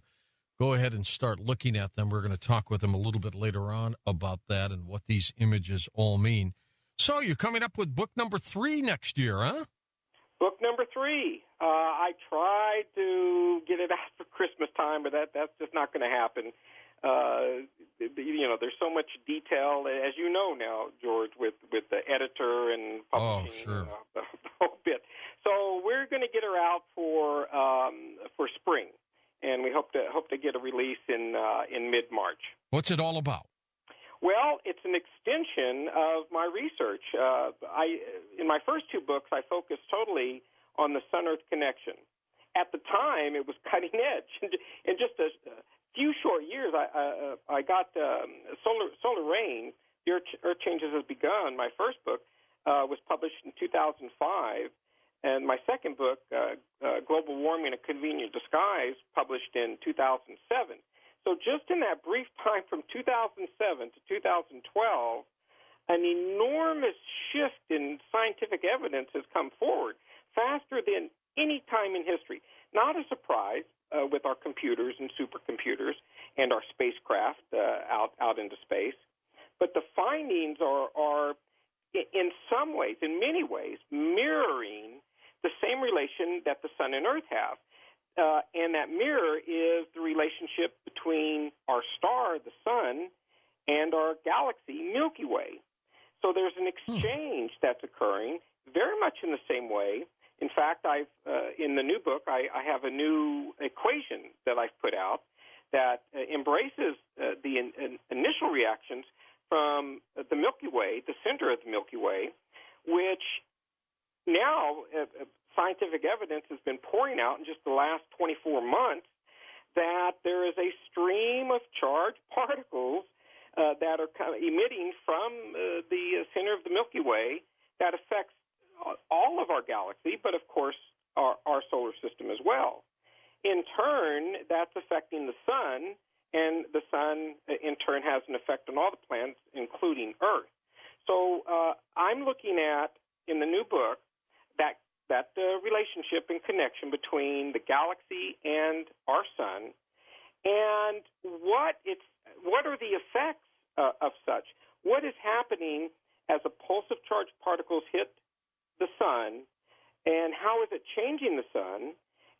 go ahead and start looking at them. We're going to talk with him a little bit later on about that and what these images all mean. So you're coming up with book number 3 next year, huh? Book number 3. I tried to get it out for Christmas time, but that's just not going to happen. There's so much detail, as you know now, George, with the editor and publishing, the whole bit. So we're going to get her out for spring, and we hope to get a release in mid-March. What's it all about? Well, it's an extension of my research. In my first 2 books, I focused totally on the Sun-Earth connection. At the time, it was cutting edge. In just a few short years, I got Solar Rain, The Earth Changes Has Begun. My first book was published in 2005, and my second book, Global Warming, A Convenient Disguise, published in 2007. So just in that brief time from 2007 to 2012, an enormous shift in scientific evidence has come forward, faster than any time in history. Not a surprise with our computers and supercomputers and our spacecraft out into space, but the findings are in some ways, in many ways, mirroring the same relation that the Sun and Earth have. And that mirror is the relationship between our star, the Sun, and our galaxy, Milky Way. So there's an exchange that's occurring very much in the same way. In fact, in the new book, I have a new equation that I've put out that embraces the initial reactions from the Milky Way, the center of the Milky Way, which now scientific evidence has been pouring out in just the last 24 months that there is a stream of charged particles that are kind of emitting from the center of the Milky Way that affects all of our galaxy, but of course our solar system as well. In turn, that's affecting the Sun, and the Sun in turn has an effect on all the planets, including Earth. So I'm looking at, in the new book, that relationship and connection between the galaxy and our Sun, and what are the effects of such? What is happening as a pulse of charged particles hit the Sun, and how is it changing the Sun?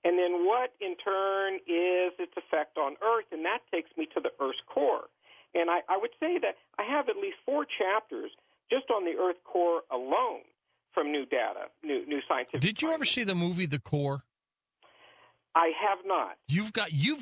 And then what, in turn, is its effect on Earth? And that takes me to the Earth's core. And I would say that I have at least 4 chapters just on the Earth core alone from new data, new scientific. Did you ever see the movie The Core? I have not. You've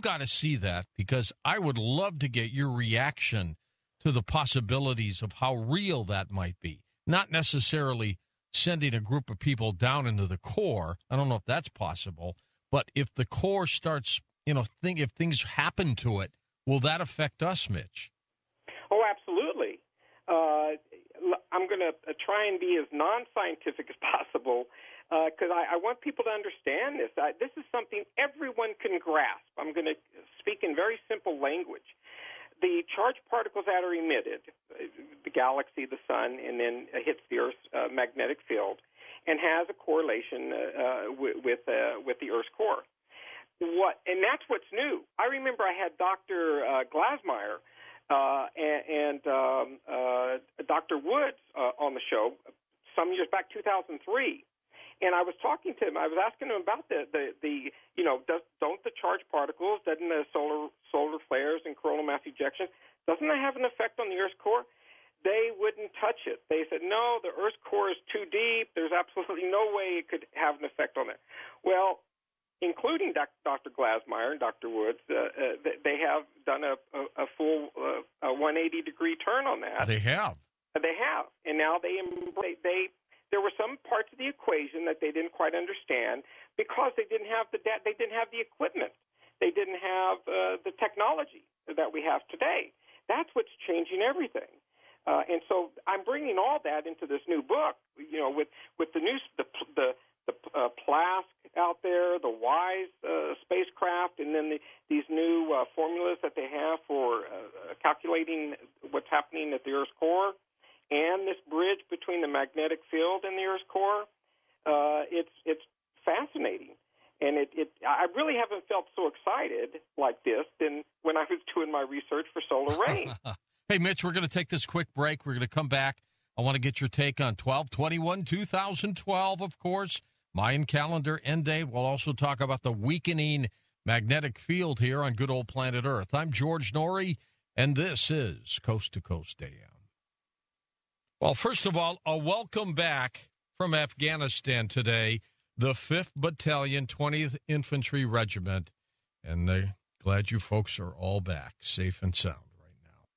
got to see that, because I would love to get your reaction to the possibilities of how real that might be. Not necessarily sending a group of people down into the core. I don't know if that's possible. But if the core starts, if things happen to it, will that affect us, Mitch? Oh, absolutely. I'm going to try and be as non-scientific as possible because I want people to understand this. This is something everyone can grasp. I'm going to speak in very simple language. The charged particles that are emitted, the galaxy, the Sun, and then hits the Earth's magnetic field, and has a correlation with the Earth's core. And that's what's new. I remember I had Dr. Glasmeyer and Dr. Woods on the show some years back, 2003. And I was talking to him. I was asking him about don't the charged particles, doesn't the solar flares and coronal mass ejection, doesn't that have an effect on the Earth's core? They wouldn't touch it. They said, no, the Earth's core is too deep. There's absolutely no way it could have an effect on it. Well, including Dr. Glasmeyer and Dr. Woods, they have done a full 180-degree turn on that. They have. They have. And now there were some parts of the equation that they didn't quite understand because they didn't have the equipment. They didn't have the technology that we have today. That's what's changing everything. And so I'm bringing all that into this new book, with the new the Plask out there, the WISE spacecraft, and then these new formulas that they have for calculating what's happening at the Earth's core, and this bridge between the magnetic field and the Earth's core. It's fascinating. And I really haven't felt so excited like this than when I was doing my research for solar rain. Hey, Mitch, we're going to take this quick break. We're going to come back. I want to get your take on 12/21/2012, of course. Mayan calendar end date. We'll also talk about the weakening magnetic field here on good old planet Earth. I'm George Norrie, and this is Coast to Coast AM. Well, first of all, a welcome back from Afghanistan today, the 5th Battalion, 20th Infantry Regiment, and glad you folks are all back, safe and sound right now.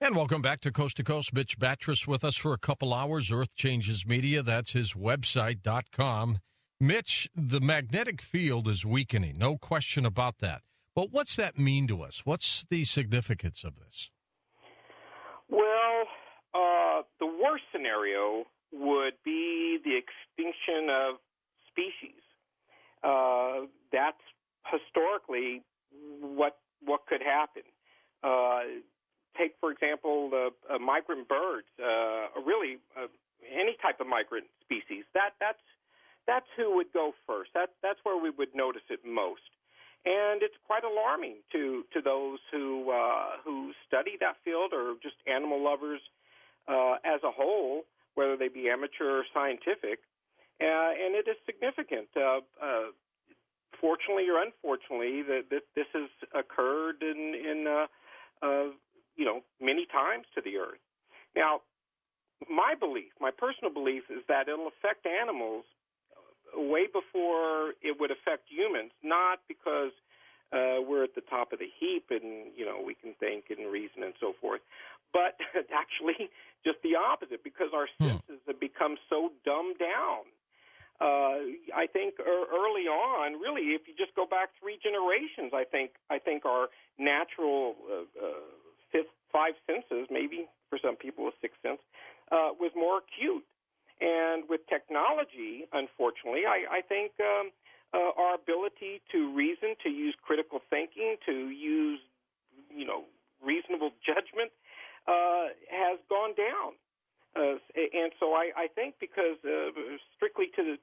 And welcome back to Coast. Mitch Battress with us for a couple hours, Earth Changes Media, that's his website.com. Mitch, the magnetic field is weakening, no question about that. But what's that mean to us? What's the significance of this? Well, the worst scenario would be the extinction of species. That's historically what could happen. Take, for example, migrant birds, any type of migrant species. That's who would go first. That's where we would notice it most. And it's quite alarming to those who study that field or just animal lovers as a whole, whether they be amateur or scientific. And it is significant. Fortunately or unfortunately, this has occurred in many times to the Earth. Now, my personal belief, is that it'll affect animals way before it would affect humans, not because we're at the top of the heap and, we can think and reason and so forth, but actually just the opposite, because our senses have become so dumbed down. I think early on, really, if you just go back 3 generations, I think our natural five senses, maybe for some people a sixth sense, was more acute. And with technology, unfortunately, I think our ability to reason, to use critical thinking, to use, reasonable judgment has gone down. And so I think because strictly to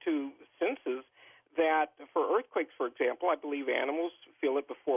senses, that for earthquakes, for example, I believe animals feel it before